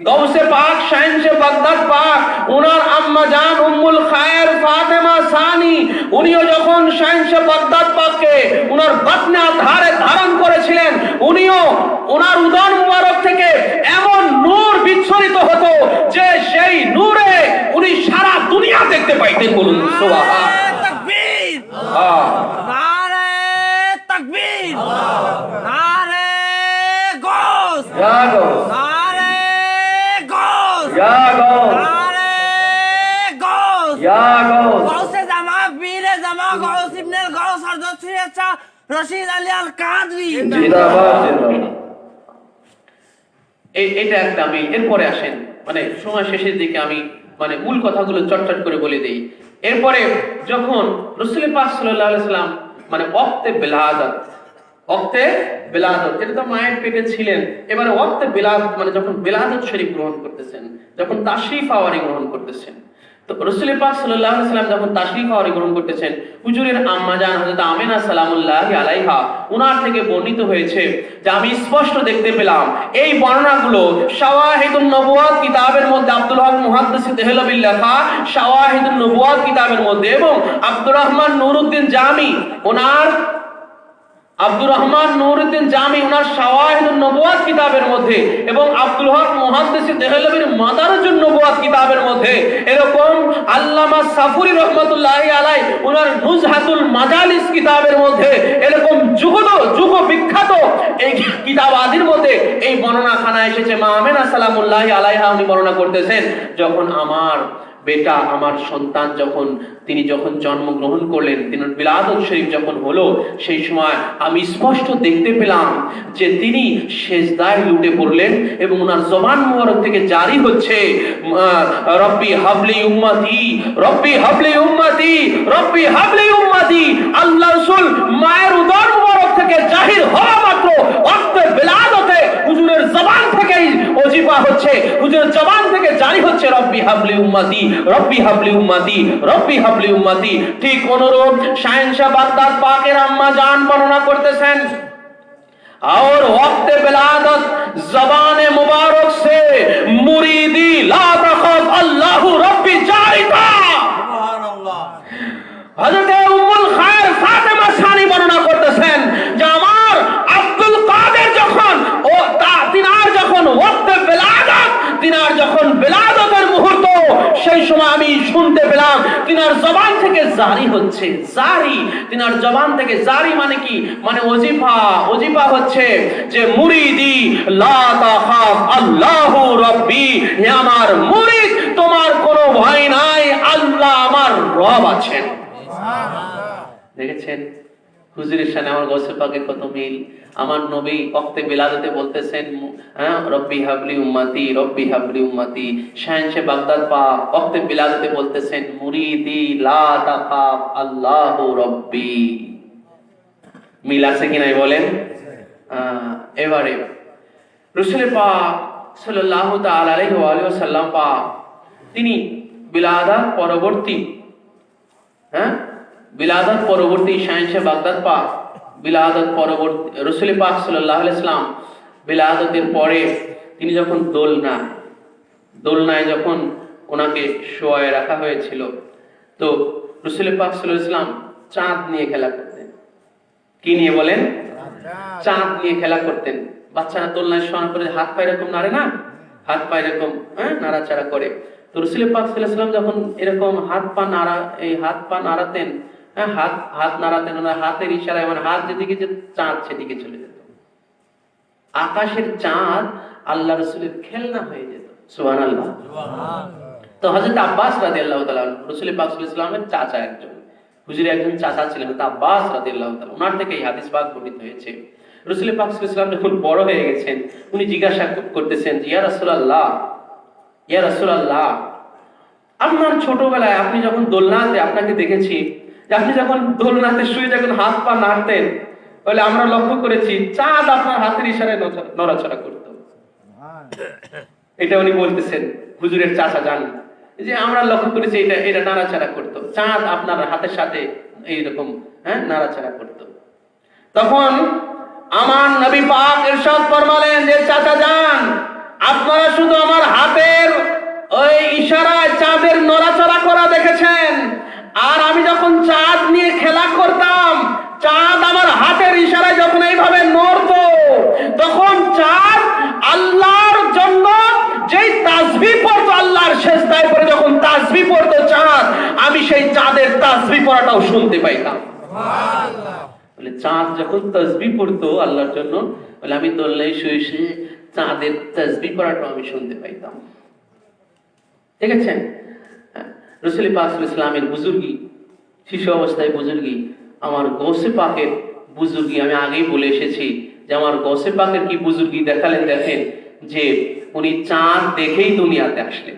গৌসে পাক শাহেনশে বাগদাদ পাক ওনার আম্মা জান উম্মুল খায়ের ফাতেমা সানি উনিও যখন শাহেনশে বাগদাদ পাককে ওনার বাতনে আধারে ধারণ করেছিলেন, উনিও ওনার উদর মুবারক থেকে এমন নূর বিচ্ছুরিত হতো যে সেই নূরে উনি সারা দুনিয়া দেখতে পাইতেন। বলুন সুবহানাল্লাহ, তাকবীর, নারে তাকবীর, নারে গৌস, ইয়া গৌস, নারে গৌস, ইয়া গৌস, নারে গৌস, ইয়া গৌস, গৌসে জামা পীরে জামা গৌস ইবনে গৌস হযরত সৈয়দ রশিদ আলী আল কাদরি জিন্দাবাদ জিন্দাবাদ। এটা একটা মিল। এরপরে আসেন, মানে সময় শেষের দিকে আমি মানে মূল কথাগুলো চটচট করে বলে দেই। এরপরে যখন রাসূল পাক সাল্লাল্লাহু আলাইহি ওয়াসাল্লাম মানে ওয়াক্তে বিলাদত, এটা তো মায়ের পেটে ছিলেন, এবারে ওয়াক্তে বিলাদত মানে যখন বিলাদত শরীফ গ্রহণ করতেছেন, যখন তাশরিফ আওয়ারি গ্রহণ করতেছেন, তো রাসূল পাক সাল্লাল্লাহু আলাইহি ওয়াসাল্লাম যখন তাশরিফ আওয়ারি গ্রহণ করতেছেন, হুজুরের আম্মা জান হযরত আমিনা সালামুল্লাহি আলাইহা উনার থেকে বর্ণিত হয়েছে যে আমি স্পষ্ট দেখতে পেলাম এই বর্ণনাগুলো শাওয়াহিদুন নবুওয়াত কিতাবের মধ্যে, আব্দুল হক মুহাদ্দিস দেহলভীর লেখা শাওয়াহিদুন নবুওয়াত কিতাবের মধ্যে, এবং আব্দুর রহমান নুরউদ্দিন জামি ওনার ওনার শাওয়াহিদুন নবুওয়াত কিতাবের মধ্যে, এবং আব্দুল হক মুহাদ্দিস দেহলভীর মাদারুজুন নবুওয়াত কিতাবের মধ্যে, এরকম আল্লামা সাফুরি রাহমাতুল্লাহি আলাইহি ওনার নুজহাতুল মাজালিস কিতাবের মধ্যে, এরকম যুগ বিখ্যাত এই কিতাব আদির মধ্যে এই বর্ণনাখানা এসেছে। মা আমিনা সালামুল্লাহি আলাইহা উনি বর্ণনা করতেছেন, যখন আমার বেটা, আমার সন্তান তিনি যখন জন্মগ্রহণ করলেন, তিনি বিলাদত শরীফ যখন হলো, সেই সময় আমি স্পষ্ট দেখতে পেলাম যে তিনি সেজদায় লুটে পড়লেন, এবং ওনার জবান মুবারক থেকে জারি হচ্ছে রব্বি হাবলি উম্মতি, রব্বি হাবলি উম্মতি, রব্বি হাবলি উম্মতি। আল্লাহ রাসূল মায়ের উদর মুবারক থেকে জাহির হওয়া মাত্র ওয়াক্তে বিলাদতে হুজুরের জবান থেকেই ওজিফা হচ্ছে, হুজুরের জবান থেকে জারি হচ্ছে রব্বি হাবলি উম্মতি, রব্বি হাবলি উম্মতি, রব্বি হাবলি উম্মতি। ঠিক অনুরূপ শাহেনশাহ বাগদাদ পাকের আম্মা জান বর্ণনা করতেছেন, और वक्त बिलादत जबान मुबारक से मुरीदी ला तखफ अल्लाह रब्बी जारी था। हजरत उम्मुल खैर फातिमा सानी বর্ণনা করতেছেন যে আমার আব্দুল কাদের যখন তিনার যখন ওয়াক্তে বিলাদত, তিনার যখন বিলাদতের মুহূর্ত, সেই সময় আমি শুনতে পেলাম তিনার জবান থেকে জারি হচ্ছে, জারি, তিনার জবান থেকে জারি মানে কি, মানে ওজিফা। ওজিফা হচ্ছে যে মুরিদি লা তাখাফ আল্লাহু রাব্বি, হে আমার মুরিদ তোমার কোনো ভয় নাই, আল্লাহ আমার রব আছেন। দেখেছেন হুজুরের সাথে আমার গৌসে পাকের কত মিল। আমার নবী ওয়াক্তে বিলাদতে বলতেছেন রব্বি হাবলি উম্মতি, রব্বি হাবলি উম্মতি। শাহেনশে বাগদাদ পাক ওয়াক্তে বিলাদতে বলতেছেন মুরিদি লা তাখাফ আল্লাহু রাব্বি। মিল আছে কি নাই বলেন? এবারে রাসূল পাক সাল্লাল্লাহু তাআলা আলাইহি ওয়া সাল্লাম পাক তিনি বিলাদাত পরবর্তী বিলাদত পরবর্তী শাহেনশাহ বাগদাদ পাক বিলাদত পরবর্তী রাসূল পাক সাল্লাল্লাহু আলাইহি ওয়াসাল্লাম বিলাদতের পরে তিনি যখন দোলনায় যখন ওনাকে শোয়ায় রাখা হয়েছিল, তো রাসূল পাক সাল্লাল্লাহু আলাইহি ওয়াসাল্লাম চাঁদ নিয়ে খেলা করতেন। কি নিয়ে বলেন? চাঁদ নিয়ে খেলা করতেন। বাচ্চারা দোলনায় শোয়ার পরে হাত পা এরকম নাড়ে না, হাত পা এরকম নাড়াচাড়া করে। তো রাসূল পাক সাল্লাল্লাহু আলাইহি ওয়াসাল্লাম যখন এরকম হাত পা নাড়াতেন, হাত নাড়াতেন, ওনার হাতের ইশারায় মানে হাত যেদিকে যেত চাঁদ সেদিকে চলে যেত। আকাশের চাঁদ আল্লাহ রাসূলের খেলনা হয়ে যেত। সুবহানাল্লাহ। তো হযরত আব্বাস রাদিয়াল্লাহু তাআলা রাসূল পাক সাল্লাল্লাহু আলাইহি ওয়াসাল্লামের চাচা, একজন হুজুরের একজন চাচা ছিলেন, হযরত আব্বাস রাদিয়াল্লাহু তাআলা, ওনার থেকে এই হাদিস পাক বর্ণিত হয়েছে। রাসূল পাক সাল্লাল্লাহু আলাইহি ওয়াসাল্লাম যখন বড় হয়ে গেছেন, উনি জিজ্ঞাসা করতেছেন, ইয়া রাসূলুল্লাহ, ইয়া রাসূলুল্লাহ, আপনার ছোটবেলায় আপনি যখন দোলনাতে আপনাকে দেখেছি, আপনি যখন দোলনাতে শুয়ে যখন হাত পা নাড়তেন, বলে আমরা লক্ষ্য করেছি চাঁদ আপনার হাতের ইশারায় নড়াচড়া করত। এটা উনি বলতেছেন, হুজুরের চাচা জানেন যে আমরা লক্ষ্য করেছি এটা নাড়াচাড়া করত, চাঁদ আপনার হাতের সাথে এইরকম নাড়াচাড়া করত। তখন আমার নবী পাক ইরশাদ ফরমালেন যে চাচা যান, আপনারা শুধু আমার হাতের ওই ইশারায় চাঁদের নড়াচড়া করা দেখেছেন, আর আমি যখন চাঁদ নিয়ে খেলা করতাম, চাঁদ আমার হাতের ইশারায় যখন এইভাবে নড়তো, তখন চাঁদ আল্লাহর জন্য যেই তাসবিহ পড়তো, আল্লাহর সিজদায় পড়ে যখন তাসবিহ পড়তো চাঁদ, আমি সেই চাঁদের তাসবিহ পড়াটাও শুনতে পাইতাম। সুবহানাল্লাহ। বলে চাঁদ যখন তাসবিহ পড়তো আল্লাহর জন্য, বলে আমি দোলনায় শুয়ে শুয়ে চাঁদের তাসবিহ পড়াটাও আমি শুনতে পাইতাম। দেখেছেন রাসূল পাক সাল্লাল্লাহু আলাইহি ওয়াসাল্লামের বুজুর্গি, শিশু অবস্থায় বুজুর্গি, আমার গৌসে পাকের বুজুর্গি। আমি আগেই বলে এসেছি যে আমার গৌসে পাকের কি বুজুর্গি দেখালেন। দেখেন যে উনি চাঁদ দেখেই দুনিয়াতে আসলেন,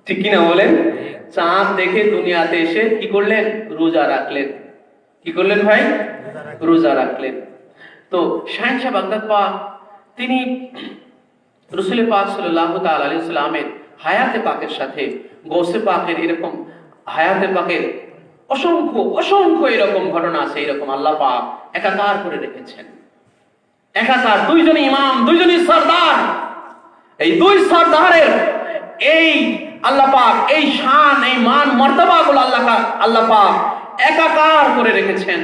ঠিক কিনা বলেন? চাঁদ দেখে দুনিয়াতে এসে কি করলেন? রোজা রাখলেন। কি করলেন ভাই? রোজা রাখলেন। তো শাহেনশাহ বাগদাদ পাক তিনি রাসূল পাক সাল্লাল্লাহু তাআলা আলাইহি ওয়াসাল্লামের হায়াতে পাকের সাথে গৌসে পাকের এরকম হায়াতে পাকের অসংখ্য এরকম ঘটনা আছে। এরকম আল্লাহ পাক একাকার করে রেখেছেন, একাকার। দুইজনই ইমাম, দুইজনই সরদার। এই দুই সরদারের এই আল্লাহ পাক এই শান, এই মান মর্তবাগুলো আল্লাহ পাক একাকার করে রেখেছেন।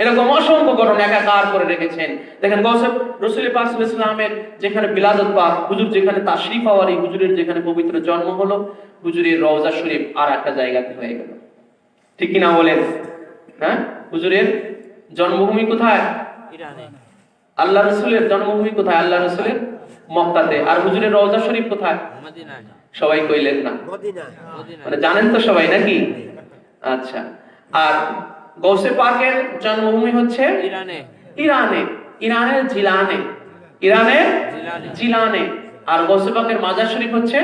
এরকম অসংখ্য ঘটনা একাকার করে রেখেছেন। দেখেন গৌসে রাসূল পাক সাল্লাল্লাহু আলাইহি ওয়াসাল্লামের যেখানে বিলাদত পাক, হুজুর যেখানে তাশরীফ আওয়ারি, হুজুরের যেখানে পবিত্র জন্ম হলো, হুজুরের রওজা শরীফ আর একটা জায়গাতে হয়ে গেল, ঠিক কিনা বলেন? হুজুরের জন্মভূমি কোথায়? ইরানে। আল্লাহ রাসূলের জন্মভূমি কোথায়? আল্লাহ রাসূলের মক্কাতে। আর হুজুরের রওজা শরীফ কোথায়? মদিনায়। সবাই কইলেন না, মানে জানেন তো সবাই নাকি? আচ্ছা। আর গৌসে পাকের জন্মভূমি হচ্ছে ইরানের জিলানে। আর গৌসে পাকের মাজার শরীফ হচ্ছে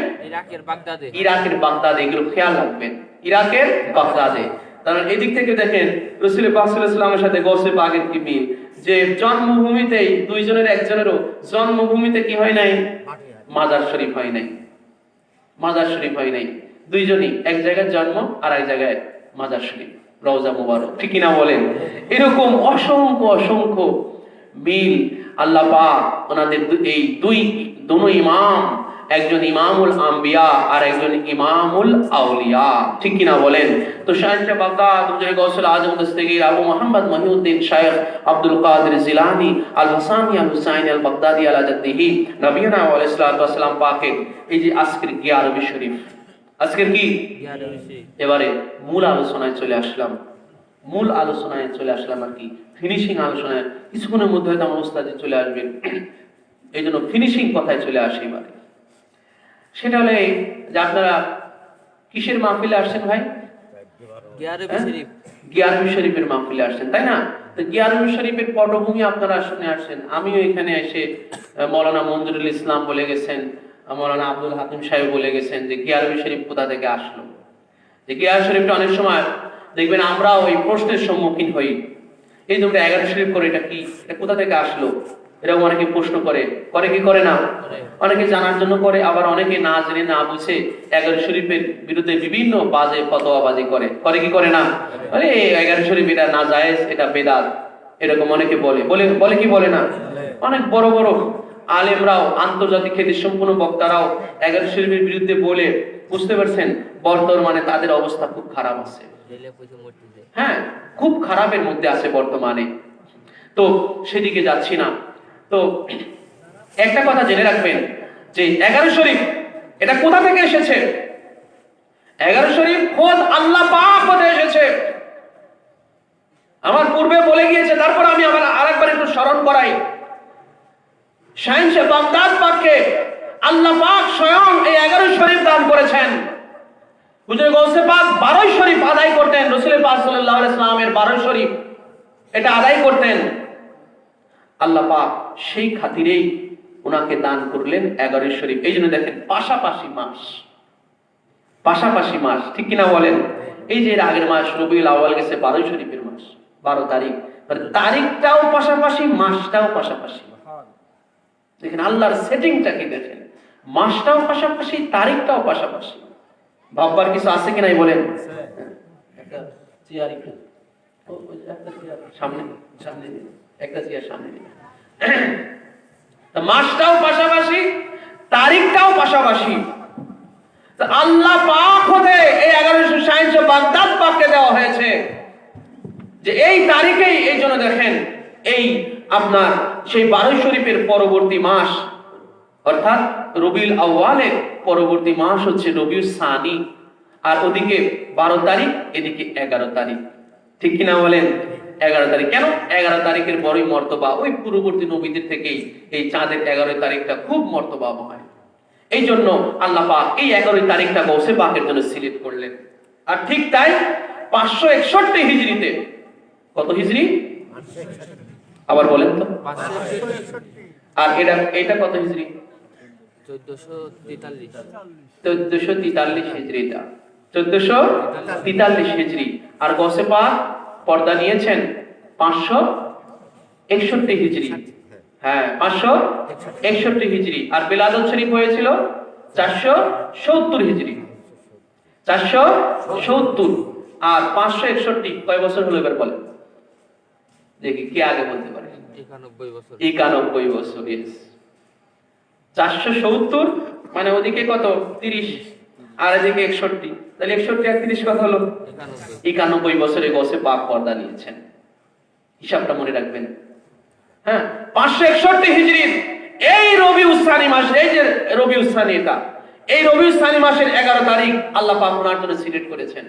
ইরাকের বাগদাদে। এগুলো খেয়াল রাখবেন, ইরাকের বাগদাদে। কারণ এদিক থেকে দেখেন রাসূল পাক সাল্লাল্লাহু আলাইহি ওয়াসাল্লামের সাথে গৌসে পাকের কি মিল, যে জন্মভূমিতেই দুইজনের একজনেরও জন্মভূমিতে কি হয় নাই? মাজার শরীফ হয় নাই, মাজার শরীফ হয় নাই। দুইজনই এক জায়গায় জন্ম আর এক জায়গায় মাজার শরীফ, রওজা মুবারক, ঠিক কিনা বলেন? এরকম অসংখ্য মিল আল্লাহ পাক ওনাদের এই দুই ইমাম, একজন ইমামুল আম্বিয়া আর একজন ইমামুল আউলিয়া, ঠিক কিনা বলেন? তো শাহেনশাহ বাগদাদ হুজুর গৌসুল আজম দস্তগীর আবু মুহাম্মদ মহিউদ্দিন শাইখ আব্দুল কাদের জিলানী আল হাসানি আল হুসাইনি আল বাগদাদি আলা জাদ্দিহি নবিয়না আলাইহিস সালাতু ওয়াস সালাম পাকে এই যে আজকের 11वीं শরীফ, আজকের কি এবারে মূল আলোচনায় চলে আসলাম। আর কি ফিনিশিং আলোচনায় কিছুক্ষণের মধ্যে হয়তো আমার ওস্তাদ চলে আসবেন, এই জন্য ফিনিশিং কথায় চলে আসি। এবারে সেটা হলে যে আপনারা কিসের মাহফিলে আসছেন ভাই? গিয়ারবি শরীফের মাহফিলে আসছেন, তাই না? তো গিয়ারবি শরীফের পটভূমি আপনারা শুনে আসছেন। আমিও এখানে এসে মৌলানা মঞ্জুরুল ইসলাম বলে গেছেন, মৌলানা আব্দুল হাকিম সাহেব বলে গেছেন যে গিয়ারবি শরীফ কোথা থেকে আসলো। যে গিয়ার শরীফটা অনেক সময় দেখবেন আমরাও এই প্রশ্নের সম্মুখীন হই, এই তোমরা 11 শরীফ করে এটা কি, এটা কোথা থেকে আসলো, এরকম অনেকে প্রশ্ন করে কি করে না? অনেকে জানার জন্য করে, আবার অনেকে না জেনে না বুঝে 11 শরীফের বিরুদ্ধে বিভিন্ন বাজে ফতোয়াবাজি করে কি করে না? আরে 11 শরীফ এটা না জায়েজ, এটা বেদাত, এরকম অনেকে বলে কি বলে না? অনেক বড় বড় আলেমরাও, আন্তর্জাতিক খ্যাতি সম্পন্ন বক্তারাও 11 শরীফের বিরুদ্ধে বলে, বুঝতে পারছেন বর্তমানে তাদের অবস্থা খুব খারাপ আছে। হ্যাঁ, খুব খারাপের মধ্যে আছে বর্তমানে। তো সেদিকে যাচ্ছি না। তো একটা কথা জেনে রাখবেন যে 11 শরীফ এটা কোথা থেকে এসেছে? 11 শরীফ খোদ আল্লাহ পাক হতে এসেছে। আমার পূর্বে বলে গিয়েছে, তারপর আমি আবার আরেকবার একটু স্মরণ করাই। শাহিনশাহ বাগদাদ পাককে আল্লাহ পাক স্বয়ং এই 11 শরীফ দান করেছেন। হুজুর গৌসে পাক 12 শরীফ আদায় করতেন, রাসূল পাক সাল্লাল্লাহু আলাইহি ওয়াসাল্লামের 12 শরীফ এটা আদায় করতেন। আল্লাহ পাক সেই খাতিরেই ওনাকে দান করলেন 11 শরীফ। এই জন্য দেখেন পাশাপাশি মাস, ঠিক কিনা বলেন? এই যে এর আগের মাস রবিউল আউয়াল গেছে 12 শরীফের মাস, 12 তারিখ, মানে তারিখটাও পাশাপাশি, মাসটাও পাশাপাশি। দেখেন আল্লাহর সেটিংটা কি, দেখেন মাসটাও পাশাপাশি, তারিখটাও পাশাপাশি। ভাববার কিছু আছে কি নাই বলেন? একটা চেয়ার সামনে একটা চেয়ার সামনে, মাসটাও পাশাপাশি, তারিখটাও পাশাপাশি। আল্লাহ পাক হতে এই 1160 বাগদাদ পাককে দেওয়া হয়েছে যে এই তারিখেই। এই জন্য দেখেন এই আপনার সেই 12 শরীফের পরবর্তী মাস, অর্থাৎ রবিউল আউয়ালের পরবর্তী মাস হচ্ছে রবিউল সানি। আর ওদিকে 12 তারিখ, এদিকে 11 তারিখ, ঠিক কিনা বলেন? 11 তারিখ কেন? 11 তারিখের বড়ই মর্তবা। ওই পূর্ববর্তী নবীদের থেকেই এই চাঁদের 11 তারিখটা খুব মর্তবাময়। এই জন্য আল্লাহ পাক এই 11 তারিখটা গৌসে পাকের জন্য সিলেক্ট করলেন। আর ঠিক তাই 561 হিজরিতে, কত হিজরি আবার বলেন তো? আর এটা কত হিজরি? 1443 হিজরিটা, 1443 হিজরি। আর গৌসে পাক পর্দা নিয়েছেন 561 হিজরি। হ্যাঁ, 561 হিজরি। আর বিলাদত শরীফ হয়েছিল 470 হিজরি, 470। আর 561 কয় বছর হলো এবার বলেন দেখি, কে আগে বলতে পারে? 91 বছর। 470 মানে ওদিকে কত 30, আর এদিকে 61, তাহলে 61 আর 30 কত হলো? 91 বছরে গৌসে পাক পর্দা নিয়েছেন। হিসাবটা মনে রাখবেন। হ্যাঁ, 561 হিজরির এই রবিউল সানি মাস, এই যে রবিউল সানি, এটা এই রবিউল সানি মাসের 11 তারিখ আল্লাহ পাক ওনার জন্য সিলেক্ট করেছেন।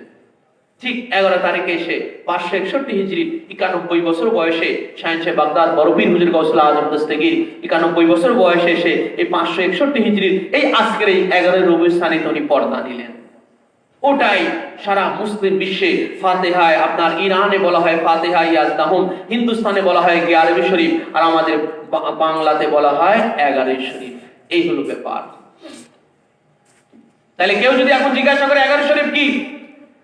ঠিক 11 তারিখে এসে 561 হিজরি 91 বছর বয়সে শাহিনশাহ বাগদাদ বড়পীর হুজুর গৌসুল আজম দস্তগীর 91 বছর বয়সে এসে এই 561 হিজরির এই আজকের এই 11 রবিউল সানি উনি পর্দা নিলেন। ওটাই সারা মুসলিম বিশ্বে ফাতিহায়, আপনার ইরানে বলা হয় ফাতিহা ইয়াজদাহুম, হিন্দুস্তানে বলা হয় গিয়ারবি শরীফ, আর আমাদের বাংলাতে বলা হয় 11 শরীফ। এই হলো ব্যাপার। তাহলে কেউ যদি এখন জিজ্ঞাসা করে 11 শরীফ কি,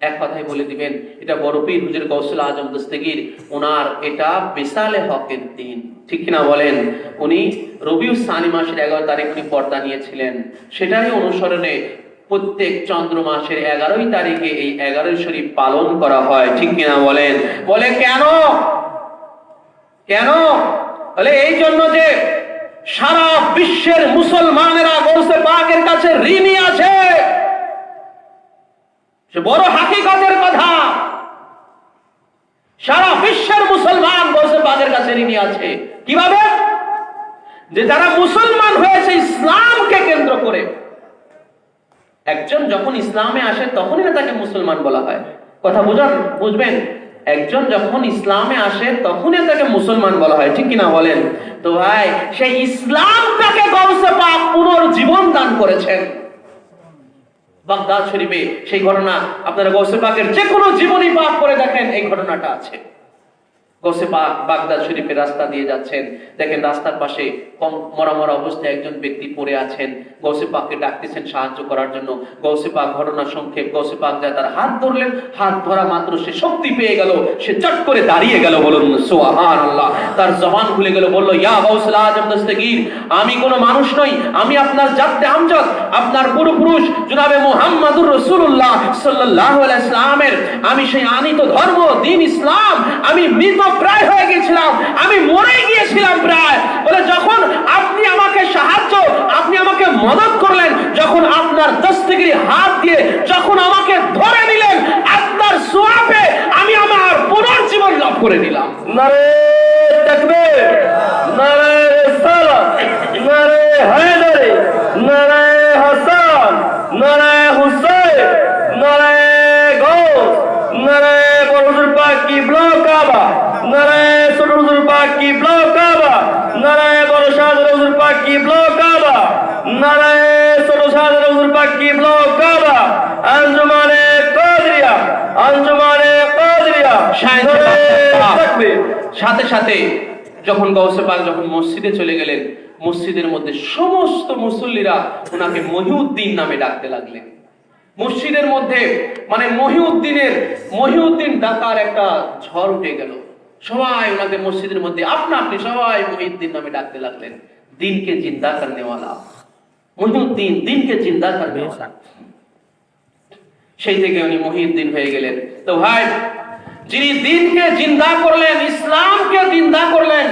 এক কথাই বলে দিবেন, এটা বড়পীর হুজুর গৌসুল আজম দস্তগীর ওনার এটা বিসালে হকের দিন, ঠিক কিনা বলেন? উনি রবিউল সানি মাসের 11 তারিখ উনি পর্দা নিয়েছিলেন। সেটারই অনুসরণে প্রত্যেক চন্দ্র মাসের 11 তারিখে এই 11 শরীফ পালন করা হয়, ঠিক কিনা বলেন? বলে কেন? বলে এই জন্য যে সারা বিশ্বের মুসলমানেরা গৌসে পাকের কাছে ঋণী আছে। সে বড় হাকিকতের কথা, সারা বিশ্বের মুসলমান গৌসে পাকের কাছে ঋণী আছে। কিভাবে? যে যারা মুসলমান হয়েছে ইসলামকে কেন্দ্র করে, এক একজন যখন ইসলামে আসে তখনই না তাকে মুসলমান বলা হয়। কথা বুঝবেন, একজন যখন ইসলামে আসে তখনই তাকে মুসলমান বলা হয়, ঠিক কিনা বলেন? তো ভাই সেই ইসলামটাকে গৌসে পাক পুনর্জীবন দান করেছেন বাগদাদ শরীফে। সেই ঘটনা আপনারা গৌসে পাকের যে কোনো জীবনী পাঠ করে দেখেন, এই ঘটনাটা আছে। গৌসে পাক বাগদাদ শরীফের রাস্তা দিয়ে যাচ্ছেন, দেখেন রাস্তার পাশে মরা অবস্থায় একজন ব্যক্তি পড়ে আছেন। গৌসে পাককে ডাকতেছেন সাহায্য করার জন্য। গৌসে পাক, ঘটনা সংক্ষেপ, গৌসে পাক যায় তার হাত ধরলেন, হাত ধরা মাত্র সে শক্তি পেয়ে গেল, সে চট করে দাঁড়িয়ে গেল। বলুন সুবহানাল্লাহ। তার জবান খুলে গেল, বলল ইয়া গাউসুল আজম দস্তগীর, আমি কোনো মানুষ নই, আমি আপনার জাদ্দে আমজাদ, আপনার পূর্বপুরুষ জনাবে মুহাম্মদুর রাসূলুল্লাহ সাল্লাল্লাহু আলাইহি ওয়াসাল্লামের আমি সেই আনিত ধর্ম দ্বীন ইসলাম আমি মৃত প্রায় হয়ে গেছিলাম, আমি মরে গিয়েছিলাম প্রায়। বলে যখন আপনি আমাকে সাহায্য, আপনি আমাকে মদত করলেন, যখন আপনার দস্তগীর হাত দিয়ে যখন আমাকে ধরে নিলেন, আপনার সোয়াবে আমি আমার পুনর্জীবন লাভ করে নিলাম। নারে তাকবীর, নারে রিসালাত, নারে হায়দারি, নারে হাসান, নারে হুসাইন, নারে গৌস, নারে বড় হুজুর পাক কিবলা কাবা, নারে ছোট হুজুর পাক কিবলা কাবা, নারে বড় শাহজালাল হুজুর পাক কিবলা কাবা, নারে ছোট শাহজালাল হুজুর পাক কিবলা কাবা, আঞ্জুমানে কাদরিয়া, আঞ্জুমানে কাদরিয়া। সাথে সাথে যখন গৌসে পাক যখন মসজিদে চলে গেলেন, মসজিদের মধ্যে সমস্ত মুসল্লিরা ওনাকে মহিউদ্দিন নামে ডাকতে লাগলেন। মসজিদের মধ্যে মানে মহিউদ্দিন ডাকার একটা ঝড় উঠে গেল। সবাই ওনাকে মসজিদের মধ্যে আপনা আপনি সবাই মহিউদ্দিন নামে ডাকতে লাগলেন। দিনকে জিন্দা করনে वाला মহিউদ্দিন, দিনকে জিন্দা করনে वाला। সেই থেকে উনি মহিউদ্দিন হয়ে গেলেন। তো ভাই, যিনি দিনকে জিন্দা করলেন, ইসলামকে জিন্দা করলেন,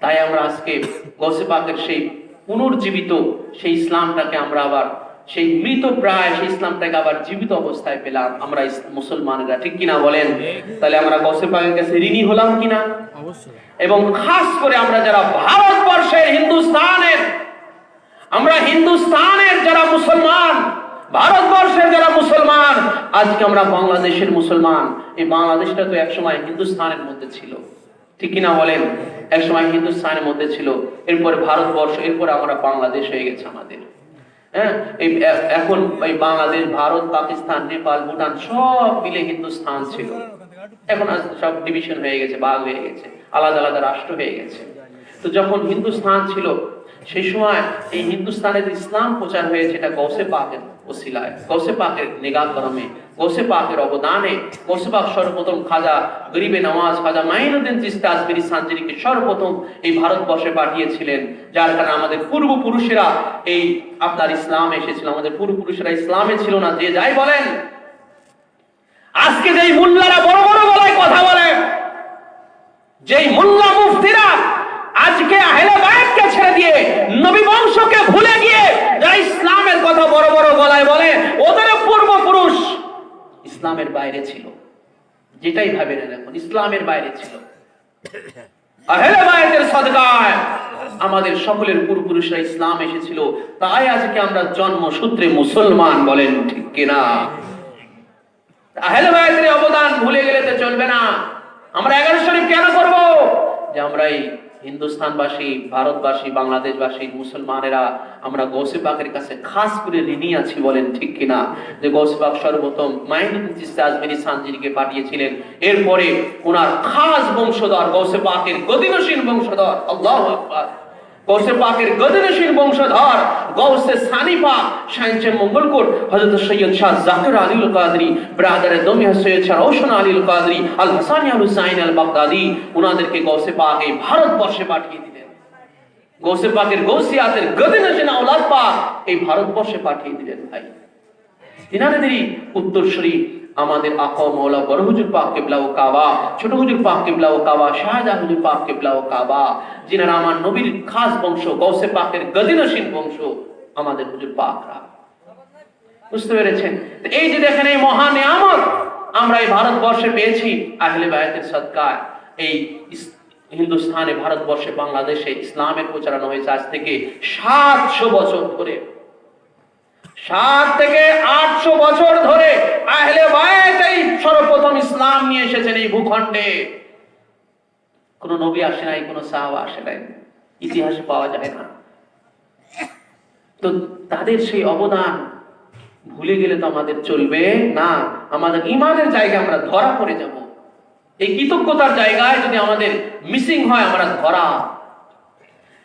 তাই আমরা আজকে গৌসে পাকের সেই পুনর্জীবিত সেই ইসলামটাকে আমরা আবার সেই মৃত প্রায় সেই ইসলামটাকে আবার জীবিত অবস্থায় পেলাম আমরা মুসলমানেরা, ঠিক কিনা বলেন? তাহলে আমরা গৌসে পাকের কাছে ঋণী হলাম কিনা? অবশ্যই। এবং খাস করে আমরা যারা ভারতবর্ষের হিন্দুস্তানের যারা মুসলমান, ভারতবর্ষের যারা মুসলমান, আজকে আমরা বাংলাদেশের মুসলমান। এই বাংলাদেশটা তো একসময় হিন্দুস্তানের মধ্যে ছিল, ঠিক কিনা বলেন? একসময় হিন্দুস্তানের মধ্যে ছিল, এরপরে ভারতবর্ষ, এরপরে আমরা বাংলাদেশ হয়ে গেছে আমাদের। হ্যাঁ, এখন এই বাংলাদেশ, ভারত, পাকিস্তান, নেপাল, ভুটান সব মিলে হিন্দুস্তান ছিল। এখন সব ডিভিশন হয়ে গেছে, ভাগ হয়ে গেছে, আলাদা আলাদা রাষ্ট্র হয়ে গেছে। তো যখন হিন্দুস্তান ছিল সেই সময় এই হিন্দুস্তানের ইসলাম প্রচার হয়েছে এটা গৌসে পাকের ওসিলায়, গৌসে পাকের নিগাহ করমে, গৌসে পাকের অবদানে। গৌসে পাক সর্বপ্রথম খাজা গরিবে নওয়াজ খাজা মাইনুদ্দিন চিশতি আজমিরি সানজিরিকে সর্বপ্রথম এই ভারতবর্ষে পাঠিয়েছিলেন, যার কারণে আমাদের পূর্বপুরুষেরা এই আপনার ইসলামে এসেছিল। আমাদের পূর্বপুরুষেরা ইসলামে ছিল না, যে যাই বলেন। আজকে যেই মুল্লারা বড় বড় গলায় কথা বলেন, যেই মুল্লা মুফতিরা আজকে আহলে বায়াতকে ছেড়ে দিয়ে নবী বংশকে ভুলে গিয়ে যারা ইসলামের কথা বড় বড় গলায় বলে, ওদের পূর্বপুরুষ ইসলামের বাইরে ছিল। যেটাই ভাবে না এখন ইসলামের বাইরে ছিল। আহলে বায়াতের সাদকায় আমাদের সকলের পূর্বপুরুষরা ইসলাম এসেছিল, তাই আজকে আমরা জন্মসূত্রে মুসলমান, বলেন ঠিক কিনা? আহলে বায়াতের অবদান ভুলে গেলে তো চলবে না। আমরা 11 শরীফ কেন করব? যে আমরা এই হিন্দুস্তানবাসী, ভারতবাসী, বাংলাদেশবাসী মুসলমানেরা আমরা গৌসে পাকের কাছে খাস করে ঋণী আছি, বলেন ঠিক কিনা? যে গৌসে পাক সর্বপ্রথম মাইনুদ্দিন চিশতি আজমিরি সানজিরিকে পাঠিয়েছিলেন, এরপরে ওনার খাস বংশধর গৌসে পাকের গদিনশীল বংশধর, আল্লাহু আকবার, গৌসে পাকের গদিনশীল বংশধর গৌসে সানি পাক শাইখে মঙ্গলকোট হযরত সৈয়দ শাহ জাকির আলীল কাদরি ব্রাদারে দমিয়া সৈয়দ শাহ রওশন আলীল কাদরি আল হাসানি আল হুসাইন আল বাগদাদি, ওনাদেরকে গৌসে পাক এই ভারতবর্ষে পাঠিয়ে দিলেন। গৌসে পাকের গৌসিয়াতের গদিনশীল আওলাদ পাক এই ভারতবর্ষে পাঠিয়ে দিলেন। ভাই, তিনাদেরই উত্তরসূরি আমাদের আকা মাওলা বড় হুজুর পাক কিবলা ও কাবা, ছোট হুজুর পাক কিবলা ও কাবা, শাহজাহান হুজুর পাক কিবলা ও কাবা, যিনারা আমার নবীর খাস বংশ, গৌসে পাকের গদিনশীল বংশ, আমাদের হুজুর পাকরা। বুঝতে পেরেছেন? এই যে দেখেন এই মহা নিয়ামত আমরা এই ভারতবর্ষে পেয়েছি আহলে বায়াতের সদকায়। এই হিন্দুস্তানে, ভারতবর্ষে, বাংলাদেশে ইসলামের প্রচারণা হয়েছে আজ থেকে 700 বছর ধরে। 7 থেকে 800 বছর ধরে আহলে বায়ত এই সর্বপ্রথম ইসলাম নিয়ে এসেছেন এই ভূখণ্ডে। কোন নবী আসে নাই, কোন সাহাবা আসে নাই, ইতিহাসে পাওয়া যায় না। তো তাদের সেই অবদান ভুলে গেলে তো আমাদের চলবে না। আমাদের ইমানের জায়গায় আমরা ধরা পড়ে যাব। এই কৃতজ্ঞতার জায়গায় যদি আমাদের মিসিং হয়, আমরা ধরা।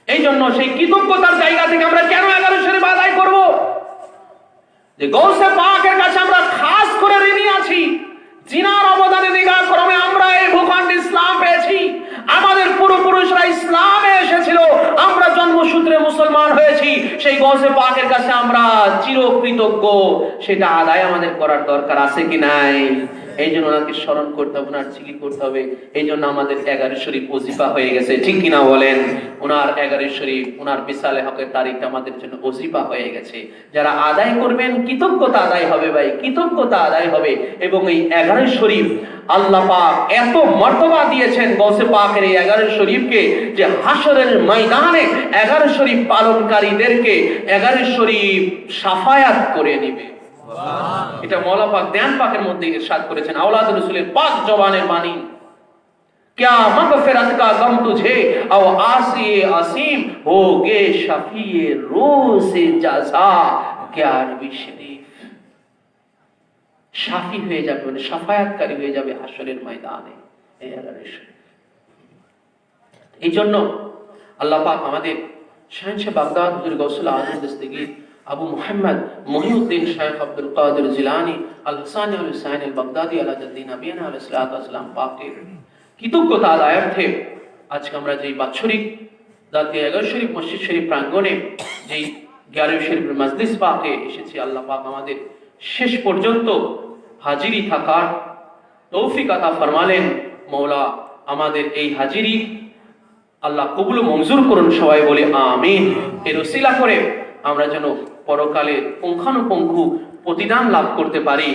এই জন্য সেই কৃতজ্ঞতার জায়গা থেকে আমরা কেন 11 শরীফ আদায় করব? যে গৌসে পাকের কাছে আমরা খাস করে ঋণী আছি, জিনার অবদানে নিগাহ ক্রমে আমরা এই ভূখণ্ডে ইসলাম পেয়েছি। আমাদের পূর্বপুরুষরা ইসলামে এসেছিল, আমরা জন্মসূত্রে মুসলমান হয়েছি। সেই গৌসে পাকের কাছে আমরা চিরকৃতজ্ঞ। সেটা আদায় আমাদের করার দরকার আছে কি নাই? এই জন্য ওনাকে স্মরণ করতে হবে, ওনার জিকির করতে হবে। এই জন্য আমাদের 11 শরীফ ওজিফা হয়ে গেছে, ঠিক কিনা বলেন? ওনার 11 শরীফ, ওনার বিসালে হকের তারিখ আমাদের জন্য ওজিফা হয়ে গেছে। যারা আদায় করবেন, কৃতজ্ঞতা আদায় হবে ভাই, কৃতজ্ঞতা আদায় হবে। এবং এই 11 শরীফ আল্লাহ পাক এত মর্তবা দিয়েছেন গৌসে পাকের এই 11 শরীফকে, যে হাসরের ময়দানে 11 শরীফ পালনকারীদেরকে 11 শরীফ সাফায়াত করে নেবে। এটা মওলা পাক দেয়ান পাকের মধ্যে ইরশাদ করেছেন, আওলাদ রাসূলের পাক জবানের বাণী। क्या मगफिरत का गम तुझे औ आसी आसीम होगे शफीए रोज जज़ा 11वीं शरीफ। শাফি হয়ে যাবে, মানে শাফায়াতকারী হয়ে যাবে হাসরের ময়দানে এই 11 শরীফ। এই জন্য আল্লাহ পাক আমাদের শাহেনশাহ বাগদাদ হুজুর গৌসুল আজম দস্তগীর আবু মুহাম্মদ মহিউদ্দিন শাইখ আব্দুল কাদের জিলানী আল হাসানি আল হুসাইন আল বাগদাদি আলা জাদ্দিন নবিয়িনা আলাইহিস সালাতু ওয়াস সালাম পাকের কৃতজ্ঞতা আদায়ার্থে আজকে আমরা যে বাৎসরিক জাতীয় 11 শরীফ মসজিদ শরীফ প্রাঙ্গণে যেই 11 শরীফের মজলিস পাকে এসেছি, আল্লাহ পাক আমাদের শেষ পর্যন্ত হাজিরি থাকার তৌফিক আতা ফরমালেন। মওলা আমাদের এই হাজিরি আল্লাহ কবুল ও মঞ্জুর করুন, সবাই বলে আমিন। এর ওসিলা করে আমরা যেন পরকালে পুঙ্খানুপুঙ্খ প্রতিদান লাভ করতে পারি।